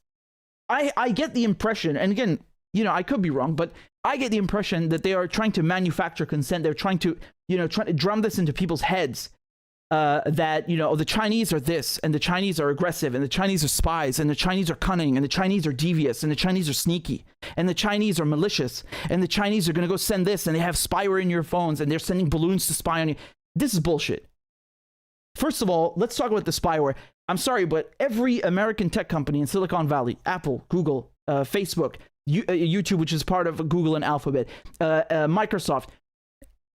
I get the impression, and again, I could be wrong, but I get the impression that they are trying to manufacture consent. They're trying to, trying to drum this into people's heads that, the Chinese are this, and the Chinese are aggressive, and the Chinese are spies, and the Chinese are cunning, and the Chinese are devious, and the Chinese are sneaky, and the Chinese are malicious, and the Chinese are going to go send this, and they have spyware in your phones, and they're sending balloons to spy on you. This is bullshit. First of all, let's talk about the spyware. I'm sorry, but every American tech company in Silicon Valley, Apple, Google, Facebook, YouTube, which is part of Google and Alphabet, Microsoft,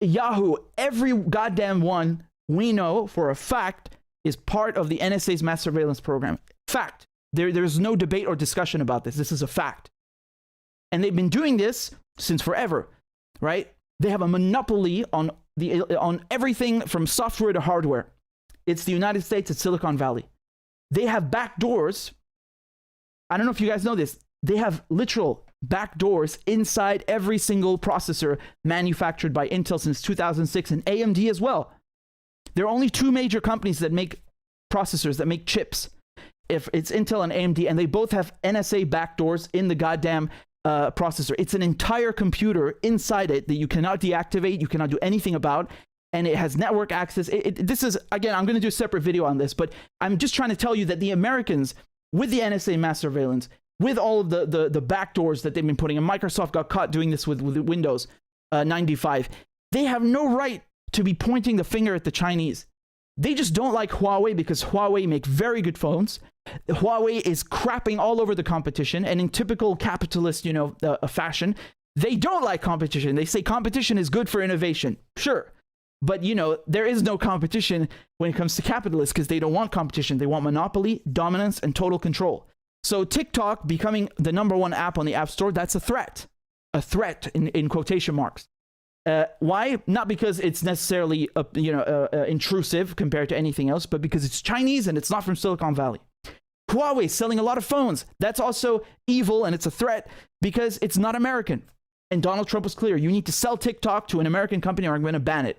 Yahoo, every goddamn one we know for a fact is part of the NSA's mass surveillance program. Fact. There's no debate or discussion about this. This is a fact. And they've been doing this since forever, right? They have a monopoly on everything from software to hardware. It's the United States, it's Silicon Valley. They have back doors. I don't know if you guys know this. They have literal back doors inside every single processor manufactured by Intel since 2006, and AMD as well. There are only two major companies that make processors, that make chips. If it's Intel and AMD, and they both have NSA backdoors in the goddamn processor. It's an entire computer inside it that you cannot deactivate, you cannot do anything about, and it has network access. This is, again, I'm going to do a separate video on this, but I'm just trying to tell you that the Americans, with the NSA mass surveillance, with all of the backdoors that they've been putting, and Microsoft got caught doing this with Windows 95, they have no right to be pointing the finger at the Chinese. They just don't like Huawei because Huawei make very good phones. Huawei is crapping all over the competition, and in typical capitalist, fashion, they don't like competition. They say competition is good for innovation. Sure. But, there is no competition when it comes to capitalists because they don't want competition. They want monopoly, dominance, and total control. So TikTok becoming the #1 app on the App Store, that's a threat. A threat in quotation marks. Why? Not because it's necessarily intrusive compared to anything else, but because it's Chinese and it's not from Silicon Valley. Huawei selling a lot of phones. That's also evil, and it's a threat because it's not American. And Donald Trump was clear. You need to sell TikTok to an American company or I'm going to ban it.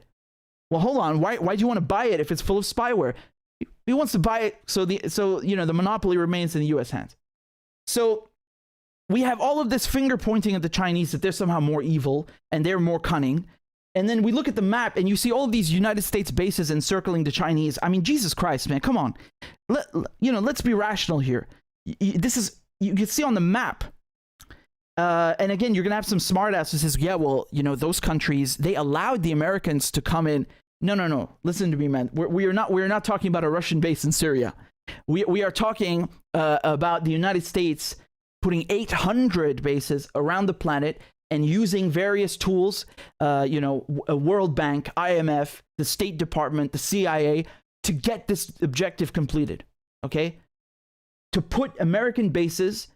Well, hold on. Why do you want to buy it if it's full of spyware? He wants to buy it so the monopoly remains in the U.S. hands. So we have all of this finger pointing at the Chinese that they're somehow more evil and they're more cunning. And then we look at the map and you see all of these United States bases encircling the Chinese. I mean, Jesus Christ, man, come on. Let's be rational here. This is, you can see on the map. And again, you're going to have some smartass who says, yeah, well, those countries, they allowed the Americans to come in. No. Listen to me, man. We're not talking about a Russian base in Syria. We are talking about the United States putting 800 bases around the planet and using various tools, a World Bank, IMF, the State Department, the CIA, to get this objective completed, okay? To put American bases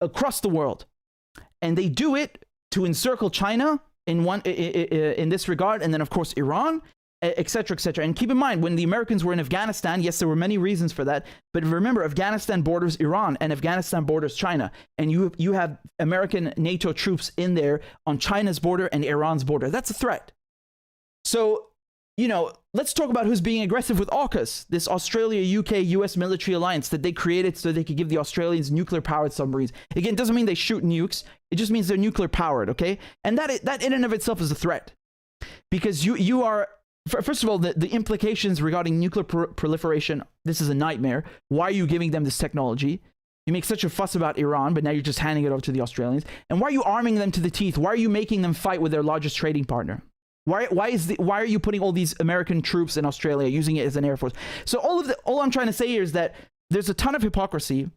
across the world. And they do it to encircle China in this regard, and then, of course, Iran, et cetera, et cetera. And keep in mind, when the Americans were in Afghanistan, yes, there were many reasons for that. But remember, Afghanistan borders Iran and Afghanistan borders China. And you have American NATO troops in there on China's border and Iran's border. That's a threat. So, let's talk about who's being aggressive with AUKUS, this Australia, UK, US military alliance that they created so they could give the Australians nuclear-powered submarines. Again, it doesn't mean they shoot nukes. It just means they're nuclear-powered, okay? And that in and of itself is a threat. Because you are... First of all, the implications regarding nuclear proliferation, this is a nightmare. Why are you giving them this technology? You make such a fuss about Iran, but now you're just handing it over to the Australians. And why are you arming them to the teeth? Why are you making them fight with their largest trading partner? Why are you putting all these American troops in Australia, using it as an air force? So all I'm trying to say here is that there's a ton of hypocrisy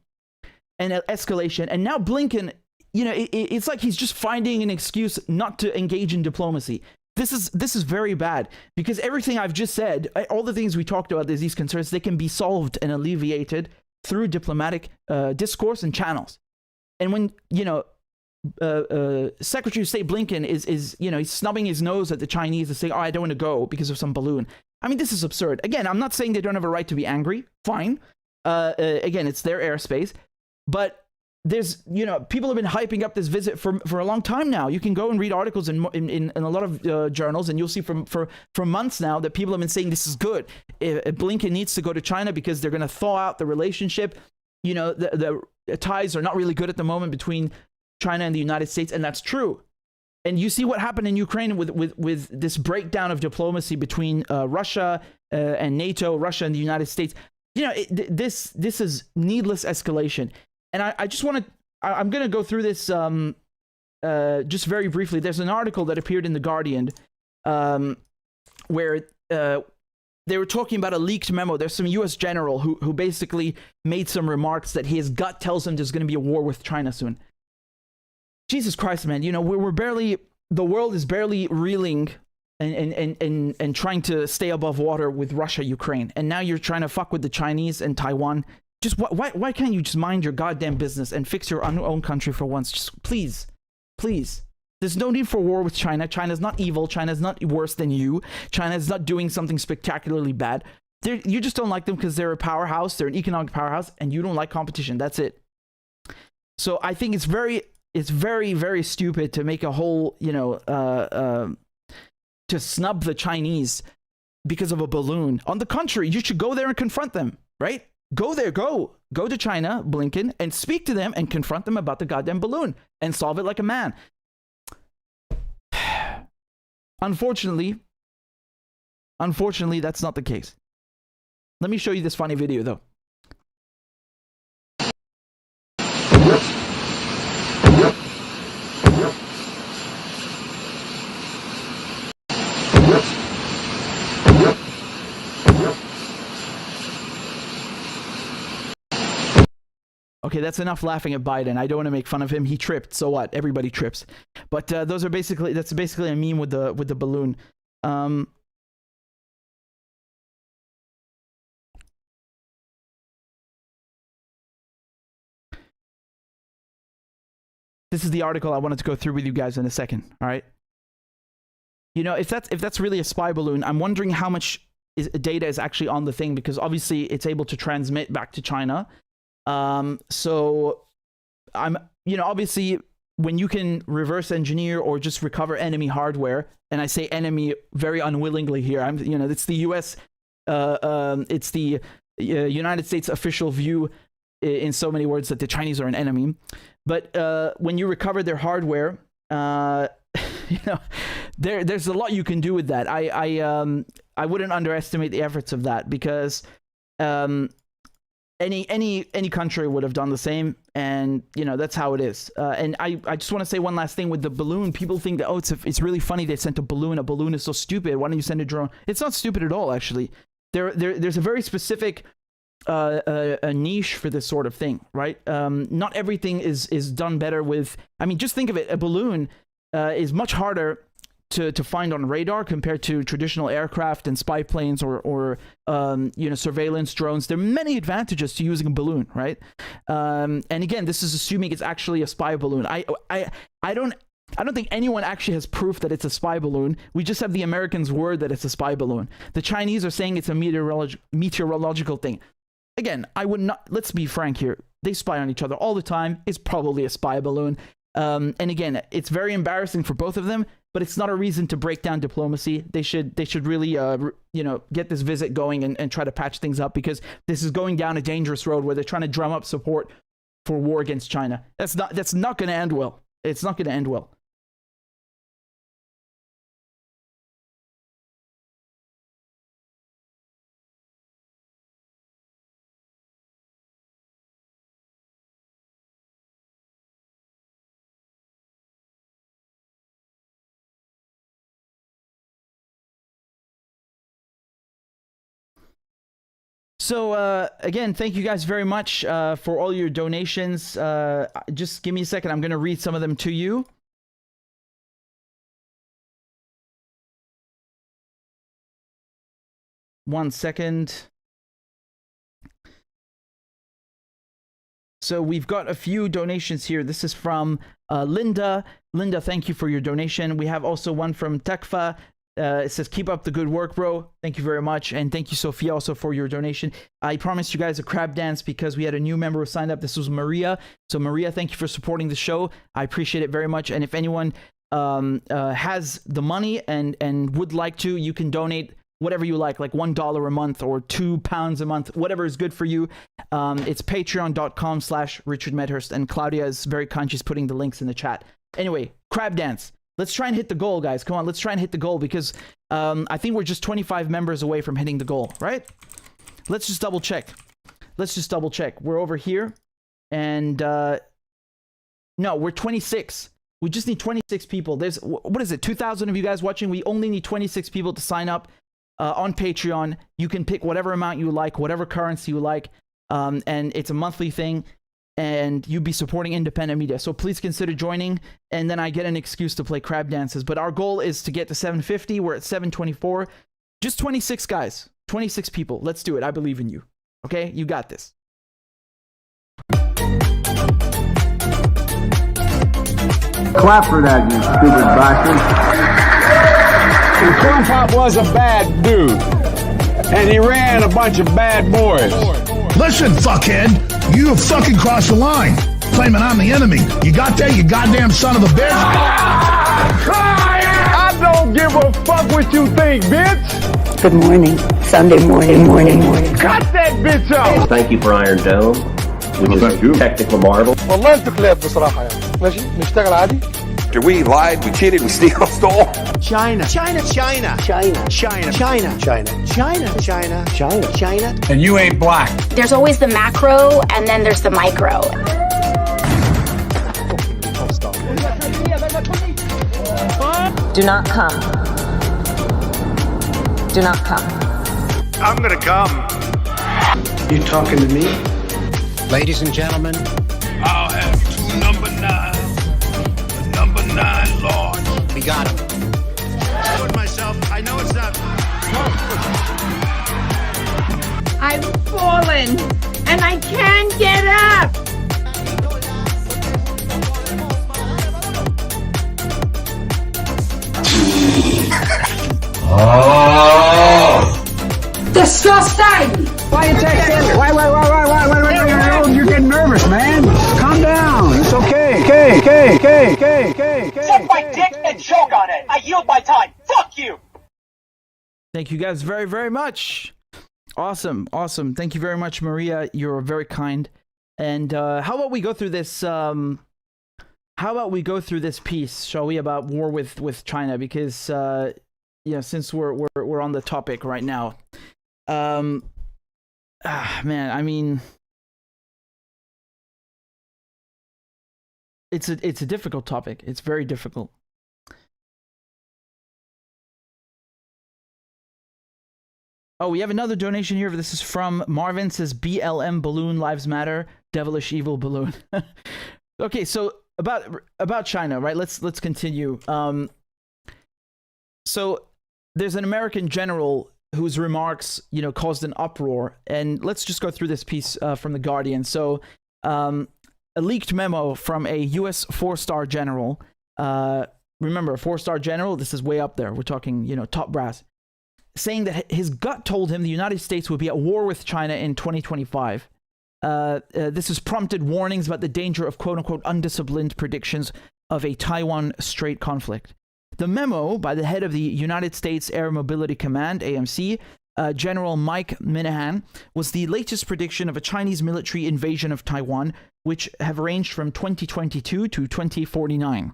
and escalation. And now Blinken, it's like he's just finding an excuse not to engage in diplomacy. This is very bad, because everything I've just said, all the things we talked about, these concerns, they can be solved and alleviated through diplomatic discourse and channels. And when, Secretary of State Blinken is he's snubbing his nose at the Chinese and saying, oh, I don't want to go because of some balloon. I mean, this is absurd. Again, I'm not saying they don't have a right to be angry. Fine. Again, it's their airspace. But there's, people have been hyping up this visit for a long time now. You can go and read articles in a lot of journals, and you'll see for months now that people have been saying this is good. Blinken needs to go to China because they're going to thaw out the relationship. The ties are not really good at the moment between China and the United States, and that's true. And you see what happened in Ukraine with this breakdown of diplomacy between Russia and NATO, Russia and the United States. This is needless escalation. And I just want to, I'm going to go through this just very briefly. There's an article that appeared in The Guardian where they were talking about a leaked memo. There's some U.S. general who basically made some remarks that his gut tells him there's going to be a war with China soon. Jesus Christ, man. We're barely, the world is barely reeling and trying to stay above water with Russia, Ukraine. And now you're trying to fuck with the Chinese and Taiwan. Just why can't you just mind your goddamn business and fix your own country for once? Just please. There's no need for war with China. China's not evil. China's not worse than you. China's not doing something spectacularly bad. You just don't like them because they're a powerhouse. They're an economic powerhouse, and you don't like competition. That's it. So I think it's very, very stupid to make a whole, to snub the Chinese because of a balloon. On the contrary, you should go there and confront them, right? Go there, go to China, Blinken, and speak to them and confront them about the goddamn balloon and solve it like a man. Unfortunately, that's not the case. Let me show you this funny video, though. Okay, that's enough laughing at Biden. I don't want to make fun of him. He tripped. So what? Everybody trips. But that's basically a meme with the balloon. This is the article I wanted to go through with you guys in a second. All right. If that's really a spy balloon, I'm wondering how much data is actually on the thing, because obviously it's able to transmit back to China. So I'm, obviously when you can reverse engineer or just recover enemy hardware, and I say enemy very unwillingly here, it's the US, it's the United States official view in so many words that the Chinese are an enemy. But when you recover their hardware, you know, there's a lot you can do with that. I wouldn't underestimate the efforts of that, because any country would have done the same, and you know, that's how it is. And I just want to say one last thing with the balloon. People think that, oh, it's really funny they sent a balloon. A balloon is so stupid. Why don't you send a drone? It's not stupid at all, actually. There's a very specific a niche for this sort of thing, right? Not everything is done better with. I mean, just think of it. A balloon is much harder to find on radar compared to traditional aircraft and spy planes or you know, surveillance drones. There are many advantages to using a balloon, right? And again, this is assuming it's actually a spy balloon. I don't think anyone actually has proof that it's a spy balloon. We just have the Americans' word that it's a spy balloon. The Chinese are saying it's a meteorological thing. Again, I would not, let's be frank here. They spy on each other all the time. It's probably a spy balloon. And again, it's very embarrassing for both of them, but it's not a reason to break down diplomacy. They should really, you know, get this visit going and try to patch things up, because this is going down a dangerous road where they're trying to drum up support for war against China. That's not going to end well. It's not going to end well. So again, thank you guys very much for all your donations. Just give me a second. I'm going to read some of them to you. One second. So we've got a few donations here. This is from Linda. Linda, thank you for your donation. We have also one from Tekfa. It says, keep up the good work, bro. Thank you very much. And thank you, Sophia, also for your donation. I promised you guys a crab dance because we had a new member who signed up. This was Maria. So Maria, thank you for supporting the show. I appreciate it very much. And if anyone has the money and would like to, you can donate whatever you like $1 a month or £2 a month, whatever is good for you. It's patreon.com/Richard Medhurst. And Claudia is very kind. She's putting the links in the chat. Anyway, crab dance. Let's try and hit the goal, guys. Come on, let's try and hit the goal, because I think we're just 25 members away from hitting the goal, right? Let's just double check. We're over here. And no, we're 26. We just need 26 people. There's, what is it, 2,000 of you guys watching? We only need 26 people to sign up on Patreon. You can pick whatever amount you like, whatever currency you like. And it's a monthly thing. And you'd be supporting independent media. So please consider joining, and then I get an excuse to play crab dances. But our goal is to get to 750. We're at 724. Just 26 guys. 26 people. Let's do it. I believe in you. Okay? You got this. Clap for that, you stupid bastard. And Corn Pop was a bad dude. And he ran a bunch of bad boys. Listen, fuckhead, you have fucking crossed the line, claiming I'm the enemy. You got that, you goddamn son of a bitch? I don't give a fuck what you think, bitch. Good morning. Sunday morning. Cut that bitch out. Thank you for Iron Dome, which is a technical marvel. والله انتوا كلاب بصراحة يعني. ماشي نشتغل عادي. We lied, we cheated, we stole. China. And you ain't black. There's always the macro, and then there's the micro. Do not come. Do not come. I'm gonna come. You talking to me? Ladies and gentlemen, I'll have 2 number 9s. Number 9 large. we got him. I told myself, I know it's not. I've fallen and I can't get up. Disgusting! Why you texting? Wait. You're getting nervous, man. Calm down. It's okay. Okay. Suck my dick and choke on it. I yield my time. Fuck you. Thank you guys very, very much. Awesome. Thank you very much, Maria. You're very kind. And how about we go through this how about we go through this piece, shall we, about war with China? Because since we're on the topic right now, man, I mean, it's a difficult topic. It's very difficult. Oh, we have another donation here. This is from Marvin. It says BLM balloon lives matter. Devilish evil balloon. Okay, so about China, right? Let's continue. So there's an American general whose remarks, caused an uproar, and let's just go through this piece from The Guardian. So a leaked memo from a U.S. 4-star general. Remember, a 4-star general. This is way up there. We're talking, top brass. Saying that his gut told him the United States would be at war with China in 2025. This has prompted warnings about the danger of quote-unquote undisciplined predictions of a Taiwan Strait conflict. The memo by the head of the United States Air Mobility Command, AMC, General Mike Minahan, was the latest prediction of a Chinese military invasion of Taiwan, which have ranged from 2022 to 2049.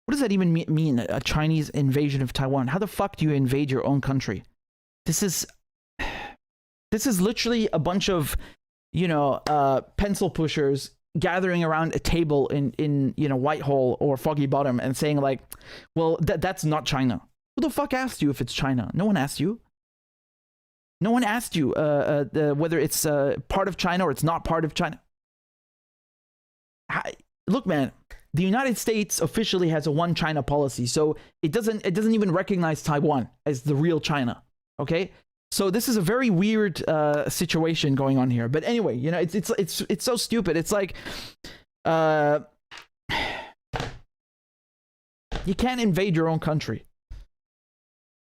What does that even mean, a Chinese invasion of Taiwan? How the fuck do you invade your own country? This is literally a bunch of, pencil pushers gathering around a table in Whitehall or Foggy Bottom and saying like, well, that's not China. Who the fuck asked you if it's China? No one asked you. No one asked you whether it's part of China or it's not part of China. Look, man. The United States officially has a one China policy, so it doesn't even recognize Taiwan as the real China. Okay, so this is a very weird situation going on here. But anyway, it's so stupid. It's like you can't invade your own country.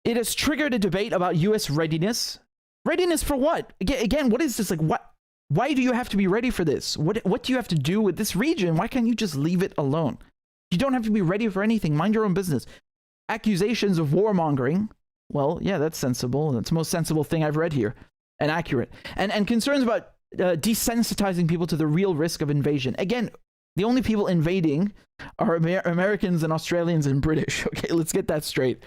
It has triggered a debate about U.S. readiness. Readiness for what? Again, what is this like? What? Why do you have to be ready for this? What do you have to do with this region? Why can't you just leave it alone? You don't have to be ready for anything. Mind your own business. Accusations of warmongering. Well, yeah, that's sensible. That's the most sensible thing I've read here. And accurate. And concerns about desensitizing people to the real risk of invasion. Again, the only people invading are Americans and Australians and British. Okay, let's get that straight.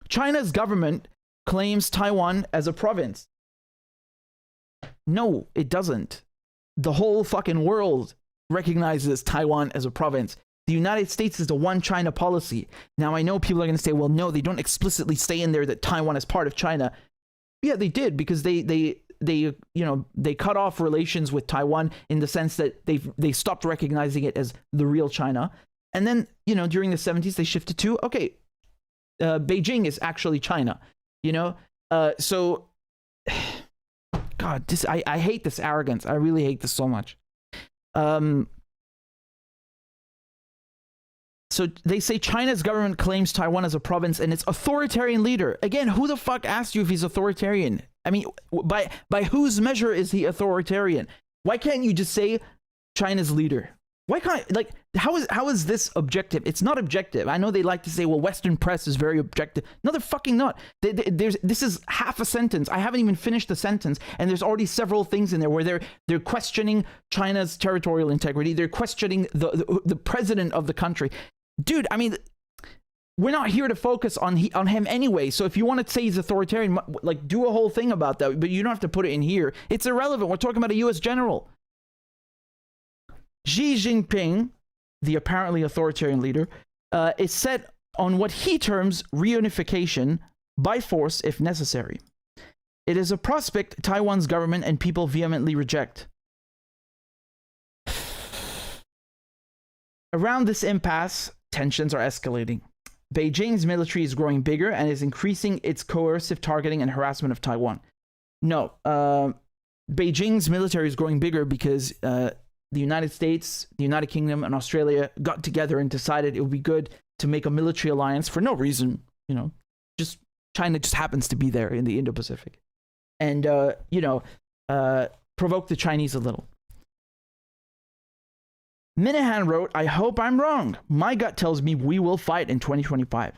China's government claims Taiwan as a province. No, it doesn't. The whole fucking world recognizes Taiwan as a province. The United States is the one China policy. Now, I know people are going to say, well, no, they don't explicitly say in there that Taiwan is part of China. Yeah, they did, because they cut off relations with Taiwan in the sense that they stopped recognizing it as the real China. And then, during the 70s, they shifted to, okay, Beijing is actually China, so God, I hate this arrogance. I really hate this so much. So they say China's government claims Taiwan as a province and its authoritarian leader. Again, who the fuck asked you if he's authoritarian? I mean, by whose measure is he authoritarian? Why can't you just say China's leader? Why can't, how is this objective? It's not objective. I know they like to say, well, Western press is very objective. No, they're fucking not. This is half a sentence. I haven't even finished the sentence, and there's already several things in there where they're questioning China's territorial integrity. They're questioning the president of the country. Dude, I mean, we're not here to focus on him anyway. So if you want to say he's authoritarian, do a whole thing about that, but you don't have to put it in here. It's irrelevant. We're talking about a U.S. general. Xi Jinping, the apparently authoritarian leader, is set on what he terms reunification by force if necessary. It is a prospect Taiwan's government and people vehemently reject. Around this impasse, tensions are escalating. Beijing's military is growing bigger and is increasing its coercive targeting and harassment of Taiwan. No, Beijing's military is growing bigger because the United States, the United Kingdom, and Australia got together and decided it would be good to make a military alliance for no reason. Just China just happens to be there in the Indo-Pacific. And, provoke the Chinese a little. Minahan wrote, I hope I'm wrong. My gut tells me we will fight in 2025.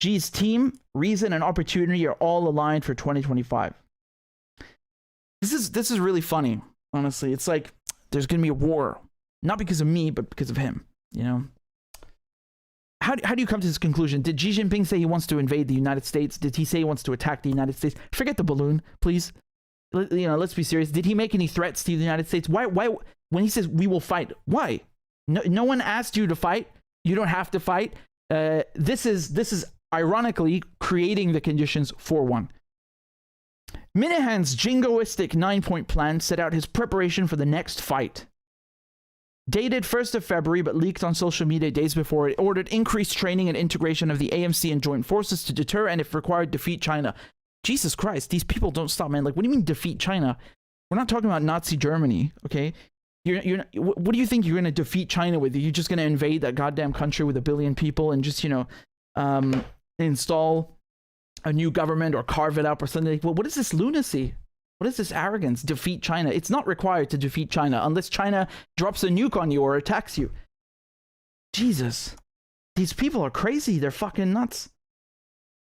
Xi's team, reason, and opportunity are all aligned for 2025. This is really funny, honestly. It's like, there's going to be a war. Not because of me, but because of him. You know, how do you come to this conclusion? Did Xi Jinping say he wants to invade the United States? Did he say he wants to attack the United States? Forget the balloon, please. You know, let's be serious. Did he make any threats to the United States? Why when he says we will fight? Why? No one asked you to fight. You don't have to fight. This is ironically creating the conditions for one. Minahan's jingoistic 9-point plan set out his preparation for the next fight. Dated 1st of February, but leaked on social media days before, it ordered increased training and integration of the AMC and joint forces to deter and, if required, defeat China. Jesus Christ, these people don't stop, man. Like, what do you mean defeat China? We're not talking about Nazi Germany, okay? What do you think you're going to defeat China with? Are you just going to invade that goddamn country with 1 billion people and just, you know, install a new government or carve it up or something? Well, what is this lunacy? What is this arrogance? Defeat China. It's not required to defeat China unless China drops a nuke on you or attacks you. Jesus. These people are crazy. They're fucking nuts.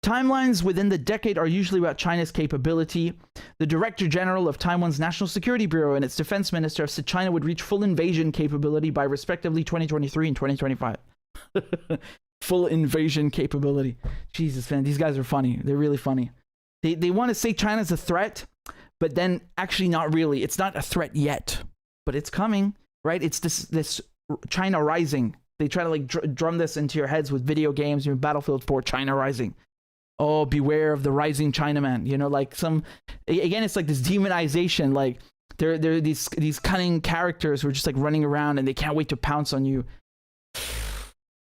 Timelines within the decade are usually about China's capability. The Director General of Taiwan's National Security Bureau and its defense minister have said China would reach full invasion capability by respectively 2023 and 2025. Full invasion capability. Jesus, man, these guys are funny. They're really funny. They want to say China's a threat, but then actually not really. It's not a threat yet, but it's coming, right? It's this China rising. They try to like drum this into your heads with video games, your Battlefield 4, China rising. Oh, beware of the rising Chinaman. You know, like again, it's like this demonization. Like they're these cunning characters who are just like running around and they can't wait to pounce on you.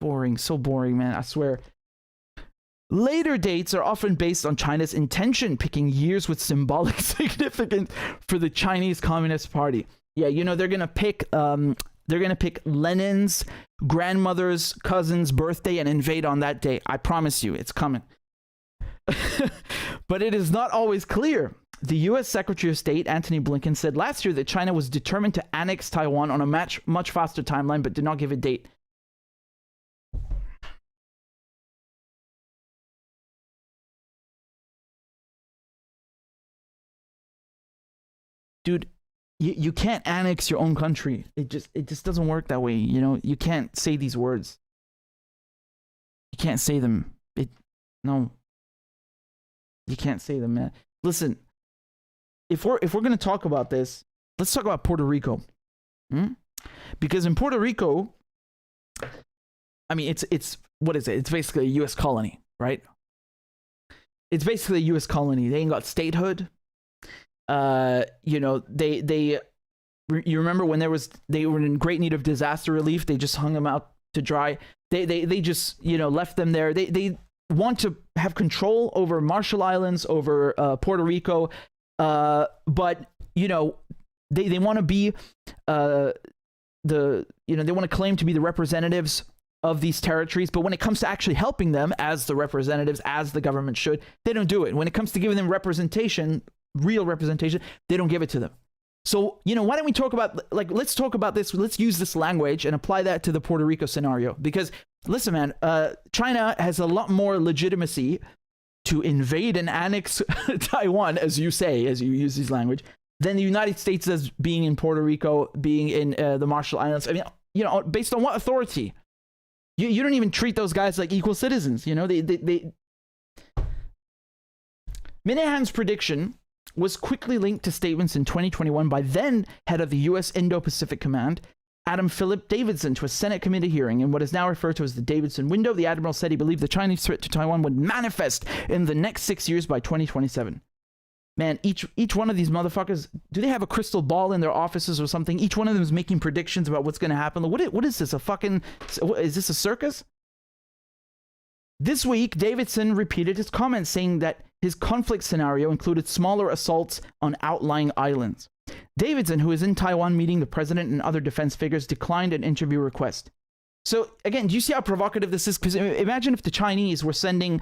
Boring, so boring, man, I swear. Later dates are often based on China's intention, picking years with symbolic significance for the Chinese Communist Party. Yeah, you know, they're gonna pick Lenin's grandmother's cousin's birthday and invade on that day. I promise you, it's coming. But it is not always clear. The U.S. Secretary of State, Antony Blinken, said last year that China was determined to annex Taiwan on a much faster timeline, but did not give a date. Dude, you can't annex your own country. It just doesn't work that way. You know, you can't say these words. You can't say them. No. You can't say them, man. Listen, if we're gonna talk about this, let's talk about Puerto Rico. Because in Puerto Rico, I mean, it's what is it? It's basically a U.S. colony, right? It's basically a U.S. colony. They ain't got statehood. You know, you remember when they were in great need of disaster relief, they just hung them out to dry. They just, you know, left them there. They want to have control over Marshall Islands, over Puerto Rico, but you know, they want to be they want to claim to be the representatives of these territories, but when it comes to actually helping them as the representatives, as the government should, they don't do it. When it comes to giving them representation, real representation, they don't give it to them. So, you know, why don't we talk about, like, let's talk about this. Let's use this language and apply that to the Puerto Rico scenario. Because, listen, man, China has a lot more legitimacy to invade and annex Taiwan, as you say, as you use this language, than the United States does being in Puerto Rico, being in the Marshall Islands. I mean, you know, based on what authority? You don't even treat those guys like equal citizens. You know, Minahan's prediction was quickly linked to statements in 2021 by then head of the U.S. Indo-Pacific Command, Adam Philip Davidson, to a Senate committee hearing in what is now referred to as the Davidson window. The admiral said he believed the Chinese threat to Taiwan would manifest in the next 6 years by 2027. Man, each one of these motherfuckers, do they have a crystal ball in their offices or something? Each one of them is making predictions about what's going to happen. What is this, is this a circus? This week, Davidson repeated his comments, saying that his conflict scenario included smaller assaults on outlying islands. Davidson, who is in Taiwan meeting the president and other defense figures, declined an interview request. So, again, do you see how provocative this is? Because imagine if the Chinese were sending,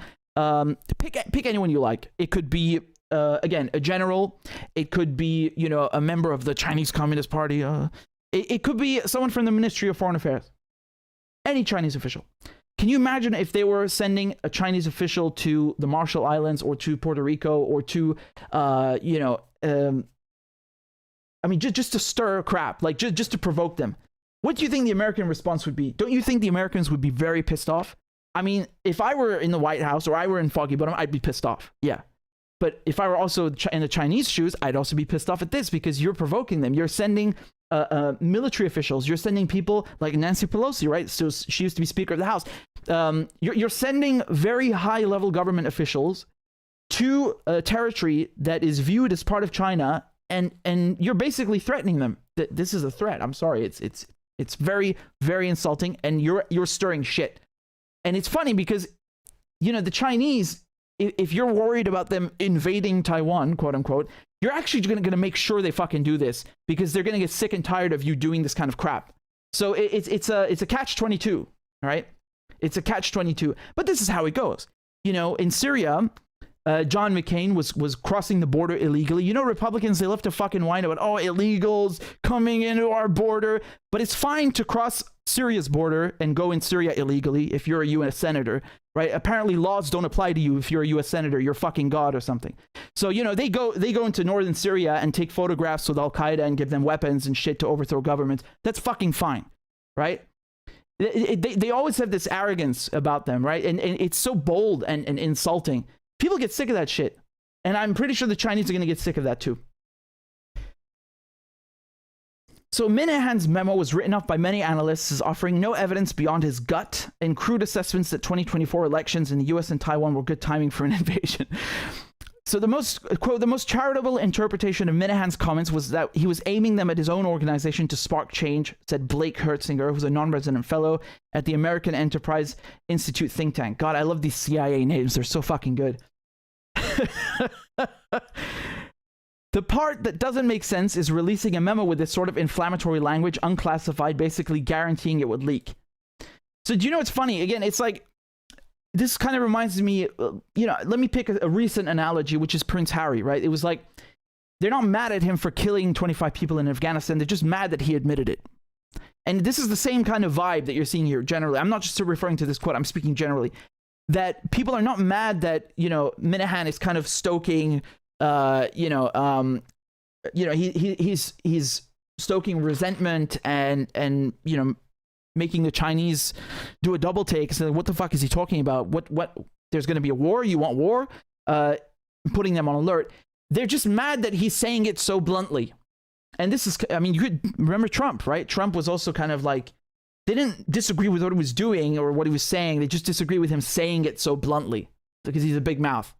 pick anyone you like. It could be, again, a general. It could be, you know, a member of the Chinese Communist Party. It could be someone from the Ministry of Foreign Affairs. Any Chinese official. Can you imagine if they were sending a Chinese official to the Marshall Islands or to Puerto Rico or to, you know, I mean, just to stir crap, like just to provoke them? what do you think the American response would be? Don't you think the Americans would be very pissed off? I mean, if I were in the White House or I were in Foggy Bottom, I'd be pissed off. Yeah. But if I were also in the Chinese shoes, I'd also be pissed off at this because you're provoking them. You're sending military officials. You're sending people like Nancy Pelosi, right? So she used to be Speaker of the House. You're sending very high-level government officials to a territory that is viewed as part of China, and you're basically threatening them. This is a threat. I'm sorry. It's very, very insulting, and you're stirring shit. And it's funny because, you know, the Chinese, if you're worried about them invading Taiwan, quote unquote, you're actually going to make sure they fucking do this because they're going to get sick and tired of you doing this kind of crap. So it's a catch-22, all right? It's a catch-22. But this is how it goes. You know, in Syria, John McCain was crossing the border illegally. You know, Republicans, they love to fucking whine about, oh, illegals coming into our border. But it's fine to cross Syria's border and go in Syria illegally if you're a U.S. senator, right? Apparently laws don't apply to you if you're a U.S. senator. You're fucking God or something. So, you know, they go into northern Syria and take photographs with Al-Qaeda and give them weapons and shit to overthrow governments. That's fucking fine, right? They always have this arrogance about them, right? And it's so bold and insulting. People get sick of that shit. And I'm pretty sure the Chinese are going to get sick of that too. So Minahan's memo was written off by many analysts as offering no evidence beyond his gut and crude assessments that 2024 elections in the US and Taiwan were good timing for an invasion. So the most charitable interpretation of Minahan's comments was that he was aiming them at his own organization to spark change, said Blake Hertzinger, who's a non-resident fellow at the American Enterprise Institute think tank. God, I love these CIA names. They're so fucking good. The part that doesn't make sense is releasing a memo with this sort of inflammatory language, unclassified, basically guaranteeing it would leak. So do you know what's funny? Again, it's like, this kind of reminds me, you know, let me pick a recent analogy, which is Prince Harry, right? It was like, they're not mad at him for killing 25 people in Afghanistan. They're just mad that he admitted it. And this is the same kind of vibe that you're seeing here generally. I'm not just referring to this quote. I'm speaking generally. That people are not mad that, you know, Minahan is kind of stoking, he's stoking resentment and, you know, making the Chinese do a double take. So what the fuck is he talking about? What, there's going to be a war? You want war? Putting them on alert. They're just mad that he's saying it so bluntly. And this is, I mean, you could remember Trump, right? Trump was also kind of like, they didn't disagree with what he was doing or what he was saying. They just disagree with him saying it so bluntly because he's a big mouth.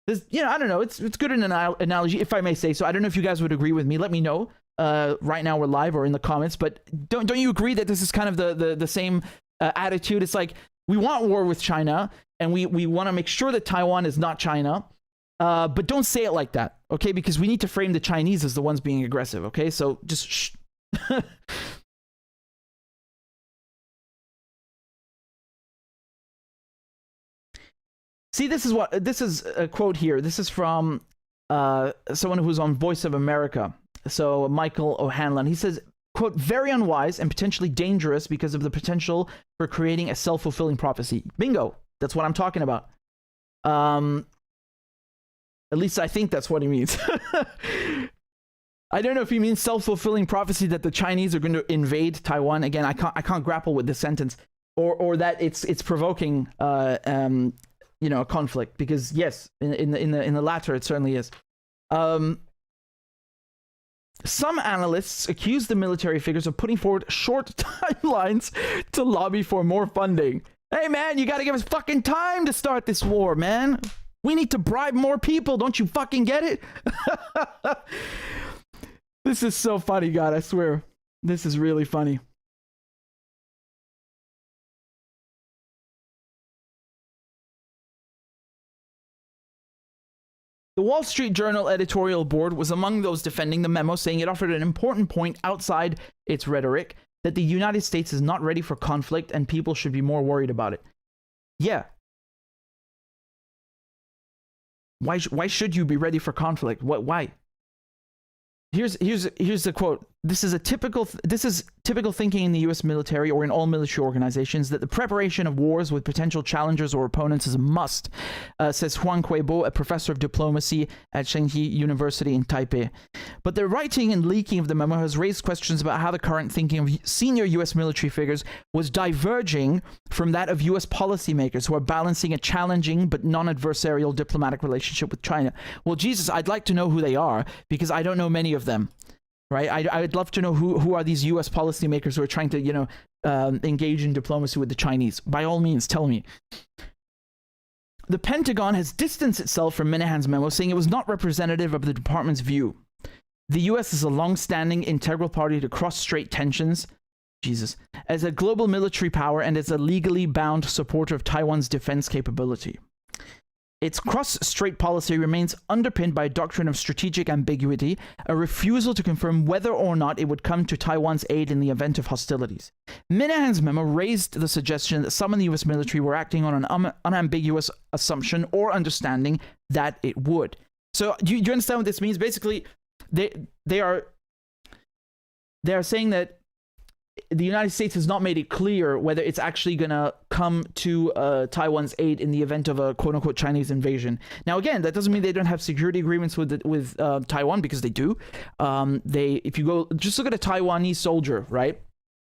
This, you know, I don't know. It's good in an analogy, if I may say so. I don't know if you guys would agree with me. Let me know. Right now we're live or in the comments, but don't you agree that this is kind of the same attitude? It's like, we want war with China and we want to make sure that Taiwan is not China, but don't say it like that, okay? Because we need to frame the Chinese as the ones being aggressive, okay? So just shh. See, this is a quote here. This is from someone who's on Voice of America. So Michael O'Hanlon, he says, quote, very unwise and potentially dangerous because of the potential for creating a self-fulfilling prophecy. Bingo. That's what I'm talking about. At least I think that's what he means. I don't know if he means self-fulfilling prophecy that the Chinese are going to invade Taiwan. Again, I can't grapple with this sentence, or that it's provoking you know, a conflict, because yes, in the latter it certainly is. Some analysts accuse the military figures of putting forward short timelines to lobby for more funding. Hey man, you gotta give us fucking time to start this war, man. We need to bribe more people, don't you fucking get it? This is so funny, God, I swear. This is really funny. The Wall Street Journal editorial board was among those defending the memo, saying it offered an important point outside its rhetoric, that the United States is not ready for conflict and people should be more worried about it. Yeah. Why should you be ready for conflict? Why? Here's the quote. this is typical thinking in the U.S. military or in all military organizations that the preparation of wars with potential challengers or opponents is a must, says Huang Kuibo, a professor of diplomacy at Tsinghua University in Taipei. But the writing and leaking of the memo has raised questions about how the current thinking of senior U.S. military figures was diverging from that of U.S. policymakers who are balancing a challenging but non-adversarial diplomatic relationship with China. Well, Jesus, I'd like to know who they are, because I don't know many of them. Right, I'd love to know who are these U.S. policymakers who are trying to, engage in diplomacy with the Chinese. By all means, tell me. The Pentagon has distanced itself from Minahan's memo, saying it was not representative of the department's view. The U.S. is a long-standing integral party to cross-strait tensions, as a global military power and as a legally bound supporter of Taiwan's defense capability. Its cross-strait policy remains underpinned by a doctrine of strategic ambiguity, a refusal to confirm whether or not it would come to Taiwan's aid in the event of hostilities. Minahan's memo raised the suggestion that some in the U.S. military were acting on an unambiguous assumption or understanding that it would. So, do you understand what this means? Basically, they are saying that the United States has not made it clear whether it's actually going to come to Taiwan's aid in the event of a quote-unquote Chinese invasion. Now, again, that doesn't mean they don't have security agreements with Taiwan, because they do. If you go, just look at a Taiwanese soldier, right?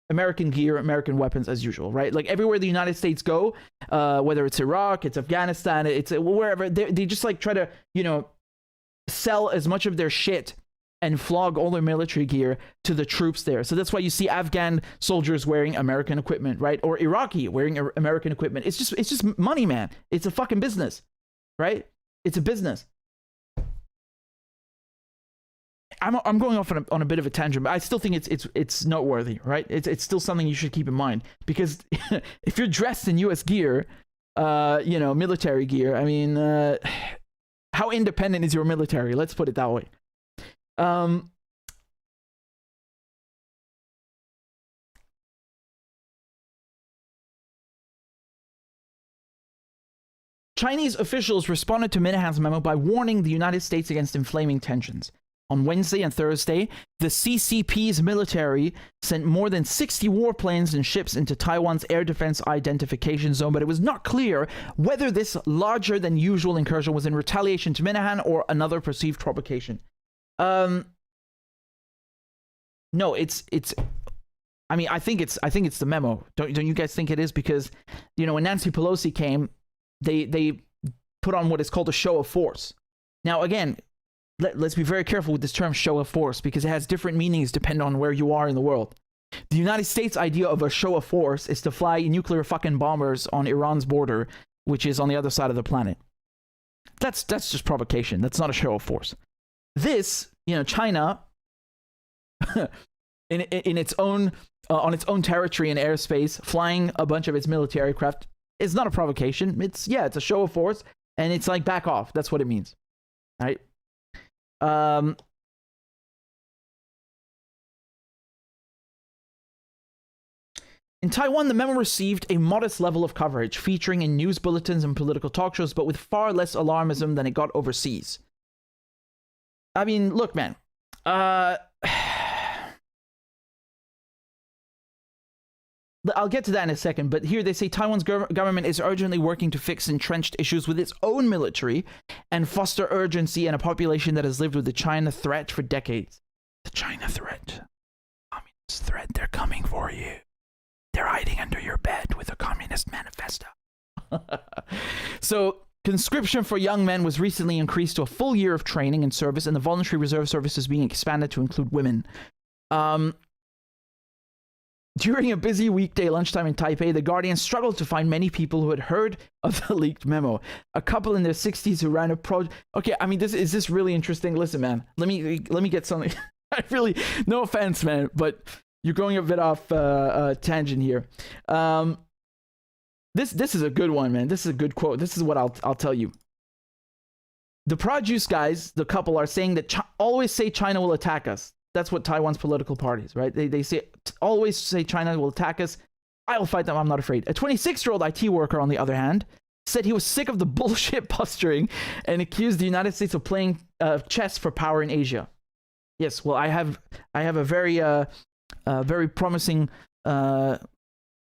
American gear, American weapons as usual, right? Like everywhere the United States go, whether it's Iraq, it's Afghanistan, it's wherever, they just like try to, sell as much of their shit and flog all their military gear to the troops there. So that's why you see Afghan soldiers wearing American equipment, right? Or Iraqi wearing American equipment. It's just money, man. It's a fucking business, right? It's a business. I'm going off on a bit of a tangent, but I still think it's noteworthy, right? It's still something you should keep in mind, because if you're dressed in U.S. gear, military gear, I mean, how independent is your military? Let's put it that way. Chinese officials responded to Minahan's memo by warning the United States against inflaming tensions. On Wednesday and Thursday, the CCP's military sent more than 60 warplanes and ships into Taiwan's air defense identification zone, but it was not clear whether this larger than usual incursion was in retaliation to Minahan or another perceived provocation. No, it's. I mean, I think it's the memo. Don't you guys think it is? Because when Nancy Pelosi came, they put on what is called a show of force. Now, again, let's be very careful with this term "show of force" because it has different meanings depending on where you are in the world. The United States idea of a show of force is to fly nuclear fucking bombers on Iran's border, which is on the other side of the planet. That's just provocation. That's not a show of force. This, China, in its own on its own territory and airspace, flying a bunch of its military aircraft is not a provocation. It's a show of force, and it's like back off. That's what it means, right? In Taiwan, the memo received a modest level of coverage, featuring in news bulletins and political talk shows, but with far less alarmism than it got overseas. I mean, look, man. I'll get to that in a second, but here they say Taiwan's government is urgently working to fix entrenched issues with its own military and foster urgency in a population that has lived with the China threat for decades. The China threat. Communist threat. They're coming for you. They're hiding under your bed with a communist manifesto. So, conscription for young men was recently increased to a full year of training and service, and the voluntary reserve service is being expanded to include women. During a busy weekday lunchtime in Taipei, The Guardian struggled to find many people who had heard of the leaked memo. A couple in their 60s who ran a project. Okay, I mean, is this really interesting? Listen, man, let me get something. I really, no offense, man, but you're going a bit off tangent here. This is a good one, man. This is a good quote. This is what I'll tell you. The produce guys, the couple, are saying that always say China will attack us. That's what Taiwan's political parties, right? They always say China will attack us. I'll fight them. I'm not afraid. A 26-year-old IT worker, on the other hand, said he was sick of the bullshit posturing and accused the United States of playing chess for power in Asia. Yes. Well, I have a very promising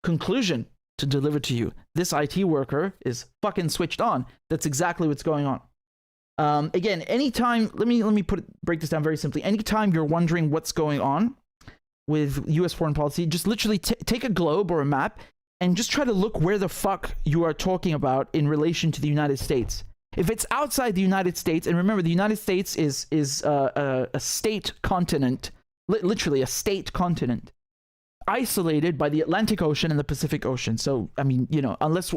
conclusion to deliver to you. This IT worker is fucking switched on. That's exactly what's going on. Again, anytime, let me break this down very simply. Anytime you're wondering what's going on with U.S. foreign policy, just literally take a globe or a map and just try to look where the fuck you are talking about in relation to the United States. If it's outside the United States, and remember, the United States is a state continent, literally a state continent, isolated by the Atlantic Ocean and the Pacific Ocean. So, I mean, you know, unless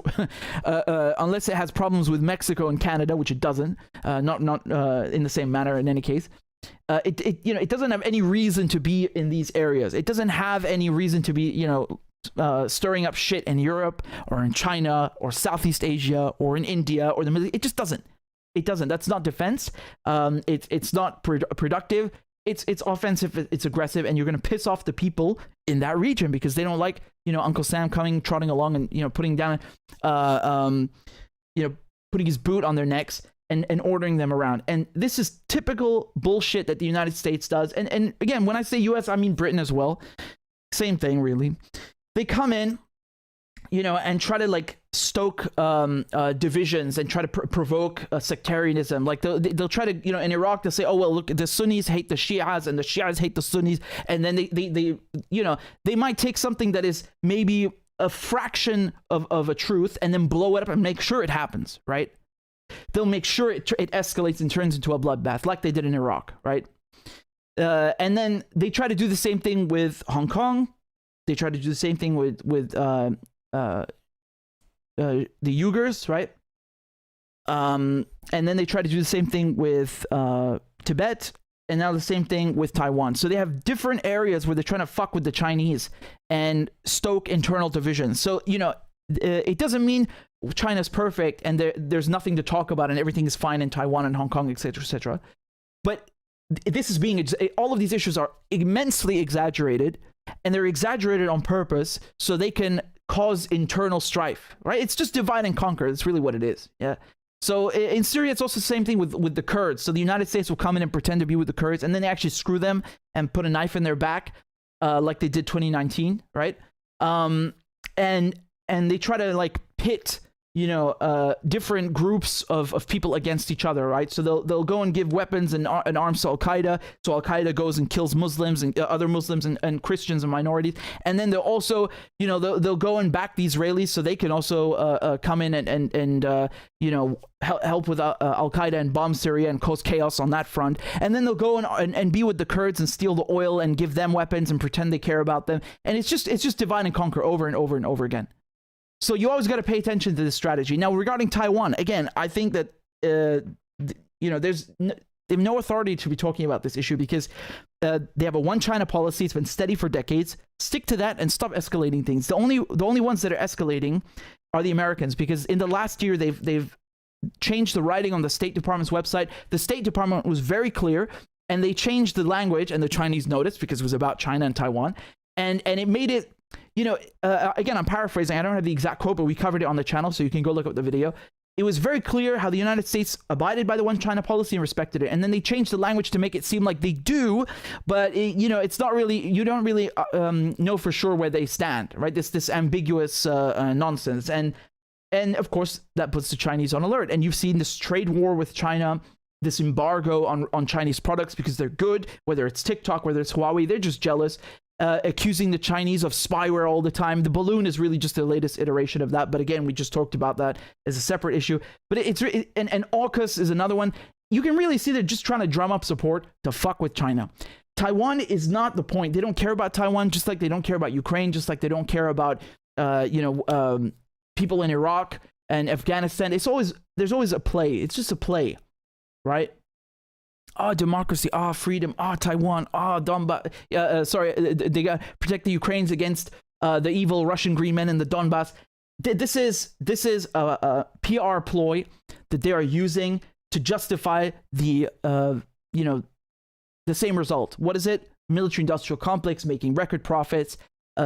it has problems with Mexico and Canada, which it doesn't, not in the same manner in any case, it doesn't have any reason to be in these areas. It doesn't have any reason to be, you know, stirring up shit in Europe or in China or Southeast Asia or in India or the Middle East. It just doesn't. It doesn't. That's not defense. It's not productive. It's offensive, it's aggressive, and you're going to piss off the people in that region because they don't like, you know, Uncle Sam trotting along and, you know, putting down, putting his boot on their necks and ordering them around. And this is typical bullshit that the United States does. And again, when I say US, I mean Britain as well. Same thing, really. They come in, you know, and try to like stoke divisions and try to provoke sectarianism. Like they'll try to, you know, in Iraq they'll say, oh well, look, the Sunnis hate the Shias and the Shias hate the Sunnis, and then they you know, they might take something that is maybe a fraction of a truth and then blow it up and make sure it happens, right? They'll make sure it escalates and turns into a bloodbath like they did in Iraq, right? And then they try to do the same thing with Hong Kong. They try to do the same thing with the Uyghurs, right? And then they try to do the same thing with Tibet, and now the same thing with Taiwan. So they have different areas where they're trying to fuck with the Chinese and stoke internal divisions. So, you know, it doesn't mean China's perfect and there's nothing to talk about and everything is fine in Taiwan and Hong Kong, etc., etc. But this is all of these issues are immensely exaggerated, and they're exaggerated on purpose so they can cause internal strife, right? It's just divide and conquer. That's really what it is. Yeah. So in Syria, it's also the same thing with the Kurds. So the United States will come in and pretend to be with the Kurds, and then they actually screw them and put a knife in their back, like they did 2019, right? And they try to like pit, you know, different groups of people against each other, right? So they'll go and give weapons and arms to Al-Qaeda. So Al-Qaeda goes and kills Muslims and other Muslims and Christians and minorities. And then they'll also, you know, they'll go and back the Israelis so they can also come in and you know, help with Al-Qaeda and bomb Syria and cause chaos on that front. And then they'll go and be with the Kurds and steal the oil and give them weapons and pretend they care about them. And it's just divide and conquer over and over and over again. So you always got to pay attention to this strategy. Now, regarding Taiwan, again, I think that, you know, they have no authority to be talking about this issue because they have a one China policy. It's been steady for decades. Stick to that and stop escalating things. The only ones that are escalating are the Americans, because in the last year, they've changed the writing on the State Department's website. The State Department was very clear, and they changed the language, and the Chinese noticed because it was about China and Taiwan. And it made it, you know, again, I'm paraphrasing. I don't have the exact quote, but we covered it on the channel, so you can go look up the video. It was very clear how the United States abided by the one China policy and respected it. And then they changed the language to make it seem like they do, but you know, it's not really, you don't really know for sure where they stand, right? This ambiguous nonsense. And of course, that puts the Chinese on alert. And you've seen this trade war with China, this embargo on Chinese products because they're good, whether it's TikTok, whether it's Huawei, they're just jealous. Accusing the Chinese of spyware all the time. The balloon is really just the latest iteration of that. But again, we just talked about that as a separate issue. But and AUKUS is another one. You can really see they're just trying to drum up support to fuck with China. Taiwan is not the point. They don't care about Taiwan, just like they don't care about Ukraine, just like they don't care about people in Iraq and Afghanistan. There's always a play. It's just a play, right? Democracy, freedom, Taiwan, Donbass. They got protect the Ukrainians against the evil Russian green men in the Donbass. This is a PR ploy that they are using to justify the same result. What is it? Military-industrial complex, making record profits,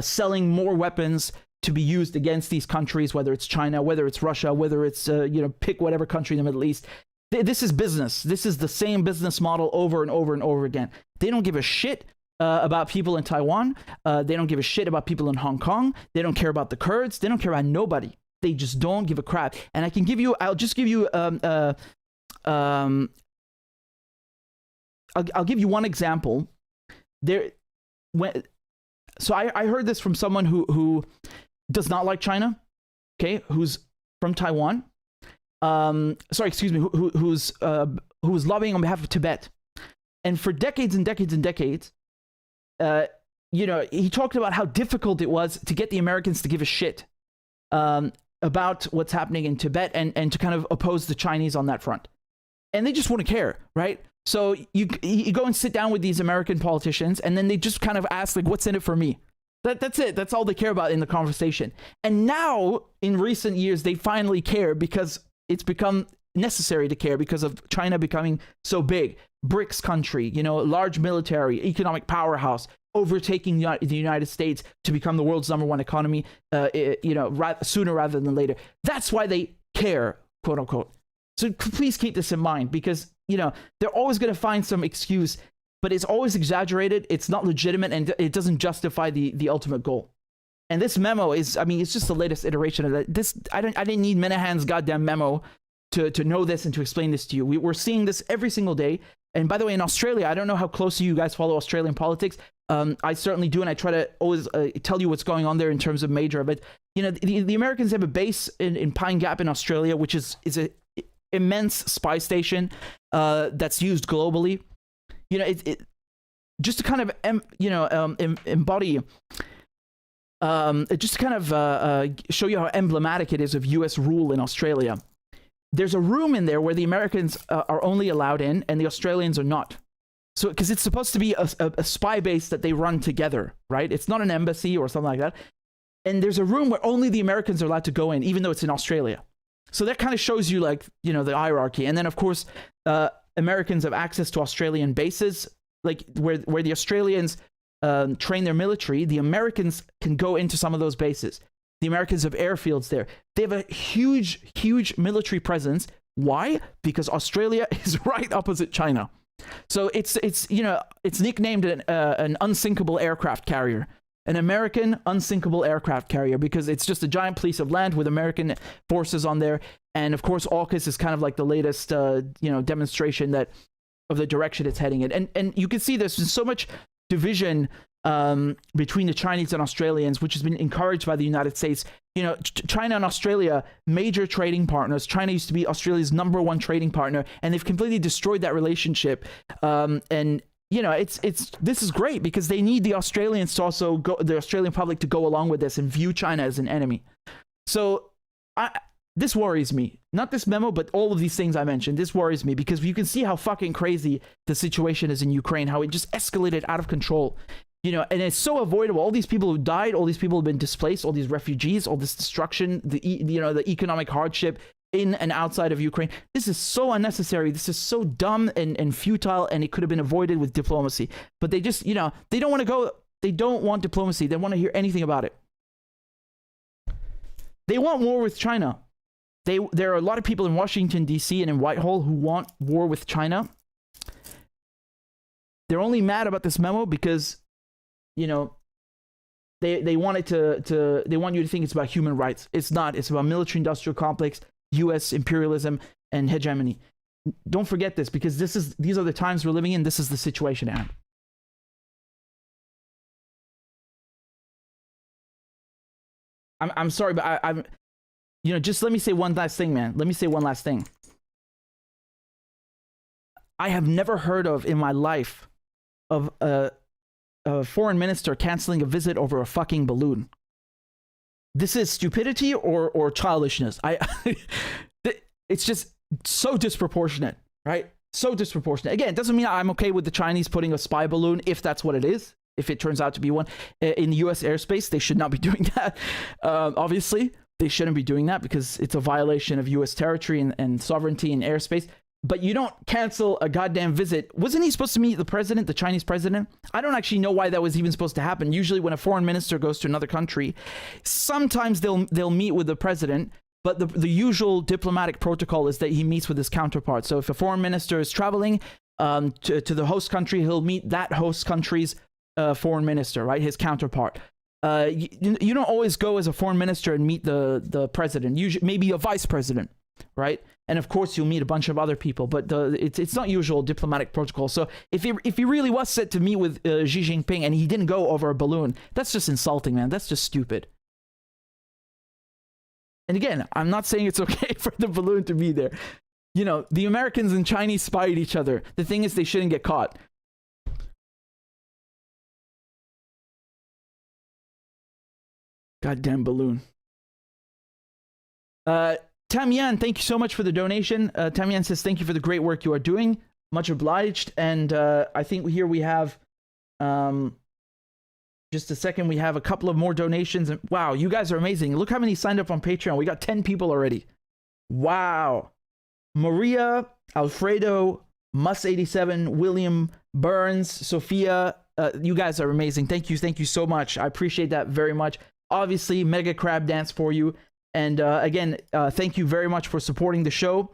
selling more weapons to be used against these countries, whether it's China, whether it's Russia, whether it's pick whatever country in the Middle East. This is business. This is the same business model over and over and over again. They don't give a shit about people in Taiwan. They don't give a shit about people in Hong Kong. They don't care about the Kurds. They don't care about nobody. They just don't give a crap. And I'll just give you I'll give you one example. So I heard this from someone who does not like China, okay, who's from Taiwan. Who's lobbying on behalf of Tibet. And for decades and decades and decades, he talked about how difficult it was to get the Americans to give a shit about what's happening in Tibet and to kind of oppose the Chinese on that front. And they just wouldn't care, right? So you go and sit down with these American politicians, and then they just kind of ask, like, what's in it for me? That's it. That's all they care about in the conversation. And now, in recent years, they finally care because it's become necessary to care because of China becoming so big. BRICS country, large military, economic powerhouse, overtaking the United States to become the world's #1 economy, sooner rather than later. That's why they care, quote unquote. So please keep this in mind because, they're always going to find some excuse, but it's always exaggerated. It's not legitimate, and it doesn't justify the ultimate goal. And this memo is, it's just the latest iteration of that. I didn't need Minahan's goddamn memo to know this and to explain this to you. We're seeing this every single day. And by the way, in Australia, I don't know how closely you guys follow Australian politics. I certainly do, and I try to always tell you what's going on there in terms of major. But the Americans have a base in Pine Gap in Australia, which is an immense spy station that's used globally. Just to kind of embody. Just to kind of show you how emblematic it is of U.S. rule in Australia. There's a room in there where the Americans are only allowed in, and the Australians are not. So, because it's supposed to be a spy base that they run together, right? It's not an embassy or something like that. And there's a room where only the Americans are allowed to go in, even though it's in Australia. So that kind of shows you, the hierarchy. And then, of course, Americans have access to Australian bases, like where the Australians train their military. The Americans can go into some of those bases. The Americans have airfields there. They have a huge, huge military presence. Why? Because Australia is right opposite China. So it's nicknamed an unsinkable aircraft carrier, an American unsinkable aircraft carrier, because it's just a giant piece of land with American forces on there. And of course, AUKUS is kind of like the latest demonstration of the direction it's heading in. And you can see there's so much division between the Chinese and Australians, which has been encouraged by the United States. China and Australia, major trading partners. China used to be Australia's #1 trading partner, and they've completely destroyed that relationship. This is great because they need the Australians to also the Australian public to go along with this and view China as an enemy. So this worries me. Not this memo, but all of these things I mentioned. This worries me because you can see how fucking crazy the situation is in Ukraine, how it just escalated out of control. And it's so avoidable. All these people who died, all these people who have been displaced, all these refugees, all this destruction, the economic hardship in and outside of Ukraine. This is so unnecessary. This is so dumb and futile, and it could have been avoided with diplomacy. But they just, they don't want to go. They don't want diplomacy. They don't want to hear anything about it. They want war with China. There are a lot of people in Washington, D.C. and in Whitehall who want war with China. They're only mad about this memo because they want they want you to think it's about human rights. It's not. It's about military industrial complex, U.S. imperialism, and hegemony. Don't forget this because these are the times we're living in. This is the situation at hand. I'm sorry, but I'm just let me say one last thing, man. Let me say one last thing. I have never heard of in my life of a foreign minister canceling a visit over a fucking balloon. This is stupidity or childishness. It's just so disproportionate, right? So disproportionate. Again, it doesn't mean I'm okay with the Chinese putting a spy balloon if that's what it is. If it turns out to be one in the U.S. airspace, they should not be doing that. Obviously, they shouldn't be doing that because it's a violation of U.S. territory and sovereignty and airspace. But you don't cancel a goddamn visit. Wasn't he supposed to meet the president, the Chinese president? I don't actually know why that was even supposed to happen. Usually when a foreign minister goes to another country, sometimes they'll meet with the president, But the usual diplomatic protocol is that he meets with his counterpart. So if a foreign minister is traveling to the host country, he'll meet that host country's foreign minister, right? His counterpart. You don't always go as a foreign minister and meet the president. Usually, maybe a vice president, right? And of course, you'll meet a bunch of other people. But it's not usual diplomatic protocol. So if he really was set to meet with Xi Jinping and he didn't go over a balloon, that's just insulting, man. That's just stupid. And again, I'm not saying it's okay for the balloon to be there. You know, the Americans and Chinese spy at each other. The thing is, they shouldn't get caught. Goddamn balloon. Tamian, thank you so much for the donation. Tamian says, thank you for the great work you are doing. Much obliged. And I think here we have, just a second, we have a couple of more donations. And wow, you guys are amazing. Look how many signed up on Patreon. We got 10 people already. Wow. Maria, Alfredo, Mus87, William, Burns, Sophia. You guys are amazing. Thank you so much. I appreciate that very much. Obviously, mega crab dance for you. And again, thank you very much for supporting the show.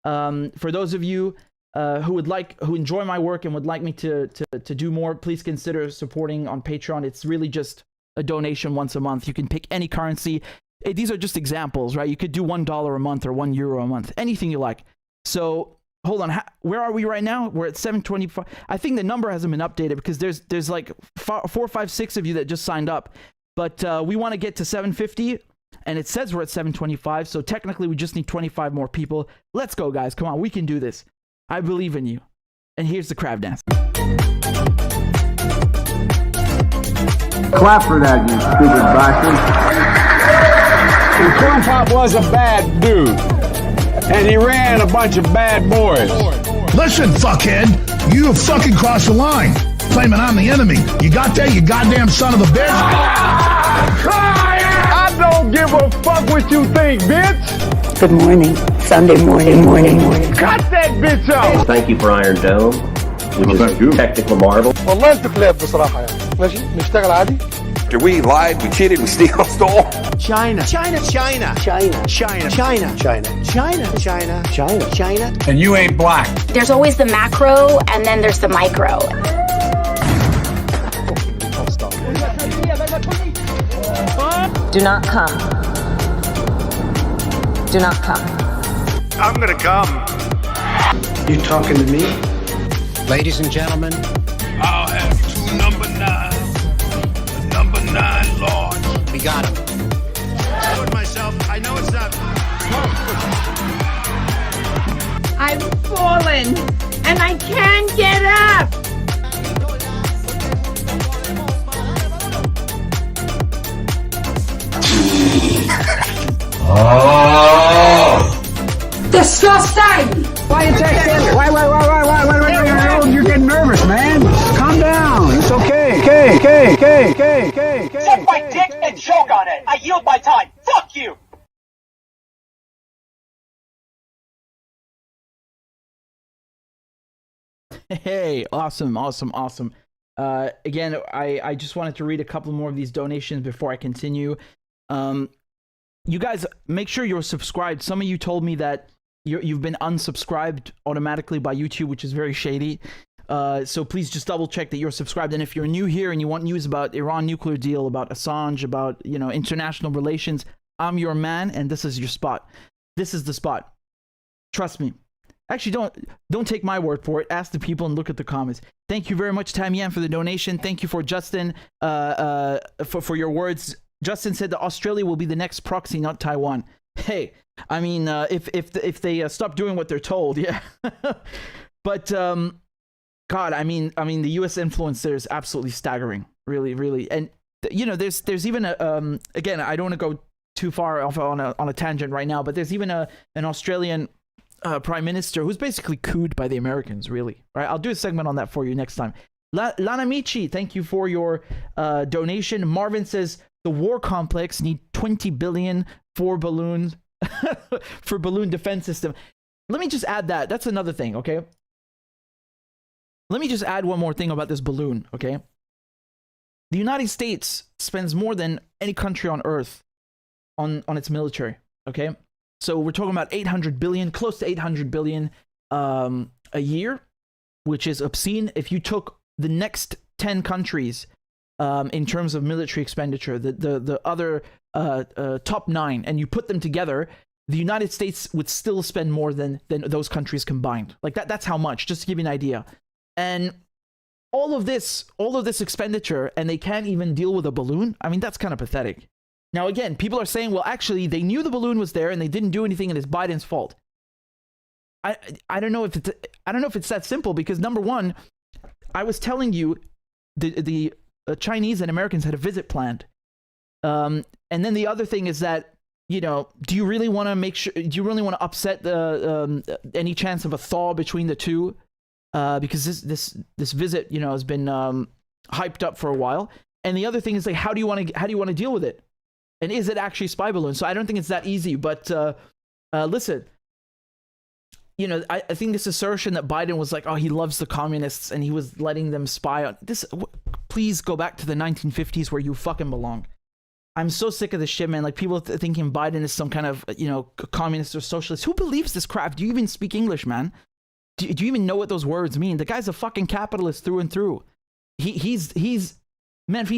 For those of you who enjoy my work and would like me to do more, please consider supporting on Patreon. It's really just a donation once a month. You can pick any currency. These are just examples, right? You could do $1 a month or €1 a month, anything you like. So hold on, where are we right now? We're at 725. I think the number hasn't been updated because there's like 4, 5, 6 of you that just signed up. But we want to get to 750, and it says we're at 725, so technically we just need 25 more people. Let's go, guys. Come on, we can do this. I believe in you. And here's the crab dance. Clap for that, you stupid bastard. And Corn Pop was a bad dude. And he ran a bunch of bad boys. Listen, fuckhead, you have fucking crossed the line. Claiming I'm the enemy. You got that, you goddamn son of a bitch? I don't give a fuck what you think, bitch. Good morning. Sunday morning. Cut that bitch off. Thank you for Iron Dome, which is a technical marvel. والله انت كلاب بصراحة يعني. ماشي نشتغل عادي. We lied, we cheated, we stole. China. And you ain't black. There's always the macro and then there's the micro. Do not come. Do not come. I'm gonna come. You talking to me? Ladies and gentlemen, I'll have 2 number 9. Number 9 large. we got him. I told myself, I know it's not. I've fallen and I can't get up. Disgusting! Why you take this? Why, you're getting nervous, man. Calm down. It's okay. Okay. Suck my dick and choke on it. I yield my time. Fuck you. Hey, awesome. Again, I just wanted to read a couple more of these donations before I continue. You guys, make sure you're subscribed. Some of you told me that you've been unsubscribed automatically by YouTube, which is very shady. So please just double check that you're subscribed. And if you're new here and you want news about Iran nuclear deal, about Assange, about, you know, international relations, I'm your man, and this is your spot. This is the spot. Trust me. Actually, don't take my word for it. Ask the people and look at the comments. Thank you very much, Tamian, for the donation. Thank you for Justin for your words. Justin said that Australia will be the next proxy, not Taiwan. Hey, I mean, if they stop doing what they're told, yeah. But God, I mean, the U.S. influence there is absolutely staggering, really. And you know, there's even a again, I don't want to go too far off on a tangent right now, but there's even an Australian prime minister who's basically cooed by the Americans, really. Right? I'll do a segment on that for you next time. Lana Michi, thank you for your donation. Marvin says the war complex need 20 billion for balloons for balloon defense system. Let me just add that. That's another thing, okay? Let me just add one more thing about this balloon, okay? The United States spends more than any country on earth on its military, okay? So we're talking about 800 billion, close to 800 billion a year, which is obscene. If you took the next 10 countries in terms of military expenditure, the other top 9, and you put them together, the United States would still spend more than those countries combined. Like that's how much, just to give you an idea. And all of this expenditure, and they can't even deal with a balloon. I mean, that's kind of pathetic. Now, again, people are saying, well, actually, they knew the balloon was there and they didn't do anything, and it's Biden's fault. I don't know if it's that simple, because number one, I was telling you the Chinese and Americans had a visit planned, and then the other thing is that, you know, do you really want to upset any chance of a thaw between the two? Because this visit, you know, has been hyped up for a while. And the other thing is, like, how do you want to deal with it? And is it actually a spy balloon? So I don't think it's that easy. But listen, you know, I think this assertion that Biden was like, oh, he loves the communists and he was letting them spy on this. Please go back to the 1950s where you fucking belong. I'm so sick of this shit, man. Like, people thinking Biden is some kind of, you know, communist or socialist. Who believes this crap? Do you even speak English, man? Do you even know what those words mean? The guy's a fucking capitalist through and through. He's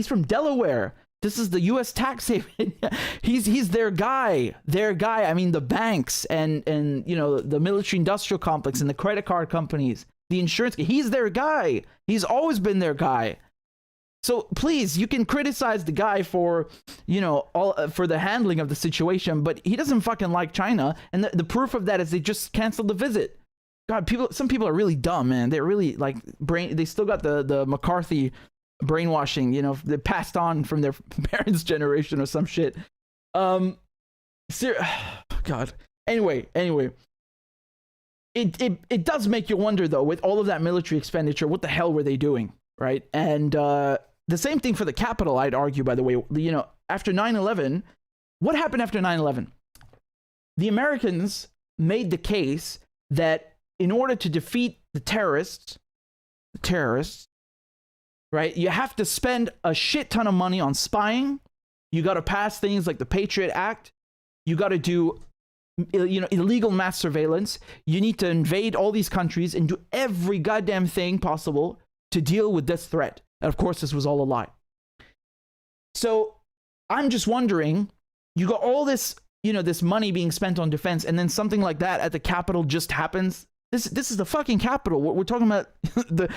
from Delaware. This is the U.S. tax haven. he's their guy. I mean, the banks and you know, the military industrial complex and the credit card companies, the insurance. He's their guy. He's always been their guy. So please, you can criticize the guy for, you know, for the handling of the situation, but he doesn't fucking like China, and the proof of that is they just canceled the visit. God, some people are really dumb, man. They're really like they still got the McCarthy brainwashing, you know, they passed on from their parents' generation or some shit. God. Anyway, it does make you wonder, though, with all of that military expenditure, what the hell were they doing, right? And the same thing for the Capitol, I'd argue, by the way. You know, after 9/11, what happened after 9/11? The Americans made the case that in order to defeat the terrorists, right, you have to spend a shit ton of money on spying. You got to pass things like the Patriot Act. You got to do, you know, illegal mass surveillance. You need to invade all these countries and do every goddamn thing possible to deal with this threat. And of course, this was all a lie. So I'm just wondering, you got all this, you know, this money being spent on defense, and then something like that at the Capitol just happens. This is the fucking Capitol. We're talking about the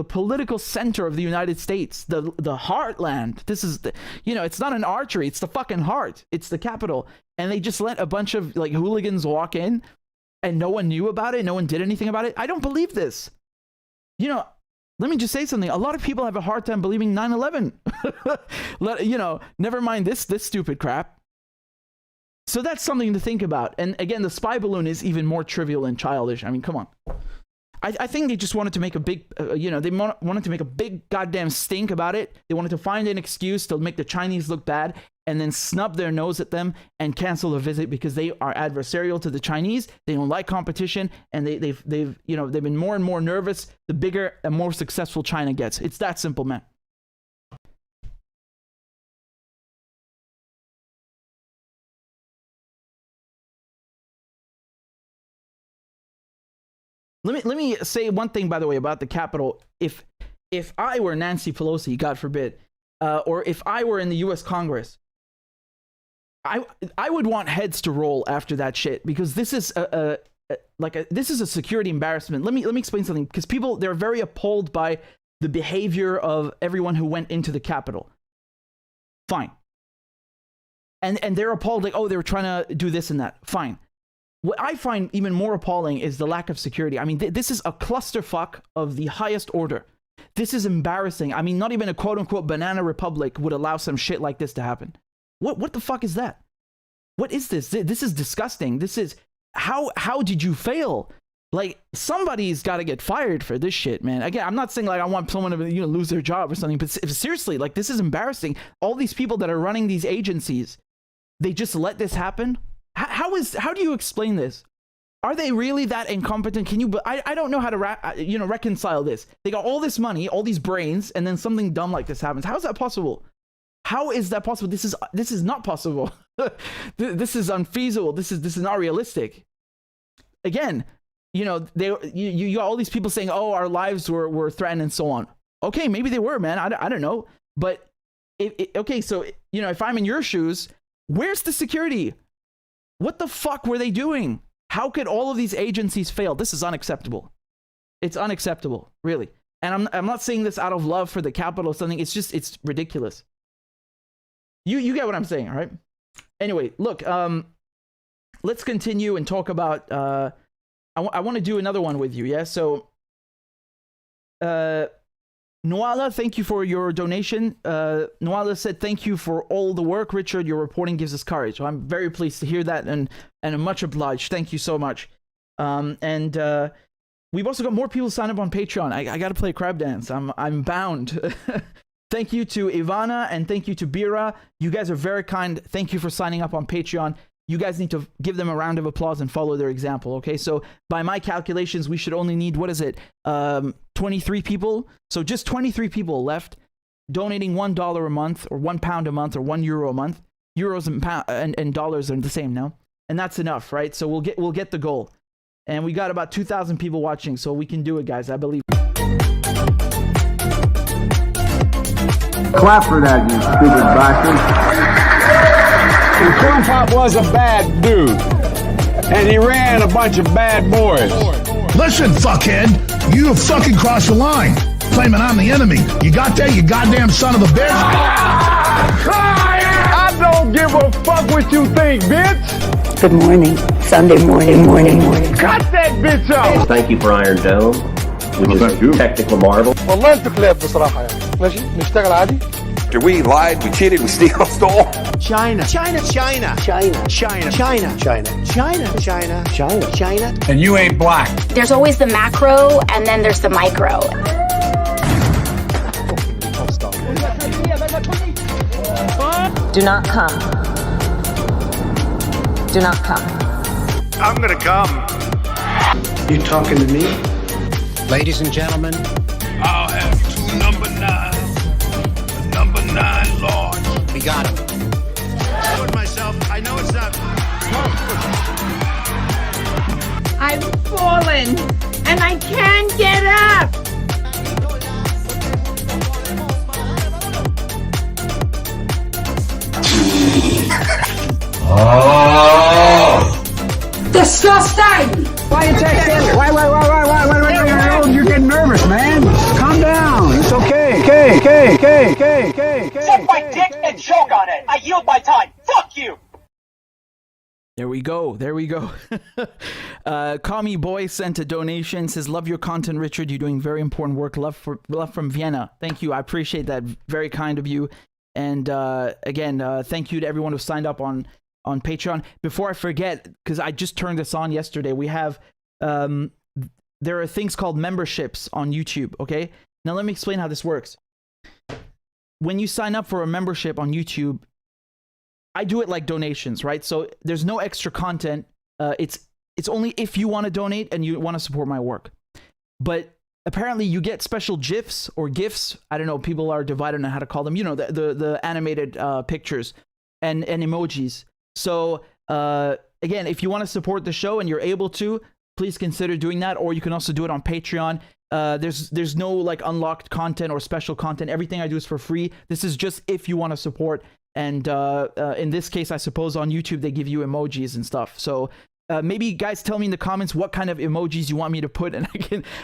political center of the United States, the heartland. This is you know, it's not an artery, it's the fucking heart. It's the Capitol, and they just let a bunch of like hooligans walk in, and no one knew about it. No one did anything about it. I don't believe this. You know, let me just say something. A lot of people have a hard time believing 9/11. You know, never mind this stupid crap. So that's something to think about. And again, the spy balloon is even more trivial and childish. I mean, come on. I think they just wanted to make a big, you know, they wanted to make a big goddamn stink about it. They wanted to find an excuse to make the Chinese look bad and then snub their nose at them and cancel the visit because they are adversarial to the Chinese. They don't like competition, and they've you know, they've been more and more nervous the bigger and more successful China gets. It's that simple, man. Let me say one thing, by the way, about the Capitol. If I were Nancy Pelosi, God forbid, or if I were in the U.S. Congress, I would want heads to roll after that shit, because this is this is a security embarrassment. Let me explain something, because they're very appalled by the behavior of everyone who went into the Capitol. Fine. And they're appalled, like, oh, they were trying to do this and that. Fine. What I find even more appalling is the lack of security. I mean, this is a clusterfuck of the highest order. This is embarrassing. I mean, not even a quote-unquote banana republic would allow some shit like this to happen. What the fuck is that? What is this? This is disgusting. This is... How did you fail? Like, somebody's got to get fired for this shit, man. Again, I'm not saying, like, I want someone to, you know, lose their job or something, but seriously, like, this is embarrassing. All these people that are running these agencies, they just let this happen? How do you explain this? Are they really that incompetent? I don't know how to reconcile this. They got all this money, all these brains, and then something dumb like this happens. How is that possible? How is that possible? This is not possible. This is unfeasible. This is not realistic. Again, you know, you got all these people saying, oh, our lives were threatened and so on. Okay, maybe they were, man. I don't know. But okay, so, you know, if I'm in your shoes, where's the security? What the fuck were they doing? How could all of these agencies fail? This is unacceptable. It's unacceptable, really. And I'm not saying this out of love for the Capitol or something. It's just, it's ridiculous. You get what I'm saying, right? Anyway, look, let's continue and talk about, I want to do another one with you, yeah? So, Noala, thank you for your donation. Noala said, thank you for all the work, Richard. Your reporting gives us courage. So I'm very pleased to hear that, and I'm much obliged. Thank you so much. We've also got more people sign up on Patreon. I got to play a crab dance. I'm bound. Thank you to Ivana, and thank you to Bira. You guys are very kind. Thank you for signing up on Patreon. You guys need to give them a round of applause and follow their example, okay? So by my calculations, we should only need, 23 people? So just 23 people left donating $1 a month, or £1 a month, or €1 a month. Euros and dollars are the same now. And that's enough, right? So we'll get the goal. And we got about 2,000 people watching, so we can do it, guys. I believe. Clap for that, you stupid bastard. And Corn Pop was a bad dude. And he ran a bunch of bad boys. Listen, fuckhead, you have fucking crossed the line. Claiming I'm the enemy. You got that, you goddamn son of a bitch? I don't give a fuck what you think, bitch. Good morning. Sunday morning. Cut that bitch off. Thank you for Iron Dome, which is a technical marvel. والله انت كلاب بصراحة يعني. ماشي نشتغل عادي. We lied, we cheated, we stole. China. And you ain't black. There's always the macro, and then there's the micro. Do not come. Do not come. I'm gonna come. You talking to me? Ladies and gentlemen, I'll have two number 9s. Number 9 large. we got him. I told myself, I know it's not. I've fallen and I can't get up. Disgusting! Why you texting? Why? You're getting nervous, man. Calm down. It's okay. Okay. Suck my dick and choke on it. I yield my time. Fuck you. There we go. Kami Boy sent a donation, says, love your content, Richard. You're doing very important work. Love from Vienna. Thank you. I appreciate that. Very kind of you. And again, thank you to everyone who signed up on Patreon. Before I forget, because I just turned this on yesterday, we have, there are things called memberships on YouTube, okay? Now let me explain how this works. When you sign up for a membership on YouTube, I do it like donations, right? So there's no extra content. It's only if you want to donate and you want to support my work. But apparently you get special GIFs or GIFs. I don't know. People are divided on how to call them. You know, the animated pictures and emojis. So again, if you want to support the show and you're able to, please consider doing that. Or you can also do it on Patreon. There's no like unlocked content or special content. Everything I do is for free. This is just if you want to support. And in this case, I suppose on YouTube, they give you emojis and stuff. So maybe guys tell me in the comments what kind of emojis you want me to put, and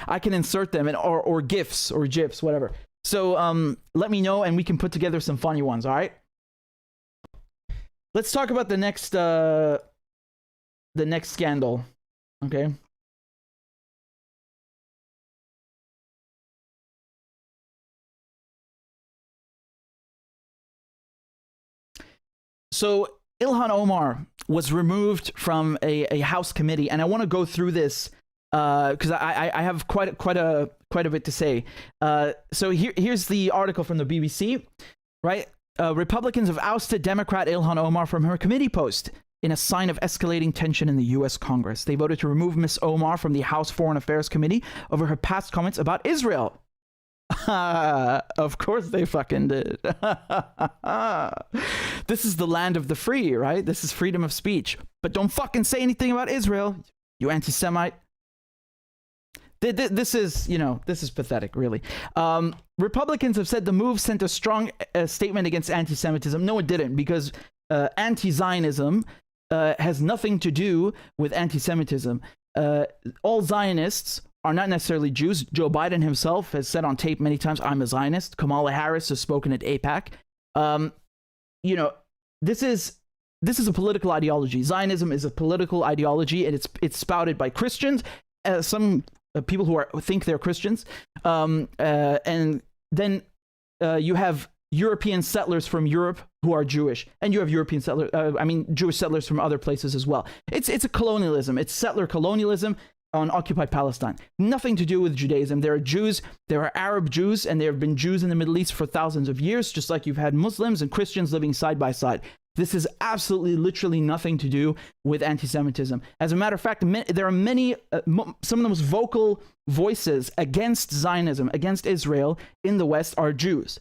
I can insert them, and or GIFs or GIFs, whatever. So let me know, and we can put together some funny ones. All right. Let's talk about the next scandal. Okay. So Ilhan Omar was removed from a House committee, and I want to go through this because I have quite a bit to say. So here's the article from the BBC, right? Republicans have ousted Democrat Ilhan Omar from her committee post in a sign of escalating tension in the U.S. Congress. They voted to remove Ms. Omar from the House Foreign Affairs Committee over her past comments about Israel. Of course they fucking did. This is the land of the free, right? This is freedom of speech. But don't fucking say anything about Israel, you anti-Semite. This is, this is pathetic, really. Republicans have said the move sent a strong statement against anti-Semitism. No, it didn't, because anti-Zionism has nothing to do with anti-Semitism. All Zionists are not necessarily Jews. Joe Biden himself has said on tape many times, I'm a Zionist. Kamala Harris has spoken at AIPAC. This is a political ideology. Zionism is a political ideology, and it's spouted by Christians, some people who think they're Christians, and then you have European settlers from Europe who are Jewish, and you have Jewish settlers from other places as well. It's a colonialism. It's settler colonialism on occupied Palestine. Nothing to do with Judaism. There are Jews, there are Arab Jews, and there have been Jews in the Middle East for thousands of years, just like you've had Muslims and Christians living side by side. This is absolutely, literally nothing to do with anti-Semitism. As a matter of fact, there are many, some of the most vocal voices against Zionism, against Israel in the West are Jews.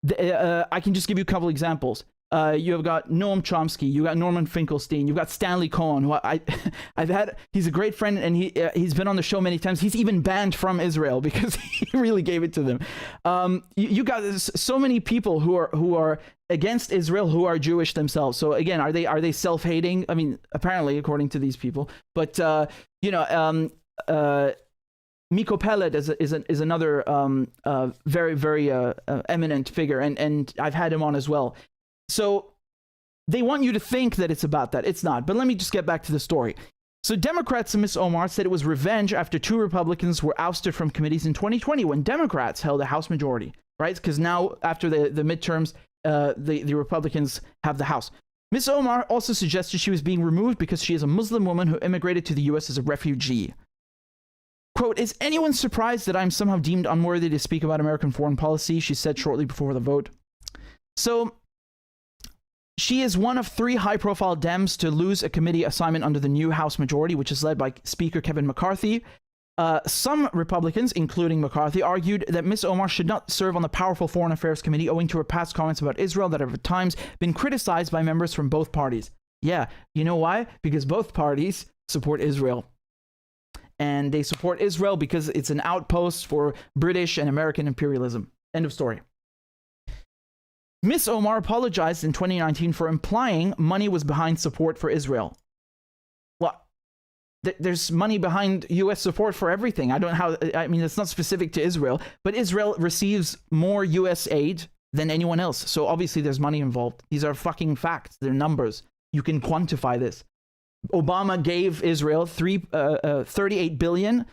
I can just give you a couple examples. You have got Noam Chomsky, you got Norman Finkelstein, you've got Stanley Cohen, who he's a great friend, and he's been on the show many times. He's even banned from Israel because he really gave it to them. You got so many people who are against Israel who are Jewish themselves. So again, are they self-hating? I mean, apparently, according to these people. But Miko Peled is another very, very eminent figure, and I've had him on as well. So they want you to think that it's about that. It's not. But let me just get back to the story. So Democrats and Ms. Omar said it was revenge after 2 Republicans were ousted from committees in 2020 when Democrats held a House majority, right? Because now, after the midterms, the Republicans have the House. Ms. Omar also suggested she was being removed because she is a Muslim woman who immigrated to the U.S. as a refugee. Quote, is anyone surprised that I'm somehow deemed unworthy to speak about American foreign policy? She said shortly before the vote. So she is one of 3 high-profile Dems to lose a committee assignment under the new House majority, which is led by Speaker Kevin McCarthy. Some Republicans, including McCarthy, argued that Ms. Omar should not serve on the powerful Foreign Affairs Committee owing to her past comments about Israel that have at times been criticized by members from both parties. Yeah, you know why? Because both parties support Israel. And they support Israel because it's an outpost for British and American imperialism. End of story. Ms. Omar apologized in 2019 for implying money was behind support for Israel. Well, there's money behind U.S. support for everything. I mean, it's not specific to Israel, but Israel receives more U.S. aid than anyone else. So obviously there's money involved. These are fucking facts. They're numbers. You can quantify this. Obama gave Israel $38 billion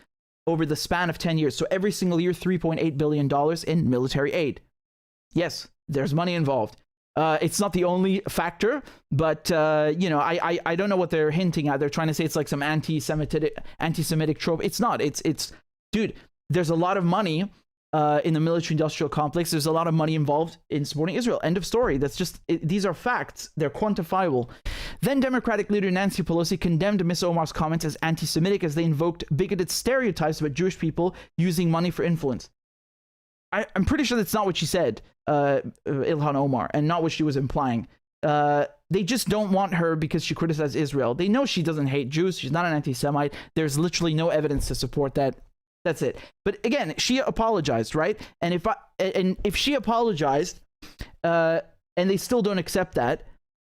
over the span of 10 years. So every single year, $3.8 billion in military aid. Yes, there's money involved. It's not the only factor, but I don't know what they're hinting at. They're trying to say it's like some anti-Semitic trope. It's not. It's dude, there's a lot of money in the military-industrial complex. There's a lot of money involved in supporting Israel. End of story. That's just, these are facts. They're quantifiable. Then Democratic leader Nancy Pelosi condemned Ms. Omar's comments as anti-Semitic as they invoked bigoted stereotypes about Jewish people using money for influence. I'm pretty sure that's not what she said, Ilhan Omar, and not what she was implying. They just don't want her because she criticized Israel. They know she doesn't hate Jews. She's not an anti-Semite. There's literally no evidence to support that. That's it. But again, she apologized, right? And if she apologized, and they still don't accept that,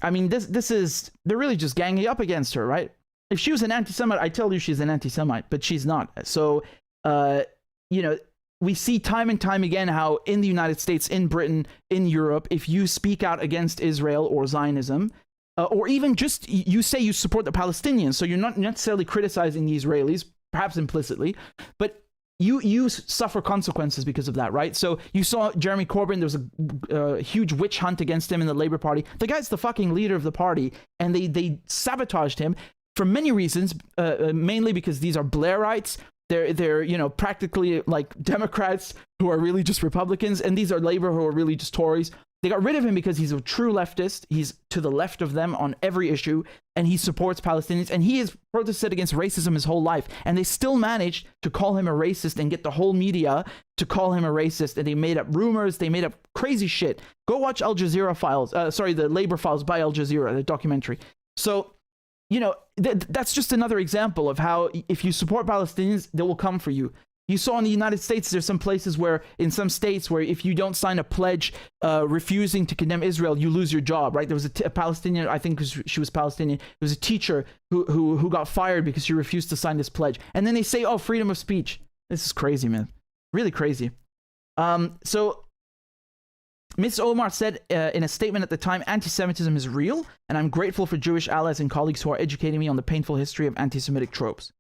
I mean, they're really just ganging up against her, right? If she was an anti-Semite, I tell you she's an anti-Semite, but she's not. So, we see time and time again how in the United States, in Britain, in Europe, if you speak out against Israel or Zionism, or even just you say you support the Palestinians, so you're not necessarily criticizing the Israelis, perhaps implicitly, but you suffer consequences because of that, right? So you saw Jeremy Corbyn, there was a huge witch hunt against him in the Labour Party. The guy's the fucking leader of the party, and they sabotaged him for many reasons, mainly because these are Blairites. They're practically like Democrats who are really just Republicans, and these are Labour who are really just Tories. They got rid of him because he's a true leftist. He's to the left of them on every issue, and he supports Palestinians, and he has protested against racism his whole life, and they still managed to call him a racist and get the whole media to call him a racist, and they made up rumors, they made up crazy shit. Go watch Al Jazeera files, the Labor Files by Al Jazeera, the documentary. So, you know, that's just another example of how if you support Palestinians, they will come for you. You saw in the United States, there's some places where, in some states, where if you don't sign a pledge refusing to condemn Israel, you lose your job, right? There was a Palestinian, I think she was Palestinian, there was a teacher who got fired because she refused to sign this pledge. And then they say, oh, freedom of speech. This is crazy, man. Really crazy. So Ms. Omar said in a statement at the time, anti-Semitism is real, and I'm grateful for Jewish allies and colleagues who are educating me on the painful history of anti-Semitic tropes.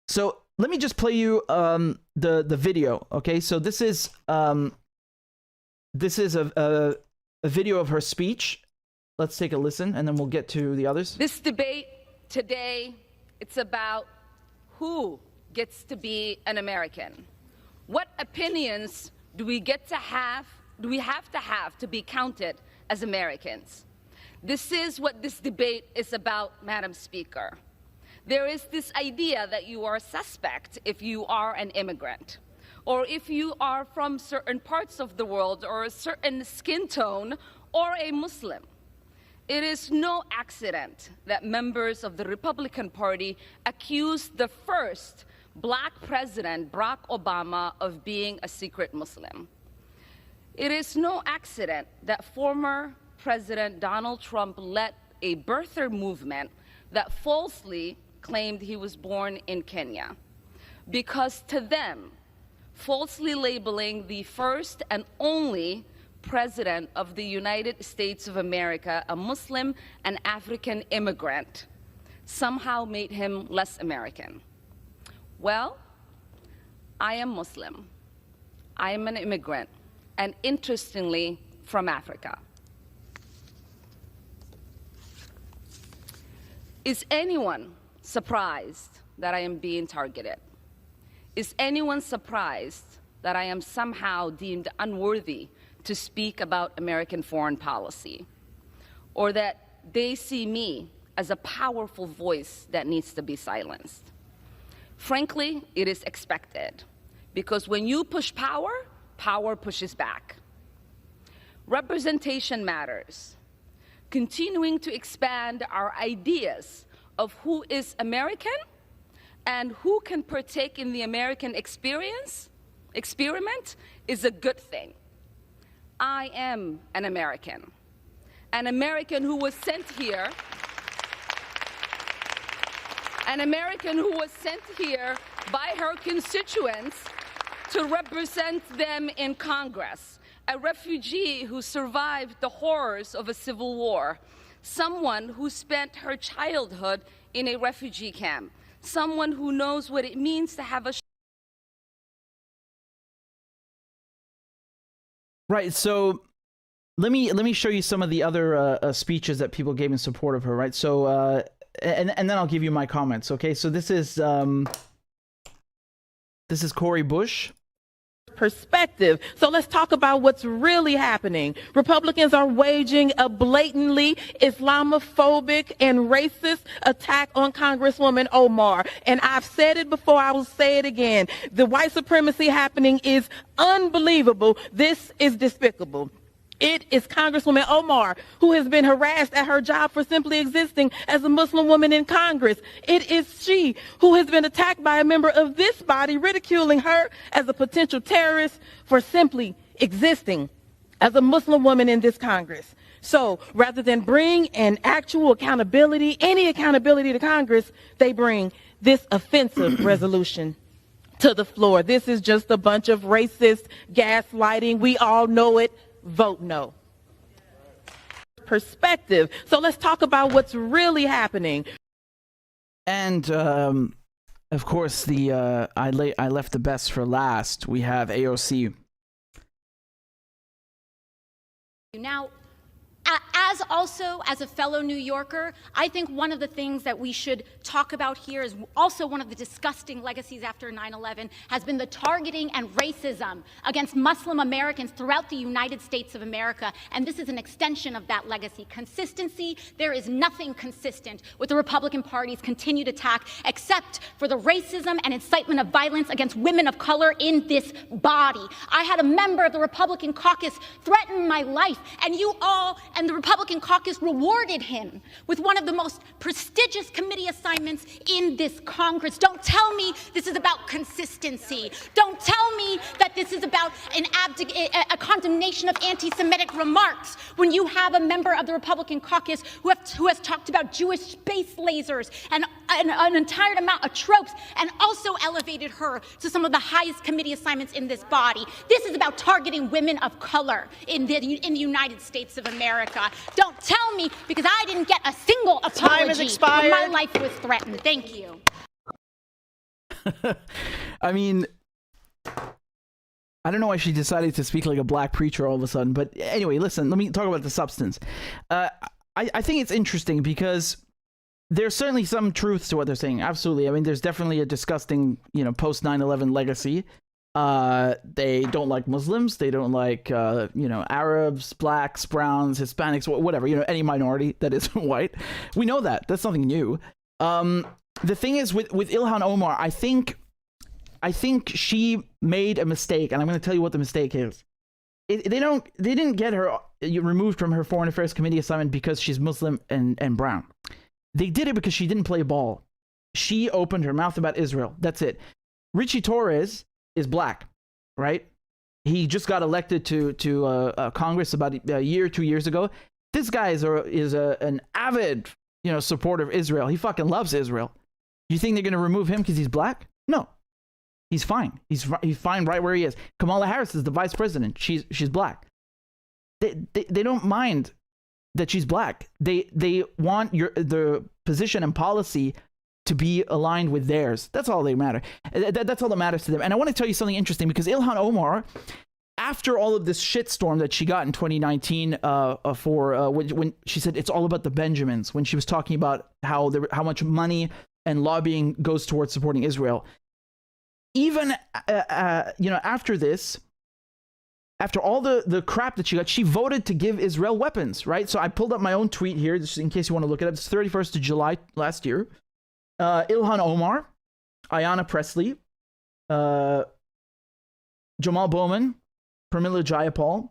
So let me just play you the video, okay? So this is a video of her speech. Let's take a listen, and then we'll get to the others. This debate today, it's about who gets to be an American. What opinions do we get to have? Do we have to be counted as Americans? This is what this debate is about, Madam Speaker. There is this idea that you are a suspect if you are an immigrant, or if you are from certain parts of the world, or a certain skin tone, or a Muslim. It is no accident that members of the Republican Party accused the first black president, Barack Obama, of being a secret Muslim. It is no accident that former President Donald Trump led a birther movement that falsely claimed he was born in Kenya. Because to them, falsely labeling the first and only president of the United States of America a Muslim and African immigrant somehow made him less American. Well, I am Muslim. I am an immigrant, and interestingly, from Africa. Is anyone surprised that I am being targeted? Is anyone surprised that I am somehow deemed unworthy to speak about American foreign policy? Or that they see me as a powerful voice that needs to be silenced? Frankly, it is expected, because when you push power, power pushes back. Representation matters. Continuing to expand our ideas of who is American and who can partake in the American experiment is a good thing. I am an American who was sent here, by her constituents to represent them in Congress, a refugee who survived the horrors of a civil war, someone who spent her childhood in a refugee camp, someone who knows what it means to have a... Right, so let me show you some of the other speeches that people gave in support of her, right? So, and then I'll give you my comments, okay? So this is Cori Bush. Perspective. So let's talk about what's really happening. Republicans are waging a blatantly Islamophobic and racist attack on Congresswoman Omar. And I've said it before, I will say it again. The white supremacy happening is unbelievable. This is despicable. It is Congresswoman Omar who has been harassed at her job for simply existing as a Muslim woman in Congress. It is she who has been attacked by a member of this body, ridiculing her as a potential terrorist for simply existing as a Muslim woman in this Congress. So rather than bring an actual accountability, any accountability to Congress, they bring this offensive resolution to the floor. This is just a bunch of racist gaslighting. We all know it. Vote no. Perspective. So let's talk about what's really happening. And of course, I left the best for last. We have AOC. Now, As a fellow New Yorker, I think one of the things that we should talk about here is also one of the disgusting legacies after 9/11 has been the targeting and racism against Muslim Americans throughout the United States of America. And this is an extension of that legacy. Consistency, there is nothing consistent with the Republican Party's continued attack except for the racism and incitement of violence against women of color in this body. I had a member of the Republican caucus threaten my life, and you all and the Republican caucus rewarded him with one of the most prestigious committee assignments in this Congress. Don't tell me this is about consistency. Don't tell me that this is about a condemnation of anti-Semitic remarks when you have a member of the Republican caucus who has talked about Jewish space lasers and an entire amount of tropes and also elevated her to some of the highest committee assignments in this body. This is about targeting women of color in the United States of America. Don't tell me, because I didn't get a single apology when my life was threatened. Thank you. I mean, I don't know why she decided to speak like a black preacher all of a sudden. But anyway, listen, let me talk about the substance. I think it's interesting because there's certainly some truth to what they're saying. Absolutely. I mean, there's definitely a disgusting, post 9/11 legacy. They don't like Muslims. They don't like, Arabs, blacks, browns, Hispanics, whatever, any minority that isn't white. We know that. That's nothing new. The thing is with Ilhan Omar, I think she made a mistake, and I'm going to tell you what the mistake is. They didn't get her removed from her Foreign Affairs Committee assignment because she's Muslim and brown. They did it because she didn't play ball. She opened her mouth about Israel. That's it. Richie Torres is black, right? He just got elected to Congress about a year, 2 years ago. This guy is an avid, supporter of Israel. He fucking loves Israel. You think they're going to remove him because he's black? No. He's fine. He's fine right where he is. Kamala Harris is the vice president. She's black. They don't mind that she's black. They want the position and policy to be aligned with theirs. That's all they matter. That's all that matters to them. And I want to tell you something interesting, because Ilhan Omar, after all of this shitstorm that she got in 2019 when she said it's all about the Benjamins, when she was talking about how much money and lobbying goes towards supporting Israel, even after this, after all the crap that she got, she voted to give Israel weapons, right? So I pulled up my own tweet here, just in case you want to look it up. It's 31st of July last year. Ilhan Omar, Ayanna Pressley, Jamal Bowman, Pramila Jayapal,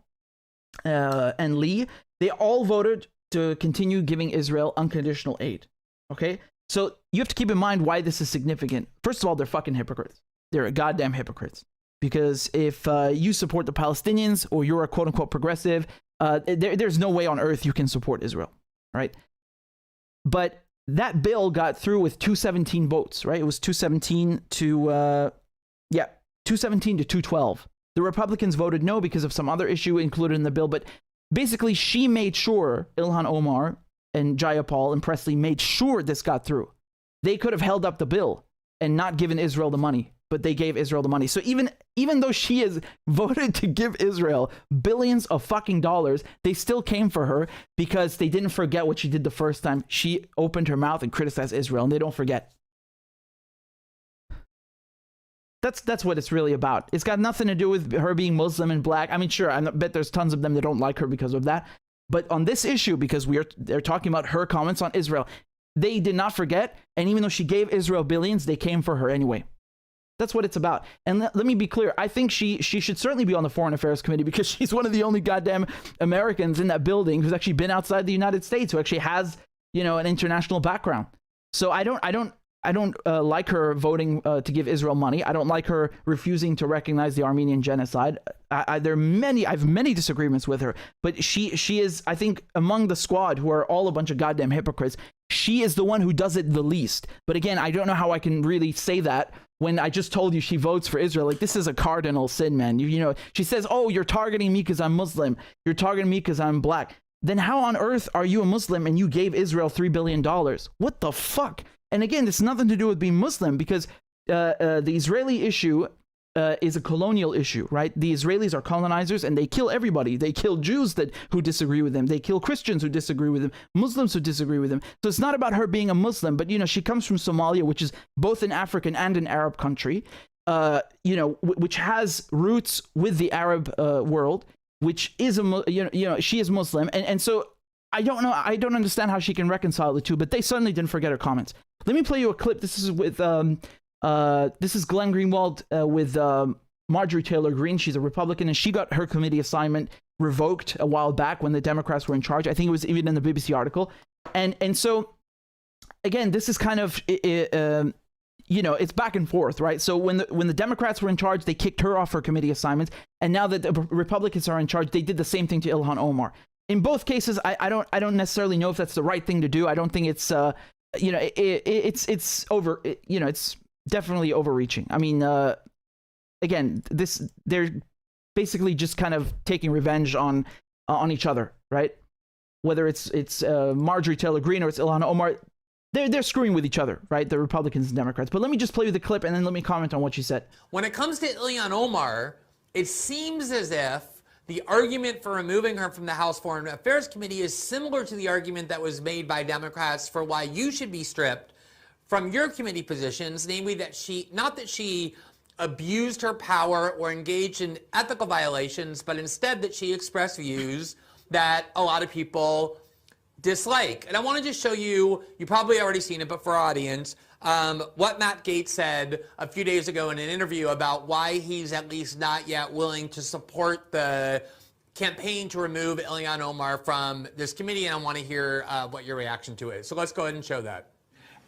and Lee, they all voted to continue giving Israel unconditional aid. Okay? So you have to keep in mind why this is significant. First of all, they're fucking hypocrites. They're goddamn hypocrites. Because if you support the Palestinians, or you're a quote-unquote progressive, there's no way on earth you can support Israel, right? But that bill got through with 217 votes, right? It was 217 to 212. The Republicans voted no because of some other issue included in the bill. But basically, she made sure, Ilhan Omar and Jayapal and Presley made sure this got through. They could have held up the bill and not given Israel the money, but they gave Israel the money. So even though she has voted to give Israel billions of fucking dollars, they still came for her because they didn't forget what she did the first time she opened her mouth and criticized Israel, and they don't forget. That's what it's really about. It's got nothing to do with her being Muslim and black. I mean, sure, I bet there's tons of them that don't like her because of that. But on this issue, because they're talking about her comments on Israel, they did not forget. And even though she gave Israel billions, they came for her anyway. That's what it's about. And let me be clear. I think she should certainly be on the Foreign Affairs Committee, because she's one of the only goddamn Americans in that building who's actually been outside the United States, who actually has, an international background. So I don't like her voting to give Israel money. I don't like her refusing to recognize the Armenian genocide. I have many disagreements with her, but she is, I think, among the squad, who are all a bunch of goddamn hypocrites, she is the one who does it the least. But again, I don't know how I can really say that when I just told you she votes for Israel. Like, this is a cardinal sin, man. She says, oh, you're targeting me because I'm Muslim. You're targeting me because I'm black. Then how on earth are you a Muslim and you gave Israel $3 billion? What the fuck? And again, this has nothing to do with being Muslim, because the Israeli issue is a colonial issue, right? The Israelis are colonizers and they kill everybody. They kill Jews who disagree with them. They kill Christians who disagree with them, Muslims who disagree with them. So it's not about her being a Muslim, but, she comes from Somalia, which is both an African and an Arab country, which has roots with the Arab world, which is, she is Muslim. And so I don't know. I don't understand how she can reconcile the two, but they certainly didn't forget her comments. Let me play you a clip. This is with, this is Glenn Greenwald with Marjorie Taylor Greene. She's a Republican, and she got her committee assignment revoked a while back when the Democrats were in charge. I think it was even in the BBC article. And so, again, this is kind of, it's back and forth, right? So when the Democrats were in charge, they kicked her off her committee assignments. And now that the Republicans are in charge, they did the same thing to Ilhan Omar. In both cases, I don't necessarily know if that's the right thing to do. I don't think it's, it's over, it's definitely overreaching. I mean, again, they're basically just kind of taking revenge on each other, right? Whether it's Marjorie Taylor Greene or it's Ilhan Omar, they're screwing with each other, right? The Republicans and Democrats. But let me just play you the clip and then let me comment on what she said. When it comes to Ilhan Omar, it seems as if the argument for removing her from the House Foreign Affairs Committee is similar to the argument that was made by Democrats for why you should be stripped from your committee positions, namely that not that she abused her power or engaged in ethical violations, but instead that she expressed views that a lot of people dislike. And I want to just show you probably already seen it, but for our audience, what Matt Gaetz said a few days ago in an interview about why he's at least not yet willing to support the campaign to remove Ilhan Omar from this committee, and I want to hear what your reaction to it is. So let's go ahead and show that.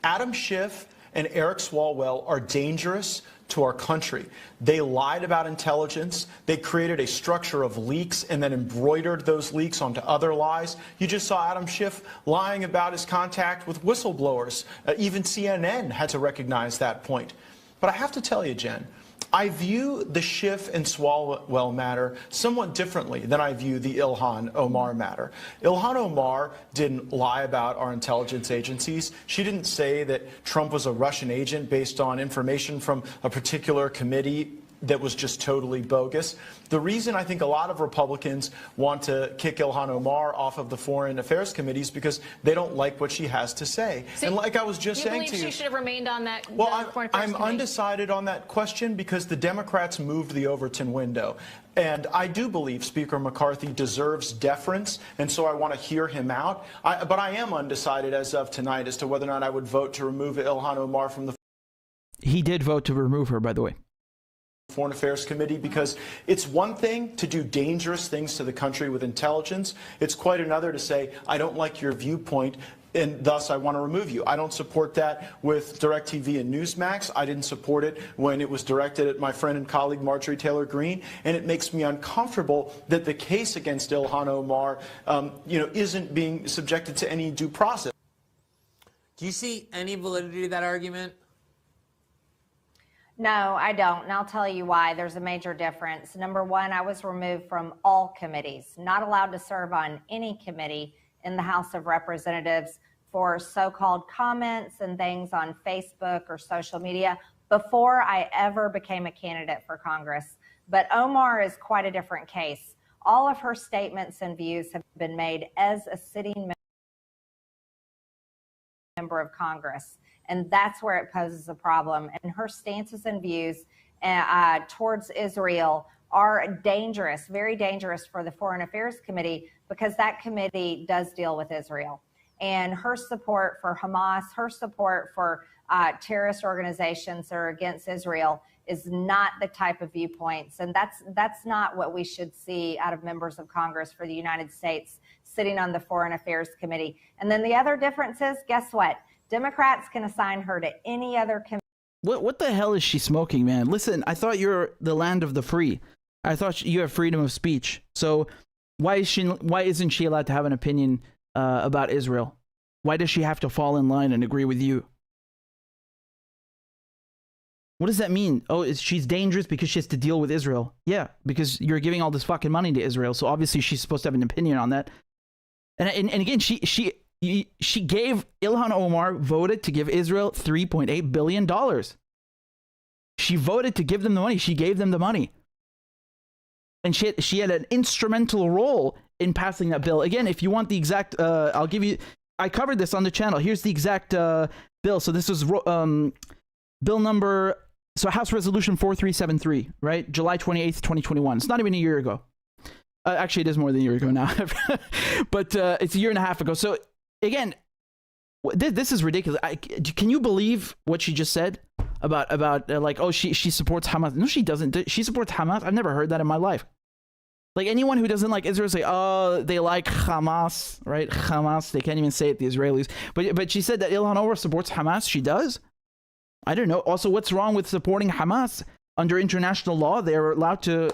Adam Schiff and Eric Swalwell are dangerous to our country. They lied about intelligence. They created a structure of leaks and then embroidered those leaks onto other lies. You just saw Adam Schiff lying about his contact with whistleblowers. Even CNN had to recognize that point. But I have to tell you, Jen, I view the Schiff and Swalwell matter somewhat differently than I view the Ilhan Omar matter. Ilhan Omar didn't lie about our intelligence agencies. She didn't say that Trump was a Russian agent based on information from a particular committee that was just totally bogus. The reason I think a lot of Republicans want to kick Ilhan Omar off of the Foreign Affairs Committees because they don't like what she has to say. See, and like I was just saying to you, believe she should have remained on that? Well, Foreign Affairs I'm Committee? undecided on that question because the Democrats moved the Overton window. And I do believe Speaker McCarthy deserves deference, and so I want to hear him out. But I am undecided as of tonight as to whether or not I would vote to remove Ilhan Omar from the He did vote to remove her, by the way. Foreign Affairs Committee, because it's one thing to do dangerous things to the country with intelligence. It's quite another to say, I don't like your viewpoint, and thus I want to remove you. I don't support that with DirecTV and Newsmax. I didn't support it when it was directed at my friend and colleague Marjorie Taylor Greene, and it makes me uncomfortable that the case against Ilhan Omar, isn't being subjected to any due process. Do you see any validity to that argument? No, I don't, and I'll tell you why. There's a major difference. Number one, I was removed from all committees, not allowed to serve on any committee in the House of Representatives for so-called comments and things on Facebook or social media before I ever became a candidate for Congress. But Omar is quite a different case. All of her statements and views have been made as a sitting member of Congress. And that's where it poses a problem. And her stances and views towards Israel are dangerous, very dangerous for the Foreign Affairs Committee, because that committee does deal with Israel. And her support for Hamas, her support for terrorist organizations that are against Israel is not the type of viewpoints. And that's not what we should see out of members of Congress for the United States sitting on the Foreign Affairs Committee. And then the other difference is, guess what? Democrats can assign her to any other committee. What the hell is she smoking, man? Listen, I thought you're the land of the free. I thought you have freedom of speech. So why isn't she allowed to have an opinion about Israel? Why does she have to fall in line and agree with you? What does that mean? Oh, she's dangerous because she has to deal with Israel. Yeah, because you're giving all this fucking money to Israel. So obviously she's supposed to have an opinion on that. And again, she gave Ilhan Omar voted to give Israel $3.8 billion. She voted to give them the money. She gave them the money. And she had an instrumental role in passing that bill. Again, if you want the exact, I'll give you, I covered this on the channel. Here's the exact bill. So this was bill number, so House Resolution 4373, right? July 28th, 2021. It's not even a year ago. Actually, it is more than a year ago now. But it's a year and a half ago. So again, this is ridiculous. Can you believe what she just said about like, oh, she supports Hamas? No, she doesn't. She supports Hamas? I've never heard that in my life. Like, anyone who doesn't like Israel say, oh, they like Hamas, right? Hamas. They can't even say it, the Israelis. But she said that Ilhan Omar supports Hamas. She does? I don't know. Also, what's wrong with supporting Hamas? Under international law, they're allowed to,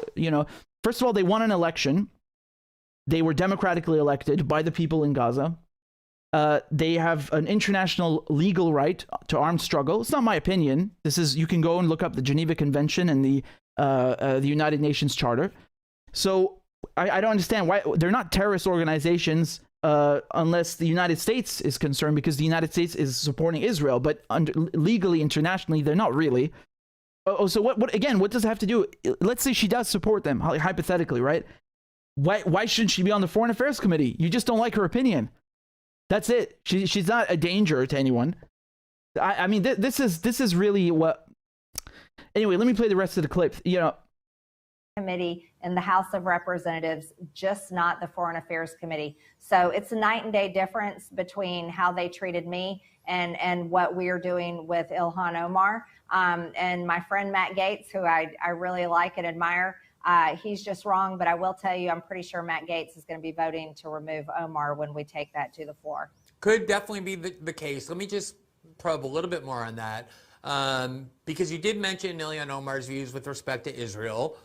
first of all, they won an election. They were democratically elected by the people in Gaza. They have an international legal right to armed struggle. It's not my opinion. You can go and look up the Geneva Convention and the United Nations Charter. So I don't understand why they're not terrorist organizations unless the United States is concerned, because the United States is supporting Israel. But legally, internationally, they're not really. Oh, so what does it have to do? Let's say she does support them, hypothetically, right? Why shouldn't she be on the Foreign Affairs Committee? You just don't like her opinion. That's it. She's not a danger to anyone. I mean, this is really what. Anyway, let me play the rest of the clip. Committee in the House of Representatives, just not the Foreign Affairs Committee. So it's a night and day difference between how they treated me and what we are doing with Ilhan Omar. And my friend Matt Gaetz, who I really like and admire, he's just wrong. But I will tell you, I'm pretty sure Matt Gaetz is going to be voting to remove Omar when we take that to the floor. Could definitely be the case. Let me just probe a little bit more on that. Because you did mention Ilhan Omar's views with respect to Israel.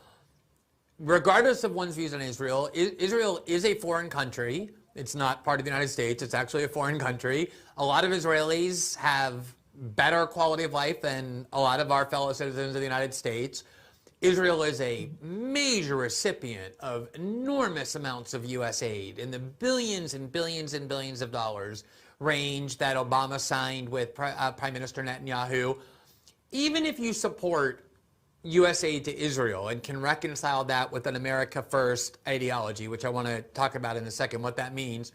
Regardless of one's views on Israel, Israel is a foreign country. It's not part of the United States. It's actually a foreign country. A lot of Israelis have better quality of life than a lot of our fellow citizens of the United States. Israel is a major recipient of enormous amounts of U.S. aid in the billions and billions and billions of dollars range that Obama signed with Prime Minister Netanyahu. Even if you support U.S. aid to Israel and can reconcile that with an America First ideology, which I want to talk about in a second, what that means,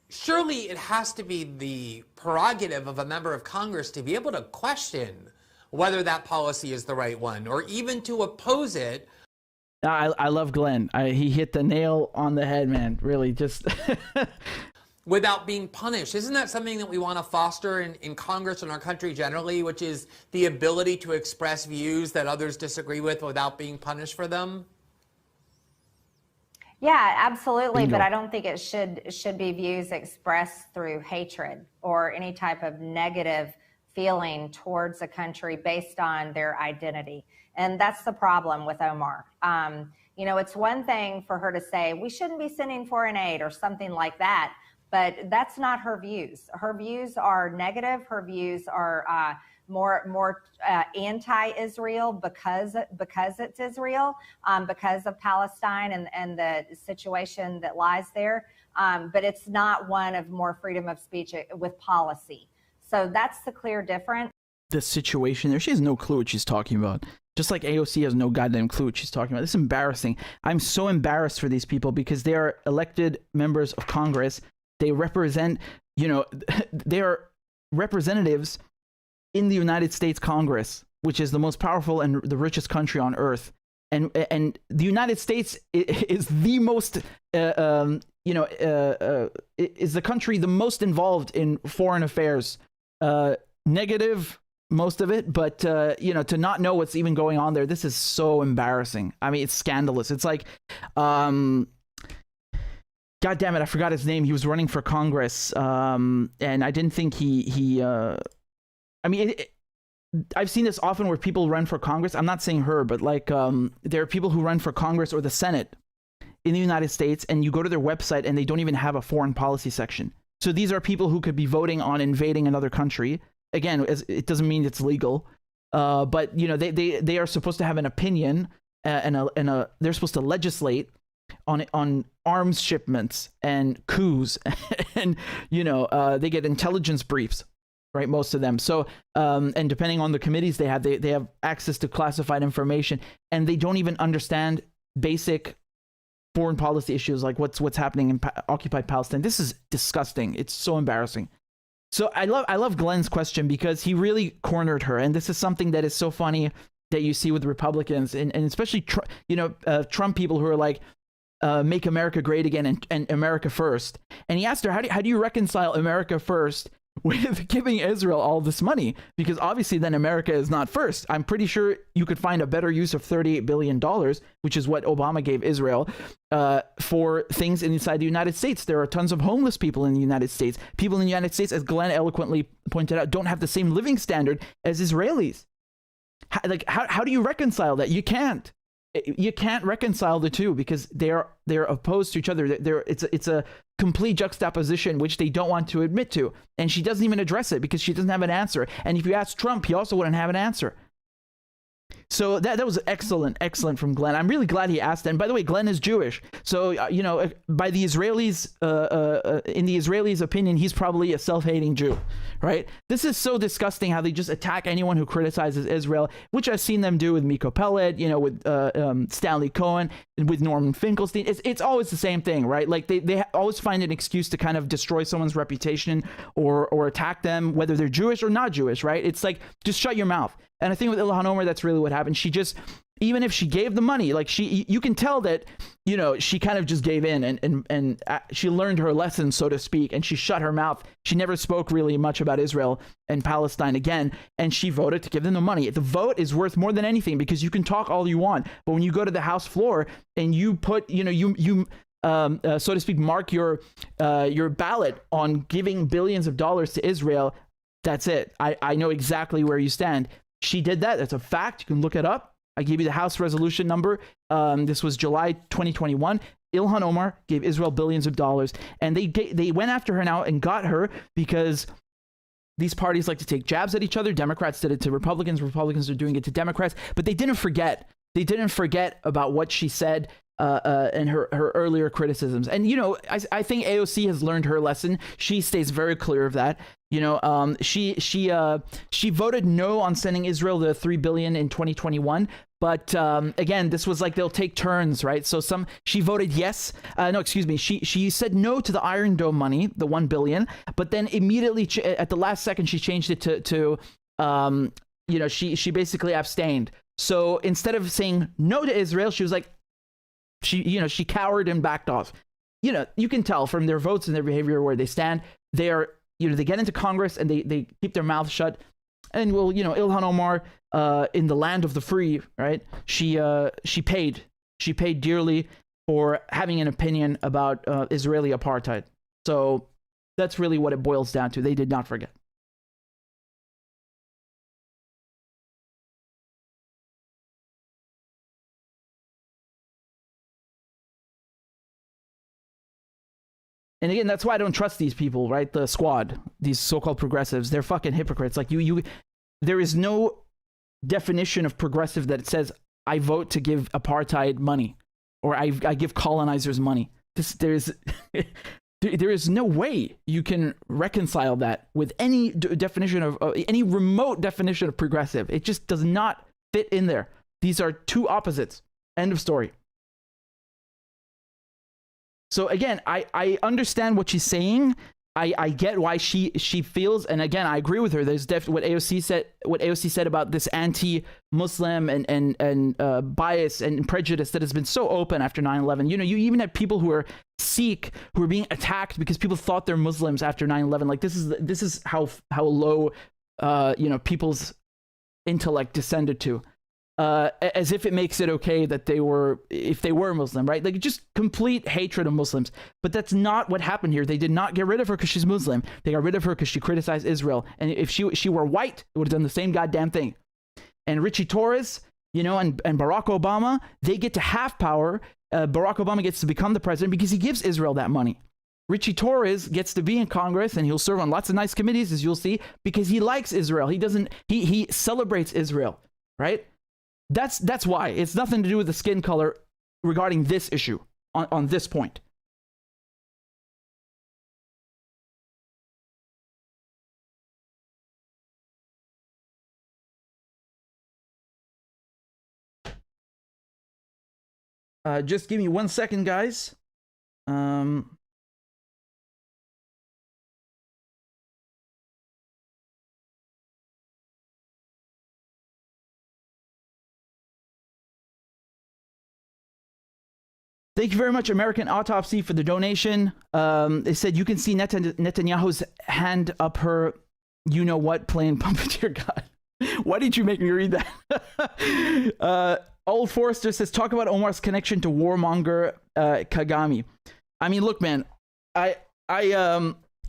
surely it has to be the prerogative of a member of Congress to be able to question whether that policy is the right one, or even to oppose it. I love Glenn. He hit the nail on the head, man. Really, just... without being punished. Isn't that something that we want to foster in Congress and our country generally, which is the ability to express views that others disagree with without being punished for them? Yeah, absolutely. Bingo. But I don't think it should be views expressed through hatred or any type of negative feeling towards a country based on their identity. And that's the problem with Omar. It's one thing for her to say, we shouldn't be sending foreign aid or something like that. But that's not her views. Her views are negative. Her views are more anti-Israel because it's Israel, because of Palestine and the situation that lies there. But it's not one of more freedom of speech with policy. So that's the clear difference. The situation there, she has no clue what she's talking about. Just like AOC has no goddamn clue what she's talking about. This is embarrassing. I'm so embarrassed for these people because they are elected members of Congress. They represent, they are representatives in the United States Congress, which is the most powerful and the richest country on earth. And the United States is the most, is the country the most involved in foreign affairs. Negative, most of it, but, to not know what's even going on there, this is so embarrassing. I mean, it's scandalous. It's like, God damn it, I forgot his name. He was running for Congress, and I didn't think I've seen this often where people run for Congress. I'm not saying her, but like there are people who run for Congress or the Senate in the United States, and you go to their website and they don't even have a foreign policy section. So these are people who could be voting on invading another country. Again, it doesn't mean it's legal, but they are supposed to have an opinion and they're supposed to legislate on arms shipments and coups and they get intelligence briefs right? Most of them. So, and depending on the committees they have access to classified information, and they don't even understand basic foreign policy issues like what's happening in occupied Palestine. This is disgusting. It's so embarrassing. So I love Glenn's question because he really cornered her, and this is something that is so funny that you see with Republicans and especially Trump people who are like, make America great again and America first. And he asked her, how do you reconcile America first with giving Israel all this money? Because obviously then America is not first. I'm pretty sure you could find a better use of $38 billion, which is what Obama gave Israel, for things inside the United States. There are tons of homeless people in the United States. People in the United States, as Glenn eloquently pointed out, don't have the same living standard as Israelis. How do you reconcile that? You can't. You can't reconcile the two because they're opposed to each other. It's a complete juxtaposition which they don't want to admit to, and she doesn't even address it because she doesn't have an answer. And if you ask Trump, he also wouldn't have an answer. So that was excellent from Glenn. I'm really glad he asked that. And by the way, Glenn is Jewish, so by the Israelis, in the Israelis' opinion, he's probably a self-hating Jew, right? This is so disgusting how they just attack anyone who criticizes Israel, which I've seen them do with Miko Pellet, with Stanley Cohen, with Norman Finkelstein. It's always the same thing, right? Like they always find an excuse to kind of destroy someone's reputation or attack them, whether they're Jewish or not Jewish, right? It's like, just shut your mouth. And I think with Ilhan Omar, that's really what happened. She just, even if she gave the money, like you can tell that, she kind of just gave in and she learned her lesson, so to speak, and she shut her mouth. She never spoke really much about Israel and Palestine again, and she voted to give them the money. The vote is worth more than anything because you can talk all you want, but when you go to the House floor and you put, so to speak, mark your ballot on giving billions of dollars to Israel, that's it. I know exactly where you stand. She did that. That's a fact. You can look it up. I gave you the House resolution number. This was July 2021. Ilhan Omar gave Israel billions of dollars, and they went after her now and got her because these parties like to take jabs at each other. Democrats did it to Republicans. Republicans are doing it to Democrats, but they didn't forget. They didn't forget about what she said and her earlier criticisms. And, I think AOC has learned her lesson. She stays very clear of that. She voted no on sending Israel the $3 billion in 2021. But again, this was like they'll take turns, right? So she voted yes. She said no to the Iron Dome money, the $1 billion. But then immediately at the last second, she changed it to she basically abstained. So instead of saying no to Israel, she was like, she cowered and backed off. You can tell from their votes and their behavior where they stand. They are, they get into Congress and they keep their mouths shut. And Ilhan Omar, in the land of the free, right? She paid dearly for having an opinion about Israeli apartheid. So that's really what it boils down to. They did not forget. And again, that's why I don't trust these people, right? The squad, these so-called progressives, they're fucking hypocrites. Like there is no definition of progressive that says I vote to give apartheid money or I give colonizers money. There is no way you can reconcile that with any definition of any remote definition of progressive. It just does not fit in there. These are two opposites. End of story. So again, I understand what she's saying. I get why she feels, and again, I agree with her. There's definitely what AOC said about this anti-Muslim and bias and prejudice that has been so open after 9/11. You even had people who are Sikh who are being attacked because people thought they're Muslims after 9/11. Like this is how low people's intellect descended to. As if it makes it okay that if they were Muslim, right? Like just complete hatred of Muslims. But that's not what happened here. They did not get rid of her because she's Muslim. They got rid of her because she criticized Israel. And if she were white, it would have done the same goddamn thing. And Richie Torres, and Barack Obama, they get to have power. Barack Obama gets to become the president because he gives Israel that money. Richie Torres gets to be in Congress and he'll serve on lots of nice committees, as you'll see, because he likes Israel. He celebrates Israel, right? That's why. It's nothing to do with the skin color regarding this issue on this point. Just give me 1 second, guys. Thank you very much, American Autopsy, for the donation. They said you can see Netanyahu's hand up her, you know what, playing puppeteer. God, why did you make me read that? Old Forrester says, talk about Omar's connection to warmonger Kagame. I mean, look, man, I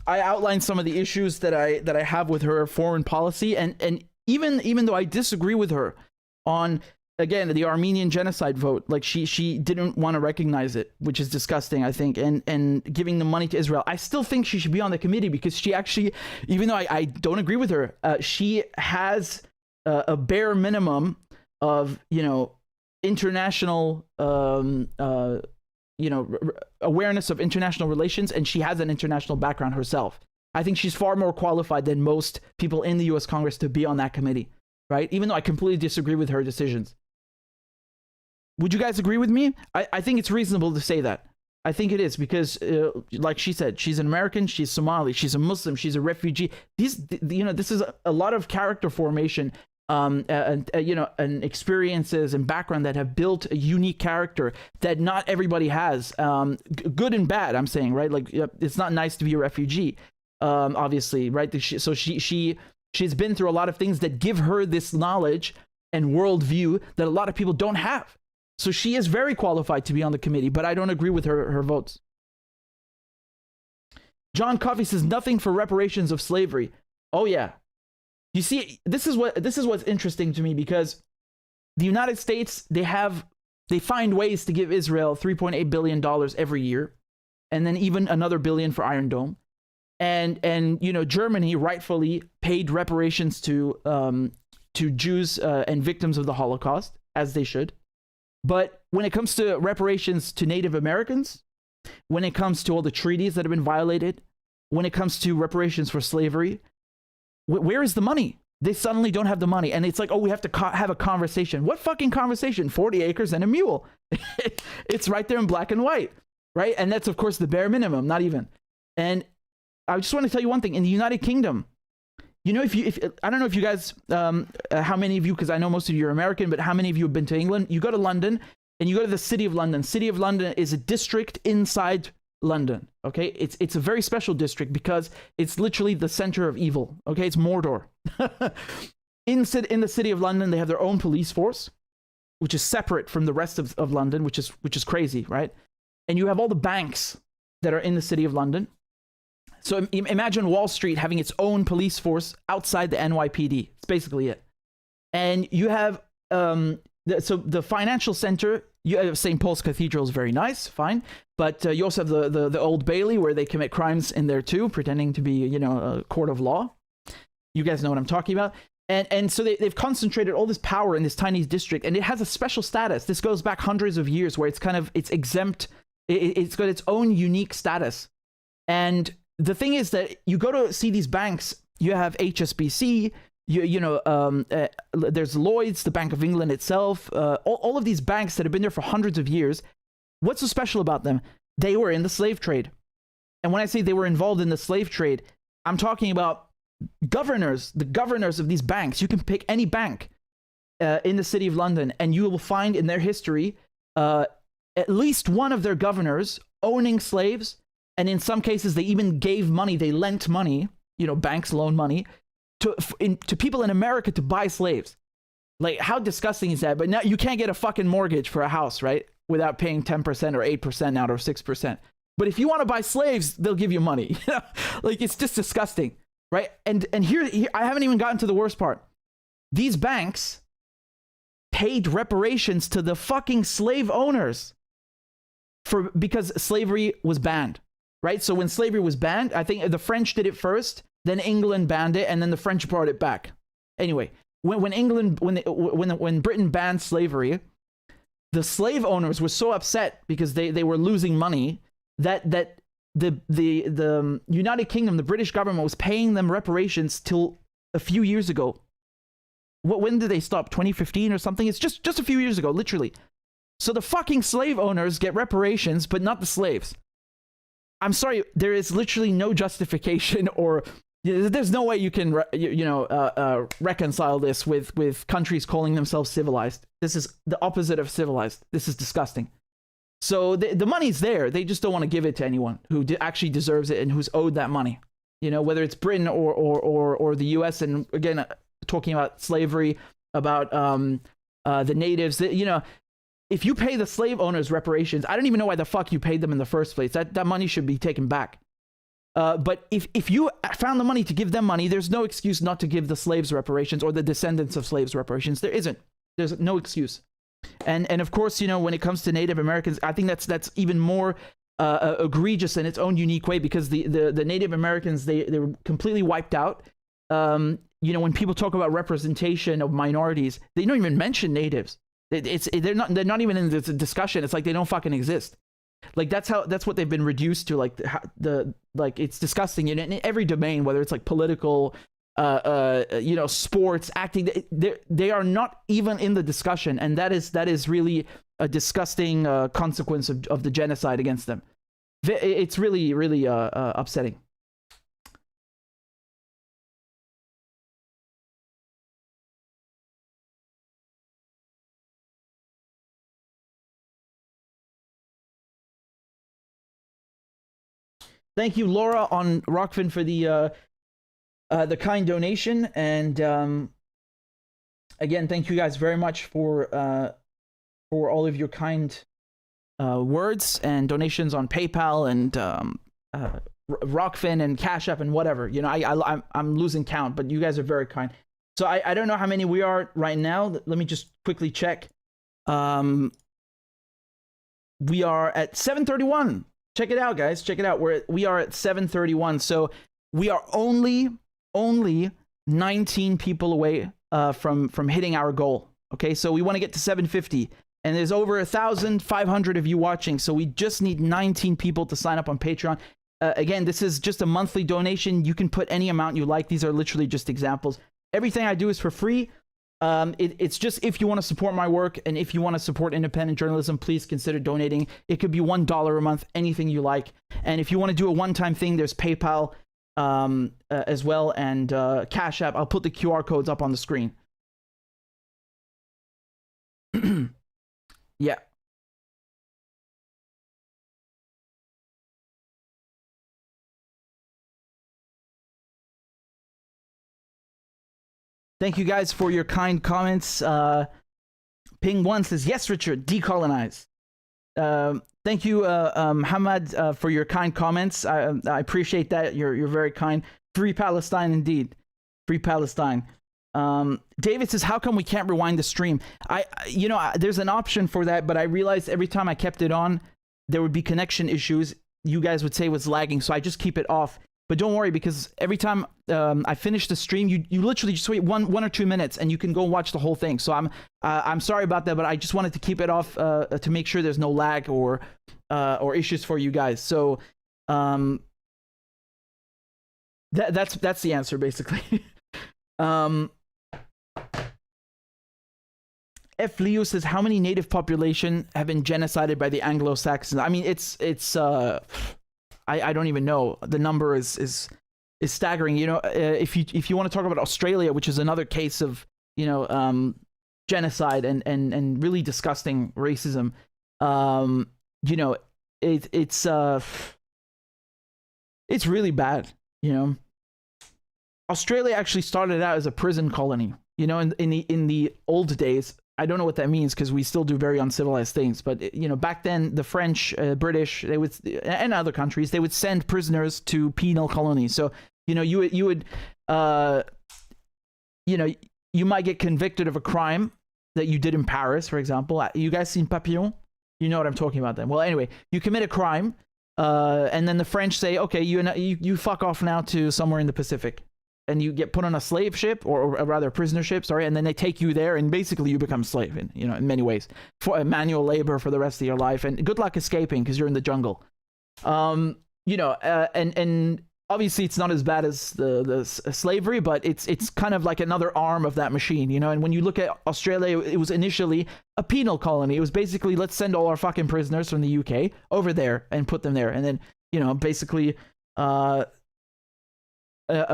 outlined some of the issues that I have with her foreign policy, and even though I disagree with her on, again, the Armenian genocide vote, like she didn't want to recognize it, which is disgusting, I think, and giving the money to Israel, I still think she should be on the committee, because she actually, even though I don't agree with her, she has a bare minimum of, you know, international awareness of international relations, and she has an international background herself. I think she's far more qualified than most people in the US Congress to be on that committee, right? Even though I completely disagree with her decisions. Would you guys agree with me? I think it's reasonable to say that. I think it is, because like she said, she's an American, she's Somali, she's a Muslim, she's a refugee. This is a lot of character formation, and experiences and background that have built a unique character that not everybody has. Good and bad, I'm saying, right? Like, it's not nice to be a refugee, obviously, right? So she's been through a lot of things that give her this knowledge and worldview that a lot of people don't have. So she is very qualified to be on the committee, but I don't agree with her votes. John Coffey says, nothing for reparations of slavery. Oh yeah. You see, this is what's interesting to me, because the United States, they find ways to give Israel $3.8 billion every year, and then even another billion for Iron Dome. And Germany rightfully paid reparations to Jews and victims of the Holocaust, as they should. But when it comes to reparations to Native Americans, when it comes to all the treaties that have been violated, when it comes to reparations for slavery, where is the money? They suddenly don't have the money. And it's like, oh, we have to have a conversation. What fucking conversation? 40 acres and a mule. It's right there in black and white, right? And that's, of course, the bare minimum, not even. And I just want to tell you one thing. In the United Kingdom, you know, if I don't know if you guys, how many of you, because I know most of you are American, but how many of you have been to England? You go to London and you go to the City of London. City of London is a district inside London, okay? It's a very special district because it's literally the center of evil, okay? It's Mordor. In the City of London, they have their own police force, which is separate from the rest of London, which is crazy, right? And you have all the banks that are in the City of London. So imagine Wall Street having its own police force outside the NYPD. It's basically it. And you have, the financial center, you have St. Paul's Cathedral is very nice, fine. But you also have the Old Bailey, where they commit crimes in there too, pretending to be, a court of law. You guys know what I'm talking about. And so they've concentrated all this power in this tiny district, and it has a special status. This goes back hundreds of years, where it's exempt. It's got its own unique status. And the thing is that you go to see these banks, you have HSBC, there's Lloyd's, the Bank of England itself, all of these banks that have been there for hundreds of years. What's so special about them? They were in the slave trade. And when I say they were involved in the slave trade, I'm talking about the governors of these banks. You can pick any bank in the City of London, and you will find in their history at least one of their governors owning slaves. And in some cases, they even gave money. They lent money, banks loan money to people in America to buy slaves. Like, how disgusting is that? But now you can't get a fucking mortgage for a house, right? Without paying 10% or 8% now, or 6%. But if you want to buy slaves, they'll give you money. Like, it's just disgusting, right? And here, I haven't even gotten to the worst part. These banks paid reparations to the fucking slave owners because slavery was banned. Right? So when slavery was banned, I think the French did it first, then England banned it, and then the French brought it back. Anyway, when Britain banned slavery, the slave owners were so upset because they were losing money that the United Kingdom, the British government, was paying them reparations till a few years ago. When did they stop? 2015 or something? It's just a few years ago, literally. So the fucking slave owners get reparations, but not the slaves. I'm sorry, there is literally no justification, or there's no way you can, reconcile this with countries calling themselves civilized. This is the opposite of civilized. This is disgusting. So the money's there. They just don't want to give it to anyone who actually deserves it and who's owed that money. You know, whether it's Britain or the U.S. And again, talking about slavery, about the natives. You know, if you pay the slave owners reparations, I don't even know why the fuck you paid them in the first place. That money should be taken back. But if you found the money to give them money, there's no excuse not to give the slaves reparations or the descendants of slaves reparations. There isn't. There's no excuse. And of course, you know, when it comes to Native Americans, I think that's even more egregious in its own unique way, because the Native Americans, they were completely wiped out. You know, when people talk about representation of minorities, they don't even mention natives. They're not even in the discussion. It's like they don't fucking exist. Like that's what they've been reduced to. Like like it's disgusting in every domain, whether it's like political, you know, sports, acting. They are not even in the discussion, and that is really a disgusting consequence of the genocide against them. It's really upsetting. Thank you, Laura on Rockfin, for the kind donation, and again, thank you guys very much for all of your kind words and donations on PayPal and Rockfin and Cash App and whatever. You know, I'm losing count, but you guys are very kind. So I don't know how many we are right now. Let me just quickly check. We are at 731. Check it out, guys. Check it out. We are at 731. So we are only 19 people away from hitting our goal. Okay, so we want to get to 750, and there's over 1,500 of you watching. So we just need 19 people to sign up on Patreon. Again, this is just a monthly donation. You can put any amount you like. These are literally just examples. Everything I do is for free. It's just if you want to support my work and if you want to support independent journalism, please consider donating. It could be $1 a month, anything you like. And if you want to do a one-time thing, there's PayPal as well, and Cash App. I'll put the QR codes up on the screen. Yeah. Thank you guys for your kind comments. Ping1 says, yes, Richard, decolonize. Thank you, Hamad, for your kind comments. I appreciate that. You're very kind. Free Palestine, indeed. Free Palestine. David says, how come we can't rewind the stream? There's an option for that, but I realized every time I kept it on, there would be connection issues. You guys would say it was lagging, so I just keep it off. But don't worry, because every time I finish the stream, you literally just wait one or 2 minutes, and you can go watch the whole thing. So I'm sorry about that, but I just wanted to keep it off to make sure there's no lag or issues for you guys. So that's the answer, basically. F. Leo says, how many native population have been genocided by the Anglo-Saxons? I mean, it's I don't even know. The number is staggering. You know, if you want to talk about Australia, which is another case of, you know, genocide and really disgusting racism, you know, it's really bad. You know, Australia actually started out as a prison colony. You know, in the old days. I don't know what that means, because we still do very uncivilized things. But, you know, back then, the French, British, they would, and other countries, they would send prisoners to penal colonies. So, you know, you would, you know, you might get convicted of a crime that you did in Paris, for example. You guys seen Papillon? You know what I'm talking about then. Well, anyway, you commit a crime, and then the French say, okay, you fuck off now to somewhere in the Pacific. And you get put on a slave ship, or rather a prisoner ship, sorry, and then they take you there, and basically you become a slave, in many ways, for manual labor for the rest of your life, and good luck escaping because you're in the jungle. You know, and obviously it's not as bad as the slavery, but it's kind of like another arm of that machine, you know. And when you look at Australia, it was initially a penal colony. It was basically, let's send all our fucking prisoners from the UK over there and put them there, and then, you know, basically a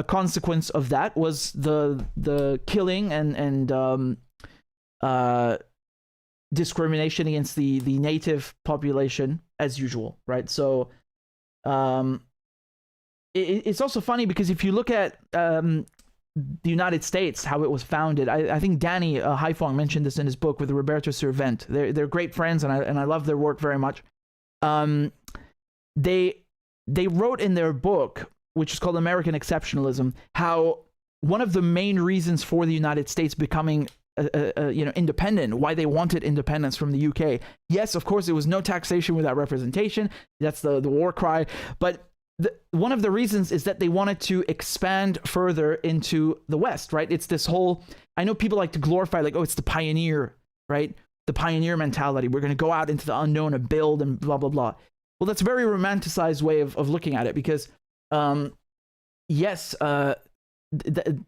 consequence of that was the killing and discrimination against the native population as usual, right? So it's also funny because if you look at the United States, how it was founded, I think Danny Haifong mentioned this in his book with Roberto Servent. They're great friends, and I love their work very much. They wrote in their book, which is called American Exceptionalism, how one of the main reasons for the United States becoming independent, why they wanted independence from the UK. Yes, of course, it was no taxation without representation. That's the war cry. But one of the reasons is that they wanted to expand further into the West, right? It's this whole, I know people like to glorify, like, oh, it's the pioneer, right? The pioneer mentality. We're going to go out into the unknown and build and blah, blah, blah. Well, that's a very romanticized way of looking at it because, yes,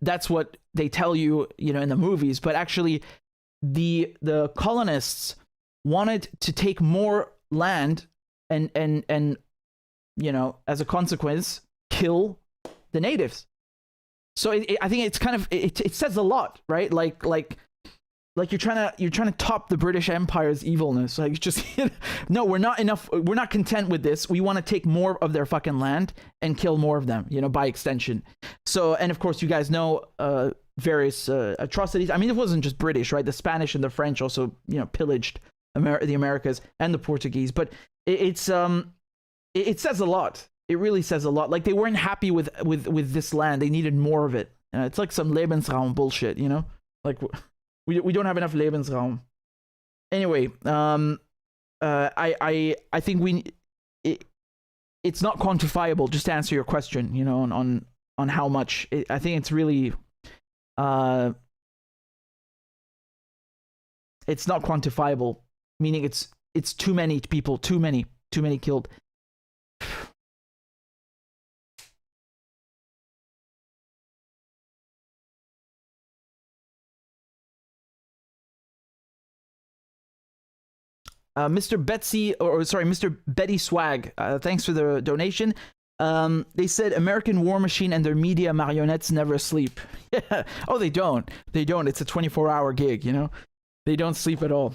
that's what they tell you, you know, in the movies, but actually the colonists wanted to take more land and you know, as a consequence, kill the natives. So I think it's kind of, it says a lot, right? Like you're trying to top the British Empire's evilness. Like, just, no, we're not content with this. We want to take more of their fucking land and kill more of them, you know, by extension. So, and of course, you guys know various atrocities. I mean, it wasn't just British, right? The Spanish and the French also, you know, pillaged the Americas and the Portuguese. But it says a lot. It really says a lot. Like, they weren't happy with this land. They needed more of it. It's like some Lebensraum bullshit, you know? Like, we don't have enough Lebensraum. Anyway, I think it's not quantifiable, just to answer your question, you know, on how much. I think it's really it's not quantifiable, meaning it's too many people, too many killed. Mr. Betty Swag, thanks for the donation. They said American War Machine and their media marionettes never sleep. Yeah. Oh, they don't. It's a 24-hour gig, you know? They don't sleep at all.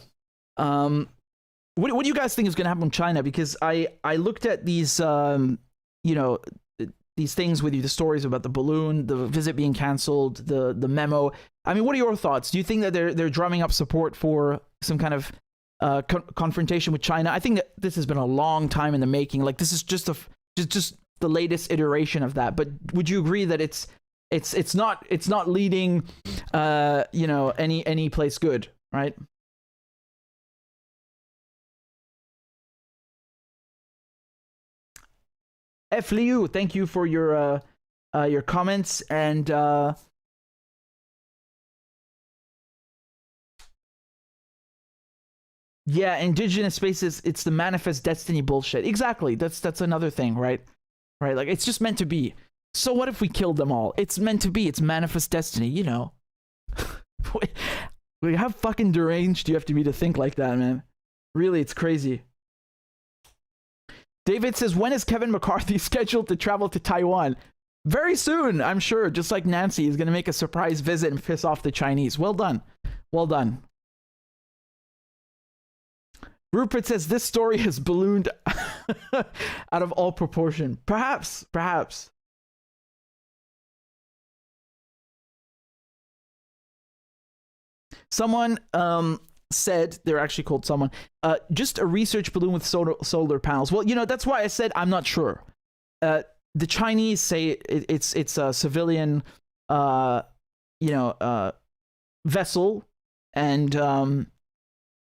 What do you guys think is going to happen in China? Because I looked at these, you know, these things with you, the stories about the balloon, the visit being canceled, the memo. I mean, what are your thoughts? Do you think that they're drumming up support for some kind of confrontation with China? I think that this has been a long time in the making. Like, this is just the latest iteration of that. But would you agree that it's not leading you know, any place good, right? F. Liu, thank you for your comments, and yeah, indigenous spaces, it's the manifest destiny bullshit. Exactly. That's another thing, right? Right, like, it's just meant to be. So what if we killed them all? It's meant to be. It's manifest destiny, you know. How fucking deranged do you have to be to think like that, man? Really, it's crazy. David says, when is Kevin McCarthy scheduled to travel to Taiwan? Very soon, I'm sure. Just like Nancy is going to make a surprise visit and piss off the Chinese. Well done. Well done. Rupert says, this story has ballooned out of all proportion. Perhaps. Someone said, they're actually called someone, just a research balloon with solar panels. Well, you know, that's why I said I'm not sure. The Chinese say it's a civilian, you know, vessel, and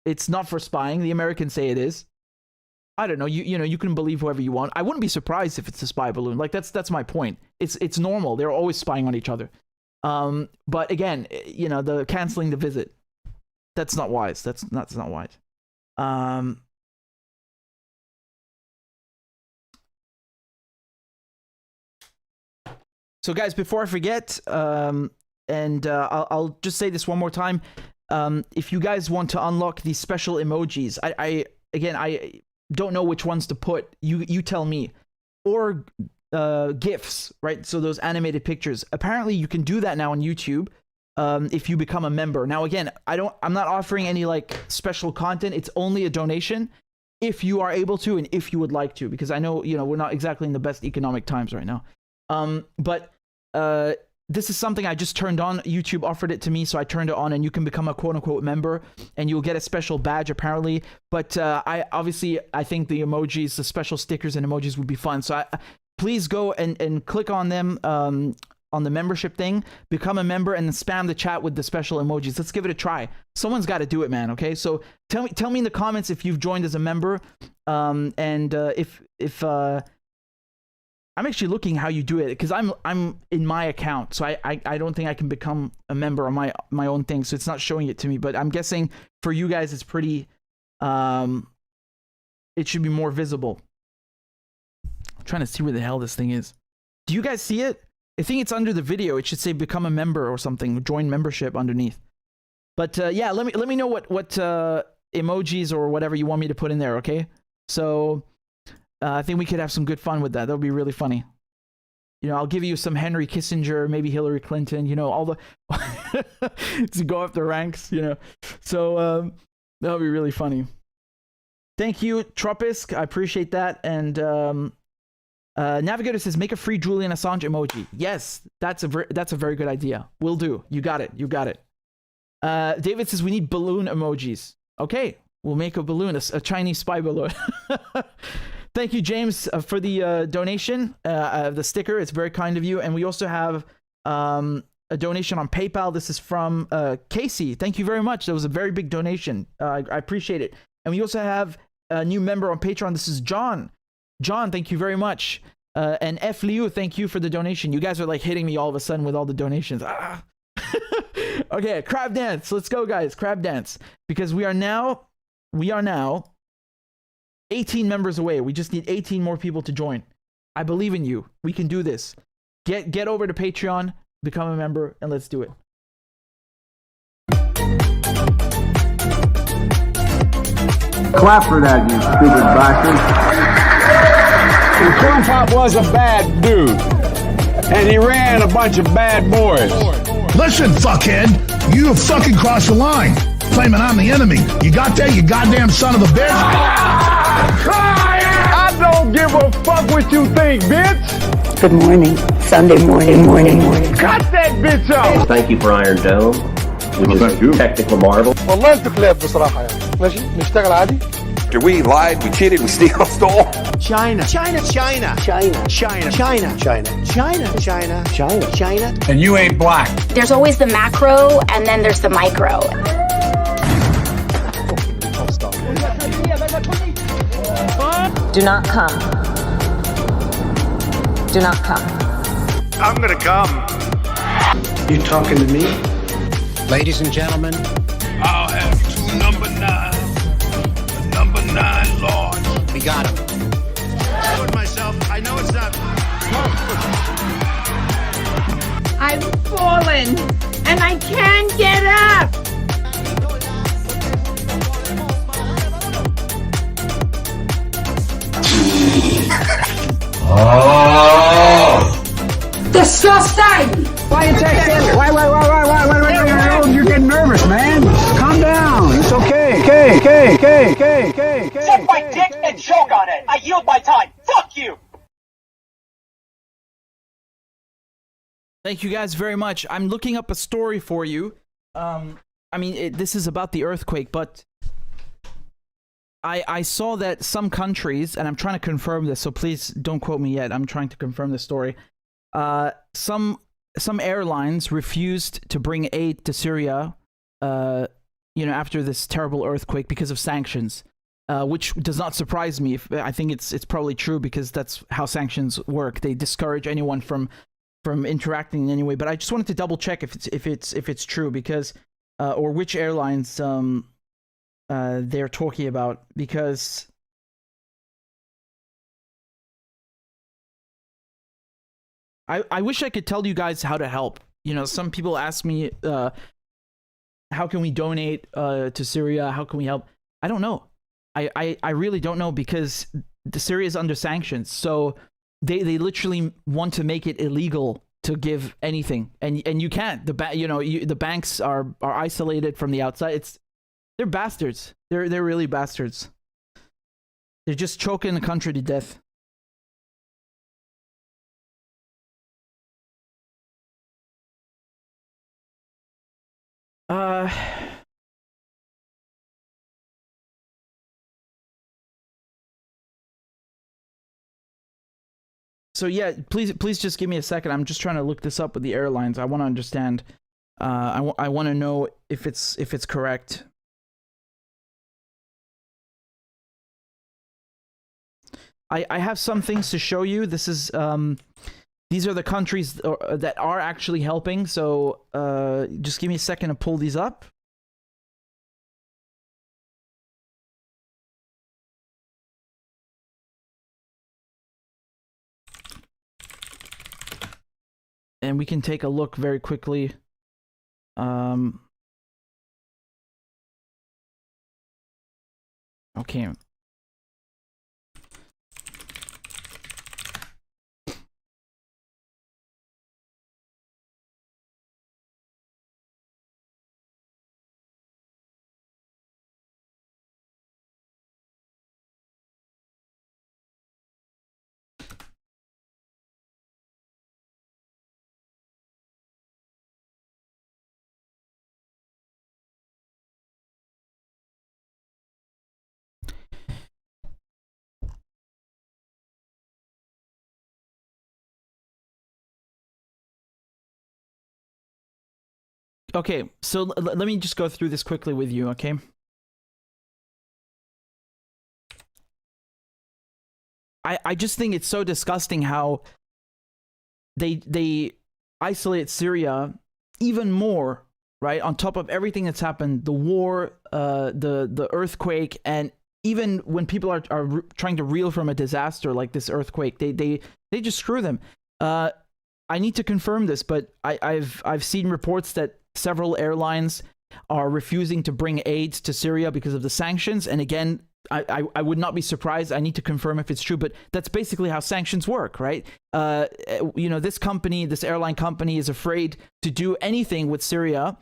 it's not for spying. The Americans say it is. I don't know. You know, you can believe whoever you want. I wouldn't be surprised if it's a spy balloon. Like, that's my point. It's normal. They're always spying on each other. But again, you know, the canceling the visit, that's not wise. That's not wise. So guys, before I forget, I'll just say this one more time. If you guys want to unlock these special emojis, I don't know which ones to put. You tell me. Or GIFs, right? So those animated pictures. Apparently you can do that now on YouTube if you become a member. Now again, I'm not offering any like special content. It's only a donation if you are able to and if you would like to, because I know, we're not exactly in the best economic times right now. But this is something I just turned on. YouTube offered it to me, so I turned it on, and you can become a quote-unquote member, and you'll get a special badge, apparently. But I think the emojis, the special stickers and emojis would be fun. So please go and click on them on the membership thing, become a member, and then spam the chat with the special emojis. Let's give it a try. Someone's got to do it, man, okay? So tell me in the comments if you've joined as a member, if I'm actually looking how you do it, because I'm in my account, so I don't think I can become a member on my own thing, so it's not showing it to me. But I'm guessing for you guys it's pretty it should be more visible. I'm trying to see where the hell this thing is. Do you guys see it? I think it's under the video. It should say become a member or something, join membership underneath. But yeah, let me know what emojis or whatever you want me to put in there, okay? So I think we could have some good fun with that. That would be really funny. I'll give you some Henry Kissinger, maybe Hillary Clinton, all the to go up the ranks, So that would be really funny. Thank you, Tropisk. I appreciate that. And Navigator says, make a free Julian Assange emoji. Yes, that's a very good idea. Will do. You got it. David says, we need balloon emojis. Okay, we'll make a balloon, a Chinese spy balloon. Thank you, James, for the donation, the sticker. It's very kind of you. And we also have a donation on PayPal. This is from Casey. Thank you very much. That was a very big donation. I appreciate it. And we also have a new member on Patreon. This is John. John, thank you very much. And F. Liu, thank you for the donation. You guys are like hitting me all of a sudden with all the donations. Okay, crab dance. Let's go, guys. Crab dance. Because we are now 18 members away. We just need 18 more people to join. I believe in you. We can do this. Get over to Patreon, become a member, and let's do it. Clap for that, you stupid bastard. And Corn Pop was a bad dude. And he ran a bunch of bad boys. Listen, fuckhead, you have fucking crossed the line. Claiming I'm the enemy. You got that, you goddamn son of a bitch? I don't give a fuck what you think, bitch. Good morning. Sunday morning. Cut that bitch off. Thank you for Iron Dome, which is a technical marvel. والله انت كلاب بصراحة يعني. ماشي نشتغل عادي. We lied, we cheated, we stole. China. And you ain't black. There's always the macro, and then there's the micro. Do not come. Do not come. I'm gonna come. You talking to me? Ladies and gentlemen, I'll have two number 9. Number 9 large. we got him. I told myself, I know it's not. I've fallen and I can't get up. Disgusting! Why you take it? Why? You're getting nervous, man. Calm down. It's okay. Okay. Suck my dick and choke on it. I yield my time. Fuck you. Thank you guys very much. I'm looking up a story for you. This is about the earthquake, but I saw that some countries, and I'm trying to confirm this, so please don't quote me yet. I'm trying to confirm the story. Some airlines refused to bring aid to Syria, after this terrible earthquake because of sanctions, which does not surprise me. I think it's probably true because that's how sanctions work. They discourage anyone from interacting in any way. But I just wanted to double check if it's true, because or which airlines they're talking about, because I wish I could tell you guys how to help. You know, some people ask me, how can we donate to Syria? How can we help? I don't know. I really don't know, because Syria is under sanctions. So they literally want to make it illegal to give anything, and you can't. The banks are isolated from the outside. They're bastards. They're really bastards. They're just choking the country to death. So yeah, please just give me a second. I'm just trying to look this up with the airlines. I want to understand. I want to know if it's correct. I have some things to show you. This is these are the countries that are actually helping. So just give me a second to pull these up. And we can take a look very quickly. Okay. Okay, so let me just go through this quickly with you, okay? I just think it's so disgusting how they isolate Syria even more, right? On top of everything that's happened, the war, the earthquake, and even when people are trying to reel from a disaster like this earthquake, they just screw them. I need to confirm this, but I've seen reports that several airlines are refusing to bring aid to Syria because of the sanctions. And again, I would not be surprised. I need to confirm if it's true, but that's basically how sanctions work, right? You know, this airline company is afraid to do anything with Syria,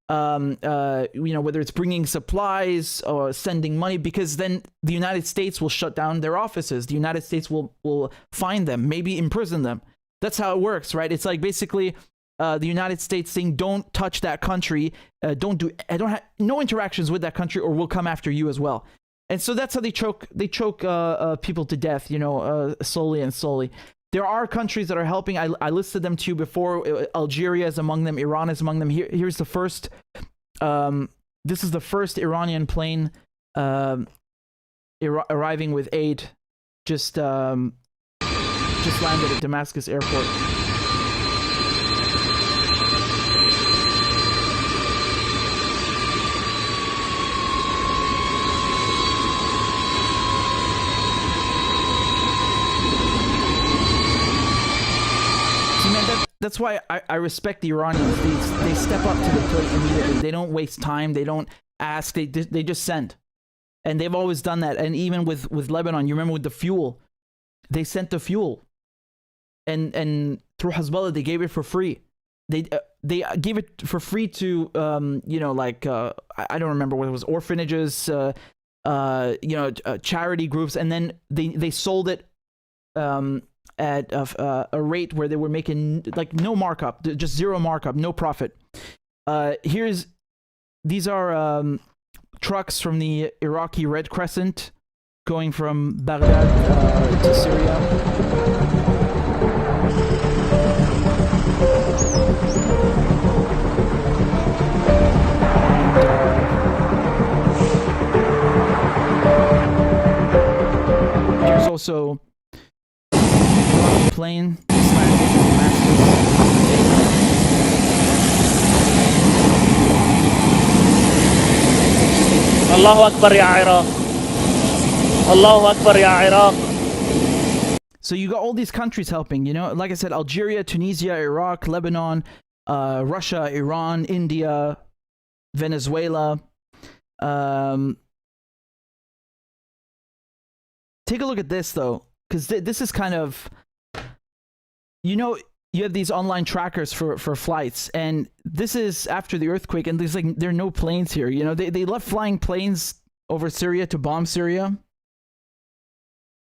you know, whether it's bringing supplies or sending money, because then the United States will shut down their offices. The United States will fine them, maybe imprison them. That's how it works, right? It's like basically the United States saying, don't touch that country, don't have no interactions with that country, or we'll come after you as well. And so that's how they choke people to death, you know, slowly and slowly. There are countries that are helping. I listed them to you before. Algeria is among them. Iran is among them. Here's the first. This is the first Iranian plane arriving with aid. Just landed at Damascus airport. That's why I respect the Iranians. They step up to the plate immediately. They don't waste time. They don't ask. They just send. And they've always done that. And even with Lebanon, you remember with the fuel, they sent the fuel. And through Hezbollah, they gave it for free. They gave it for free to you know, like I don't remember what it was, orphanages, you know, charity groups, and then they sold it at a rate where they were making like no markup, just zero markup, no profit. These are trucks from the Iraqi Red Crescent going from Baghdad to Syria. There's also plane الله أكبر يا عراق الله أكبر يا عراق. So you got all these countries helping, you know, like I said, Algeria, Tunisia, Iraq, Lebanon, Russia, Iran, India, Venezuela. Take a look at this though, because this is kind of, you know, you have these online trackers for flights, and this is after the earthquake, and there's like, there are no planes here. You know, they left flying planes over Syria to bomb Syria.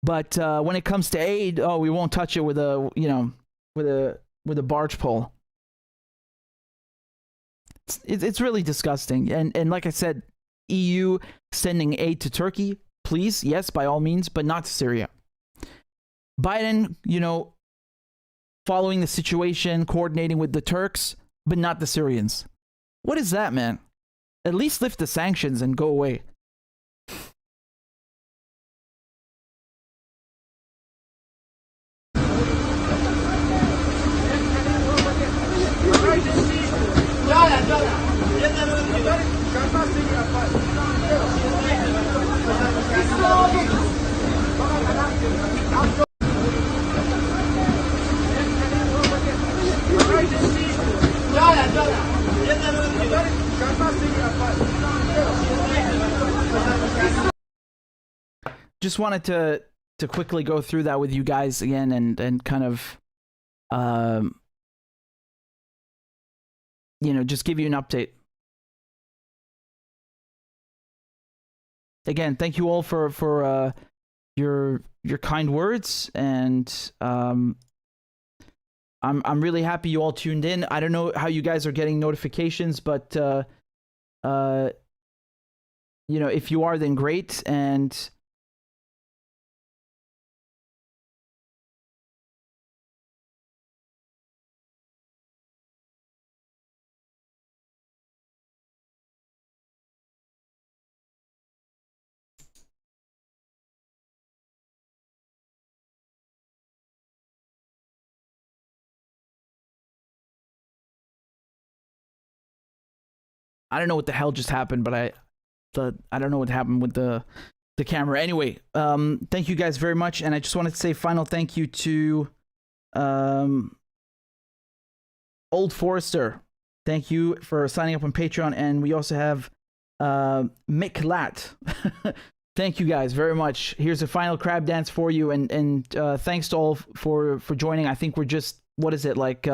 But when it comes to aid, oh, we won't touch it with a, you know, with a barge pole. It's really disgusting. And like I said, EU sending aid to Turkey, please, yes, by all means, but not to Syria. Biden, you know, following the situation, coordinating with the Turks, but not the Syrians. What is that, man? At least lift the sanctions and go away. Just wanted to quickly go through that with you guys again and kind of you know, just give you an update. Again, thank you all for your kind words, and I'm really happy you all tuned in. I don't know how you guys are getting notifications, but you know, if you are, then great. And I don't know what the hell just happened, but I don't know what happened with the camera. Anyway, thank you guys very much, and I just wanted to say final thank you to Old Forester. Thank you for signing up on Patreon, and we also have Mick Lat. Thank you guys very much. Here's a final crab dance for you, and thanks to all for joining. I think we're just, what is it, like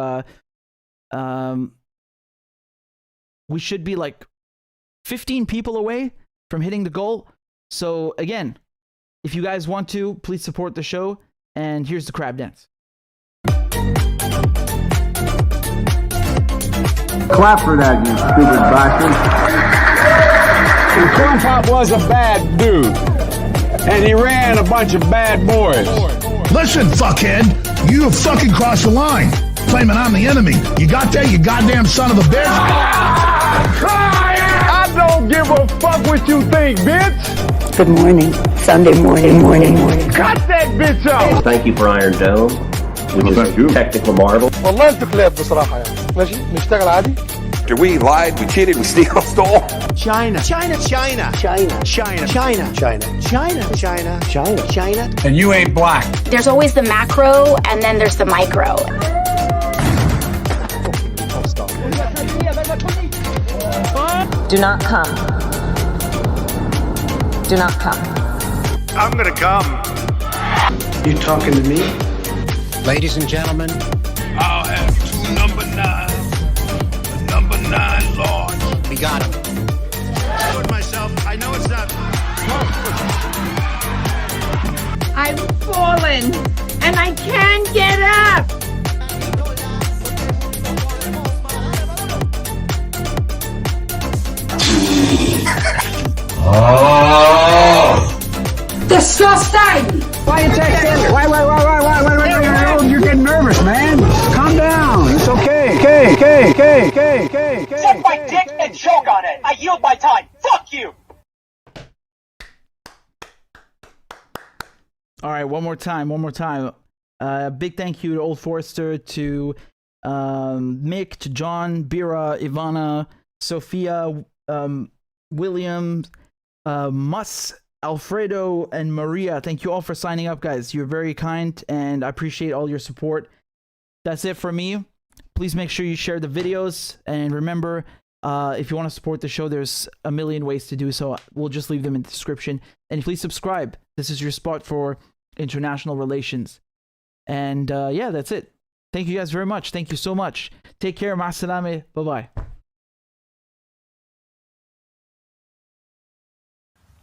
we should be like 15 people away from hitting the goal. So again, if you guys want to, please support the show. And here's the crab dance. Clap for that, you stupid bastard. And Corn Pop was a bad dude. And he ran a bunch of bad boys. Listen, fuckhead, you have fucking crossed the line. Claiming I'm the enemy. You got that, you goddamn son of a bitch? I don't give a fuck what you think, bitch. Good morning. Sunday morning. Cut that bitch off. Thank you for Iron Dome, which is a technical marvel. والله انتوا كلاب بصراحة يعني. ماشي نشتغل عادي. We lied, we cheated, we stole. China. And you ain't black. There's always the macro, and then there's the micro. Do not come. Do not come. I'm gonna come. You talking to me? Ladies and gentlemen, I'll have two number 9. Number 9 large. we got him. I told myself, I know it's not. I've fallen and I can't get up. Disgusting! Why you take this? Why, you're getting nervous, man. Calm down. It's okay. Okay. Suck my dick and choke on it. I yield my time. Fuck you. All right, one more time. Big thank you to Old Forester, to Mick, to John, Bira, Ivana, Sophia, William, Mus, Alfredo and Maria, thank you all for signing up, guys. You're very kind, and I appreciate all your support. That's it for me. Please make sure you share the videos, and remember, if you want to support the show, there's a million ways to do so. We'll just leave them in the description. And please subscribe. This is your spot for international relations. And yeah, that's it. Thank you guys very much. Thank you so much. Take care. Ma salame. Bye-bye.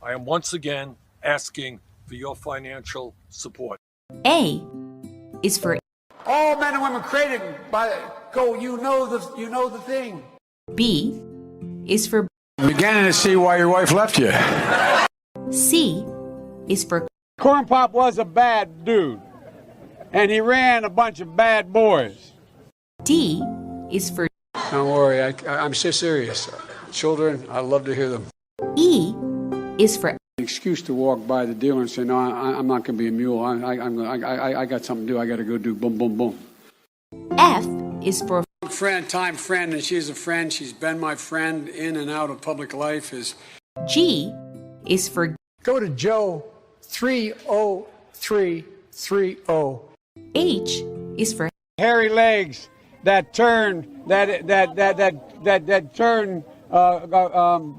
I am once again asking for your financial support. A is for All men and women created by you know the thing. B is for I'm beginning to see why your wife left you. C is for Corn Pop was a bad dude, and he ran a bunch of bad boys. D is for Don't worry, I'm so serious. Children, I love to hear them. E is for An excuse to walk by the dealer and say, no, I'm not going to be a mule. I got something to do. I got to go do boom, boom, boom. F is for Friend, and she's a friend. She's been my friend in and out of public life. G is for Go to Joe 30330. H is for Hairy legs that turn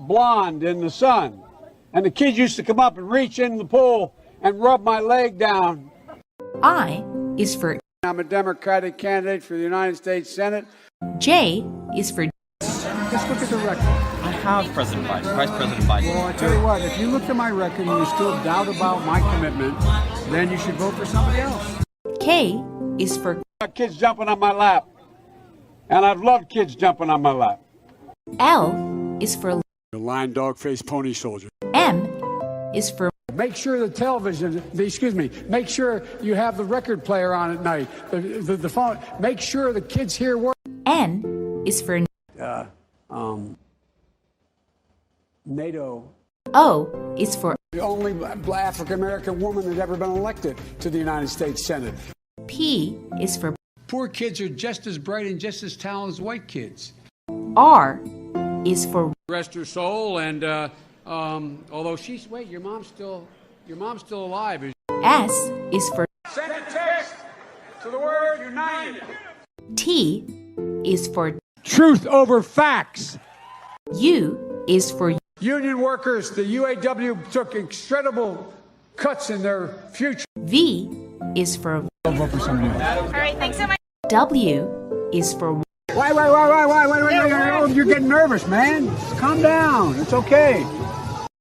blonde in the sun. And the kids used to come up and reach in the pool and rub my leg down. I is for I'm a Democratic candidate for the United States Senate. J is for Just look at the record. I have President Biden, Vice President Biden. Well, I tell you what, if you look at my record and you still doubt about my commitment, then you should vote for somebody else. K is for Kids jumping on my lap. And I've loved kids jumping on my lap. L is for The lion, dog, face, pony soldier. M is for Make sure the television, make sure you have the record player on at night. The phone, make sure the kids hear work. N is for NATO. O is for The only African American woman that's ever been elected to the United States Senate. P is for Poor kids are just as bright and just as talented as white kids. R is for Rest her soul, and although your mom's still alive. S is for Send a text to the word united. T is for Truth over facts. U is for Union workers, the UAW took incredible cuts in their future. V is for Vote for somebody else. All right, thanks so much. W is for Wait, you're getting nervous, man. Calm down. It's okay.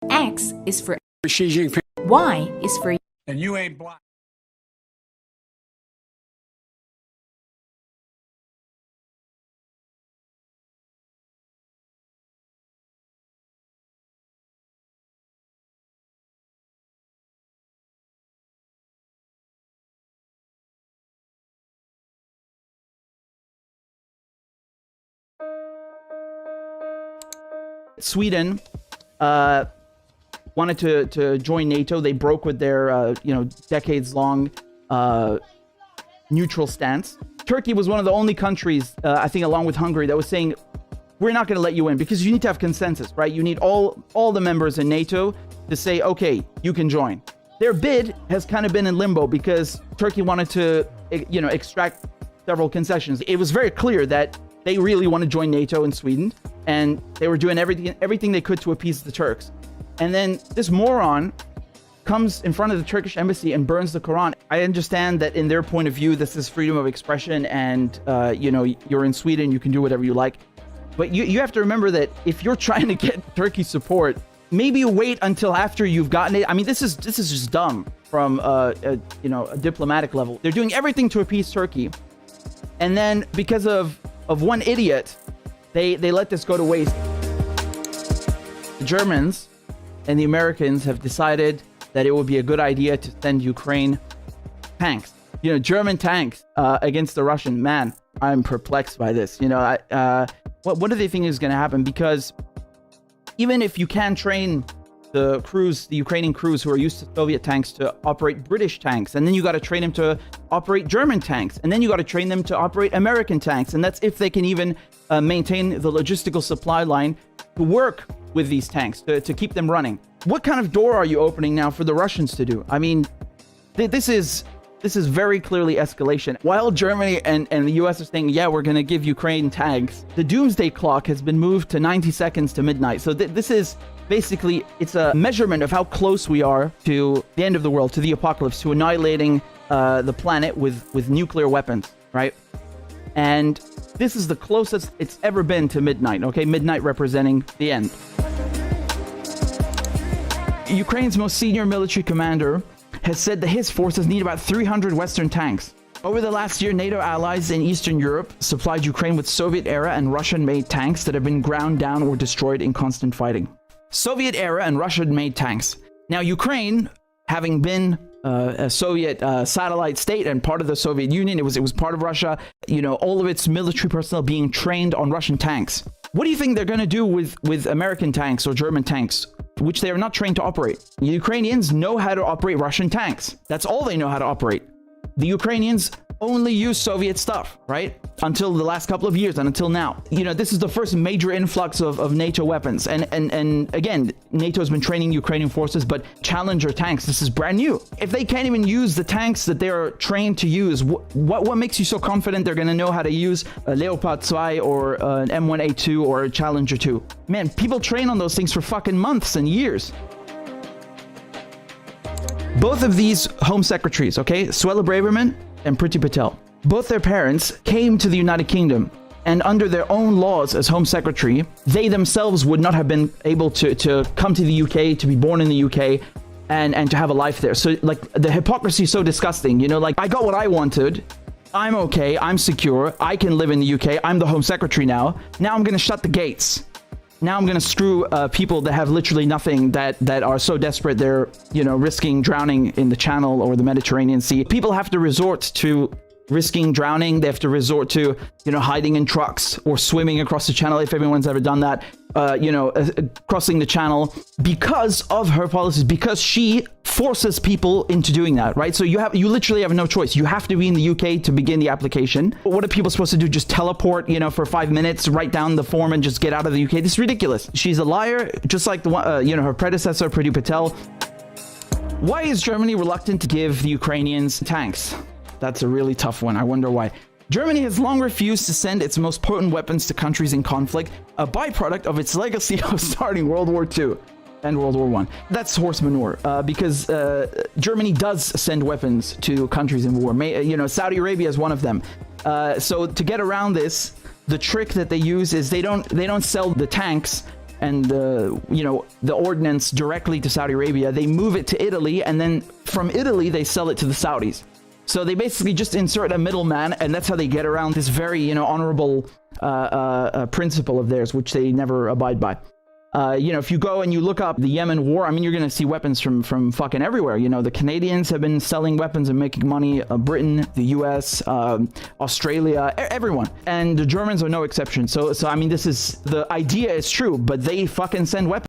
X is for Xi Jinping. Y is for And you ain't black. Sweden wanted to join NATO. They broke with their decades-long neutral stance. Turkey was one of the only countries, I think, along with Hungary, that was saying, we're not going to let you in, because you need to have consensus, right? You need all the members in NATO to say, okay, you can join. Their bid has kind of been in limbo because Turkey wanted to, extract several concessions. It was very clear that they really want to join NATO in Sweden, and they were doing everything they could to appease the Turks. And then this moron comes in front of the Turkish embassy and burns the Quran. I understand that in their point of view, this is freedom of expression, and you're in Sweden, you can do whatever you like. But you have to remember that if you're trying to get Turkey's support, maybe wait until after you've gotten it. I mean, this is just dumb from a diplomatic level. They're doing everything to appease Turkey, and then because of one idiot, they let this go to waste. The Germans and the Americans have decided that it would be a good idea to send Ukraine tanks. German tanks against the Russian. Man, I'm perplexed by this. What do they think is going to happen? Because even if you can train the Ukrainian crews who are used to Soviet tanks to operate British tanks, and then you got to train them to operate German tanks, and then you got to train them to operate American tanks, and that's if they can even maintain the logistical supply line to work with these tanks to keep them running. What kind of door are you opening now for the Russians to do? I mean, this is very clearly escalation. While Germany and the US are saying, yeah, we're going to give Ukraine tanks, the doomsday clock has been moved to 90 seconds to midnight. So this is basically, it's a measurement of how close we are to the end of the world, to the apocalypse, to annihilating the planet with nuclear weapons, right? And this is the closest it's ever been to midnight, okay? Midnight representing the end. Ukraine's most senior military commander has said that his forces need about 300 Western tanks. Over the last year, NATO allies in Eastern Europe supplied Ukraine with Soviet-era and Russian-made tanks that have been ground down or destroyed in constant fighting. Soviet-era and Russian-made tanks. Now, Ukraine, having been a Soviet satellite state and part of the Soviet Union, it was part of Russia, you know, all of its military personnel being trained on Russian tanks. What do you think they're going to do with American tanks or German tanks, which they are not trained to operate? The Ukrainians know how to operate Russian tanks. That's all they know how to operate. The Ukrainians only use Soviet stuff, right? Until the last couple of years and until now. You know, this is the first major influx of NATO weapons. And again, NATO has been training Ukrainian forces, but Challenger tanks, this is brand new. If they can't even use the tanks that they're trained to use, what makes you so confident they're going to know how to use a Leopard 2 or an M1A2 or a Challenger 2? Man, people train on those things for fucking months and years. Both of these home secretaries, okay, Suella Braverman and Priti Patel, both their parents came to the United Kingdom, and under their own laws as home secretary, they themselves would not have been able to come to the UK, to be born in the UK, and to have a life there. So, like, the hypocrisy is so disgusting, you know, like, I got what I wanted, I'm okay, I'm secure, I can live in the UK, I'm the home secretary now I'm gonna shut the gates. Now I'm going to screw people that have literally nothing, that are so desperate they're, you know, risking drowning in the Channel or the Mediterranean Sea. People have to resort to risking drowning. They have to resort to, you know, hiding in trucks or swimming across the Channel, if everyone's ever done that, you know, crossing the Channel because of her policies, because she forces people into doing that, right? So you literally have no choice. You have to be in the UK to begin the application. What are people supposed to do? Just teleport, you know, for 5 minutes, write down the form and just get out of the UK? This is ridiculous. She's a liar, just like the one, you know, her predecessor, Priti Patel. Why is Germany reluctant to give the Ukrainians tanks? That's a really tough one. I wonder why. Germany has long refused to send its most potent weapons to countries in conflict, a byproduct of its legacy of starting World War II and World War I. That's horse manure, because Germany does send weapons to countries in war. You know, Saudi Arabia is one of them. So to get around this, the trick that they use is they don't sell the tanks and you know, the ordnance directly to Saudi Arabia. They move it to Italy, and then from Italy they sell it to the Saudis. So they basically just insert a middleman, and that's how they get around this very, you know, honorable principle of theirs, which they never abide by. You know, if you go and you look up the Yemen war, I mean, you're going to see weapons from fucking everywhere. You know, the Canadians have been selling weapons and making money. Britain, the US, Australia, everyone. And the Germans are no exception. So I mean, the idea is true, but they fucking send weapons.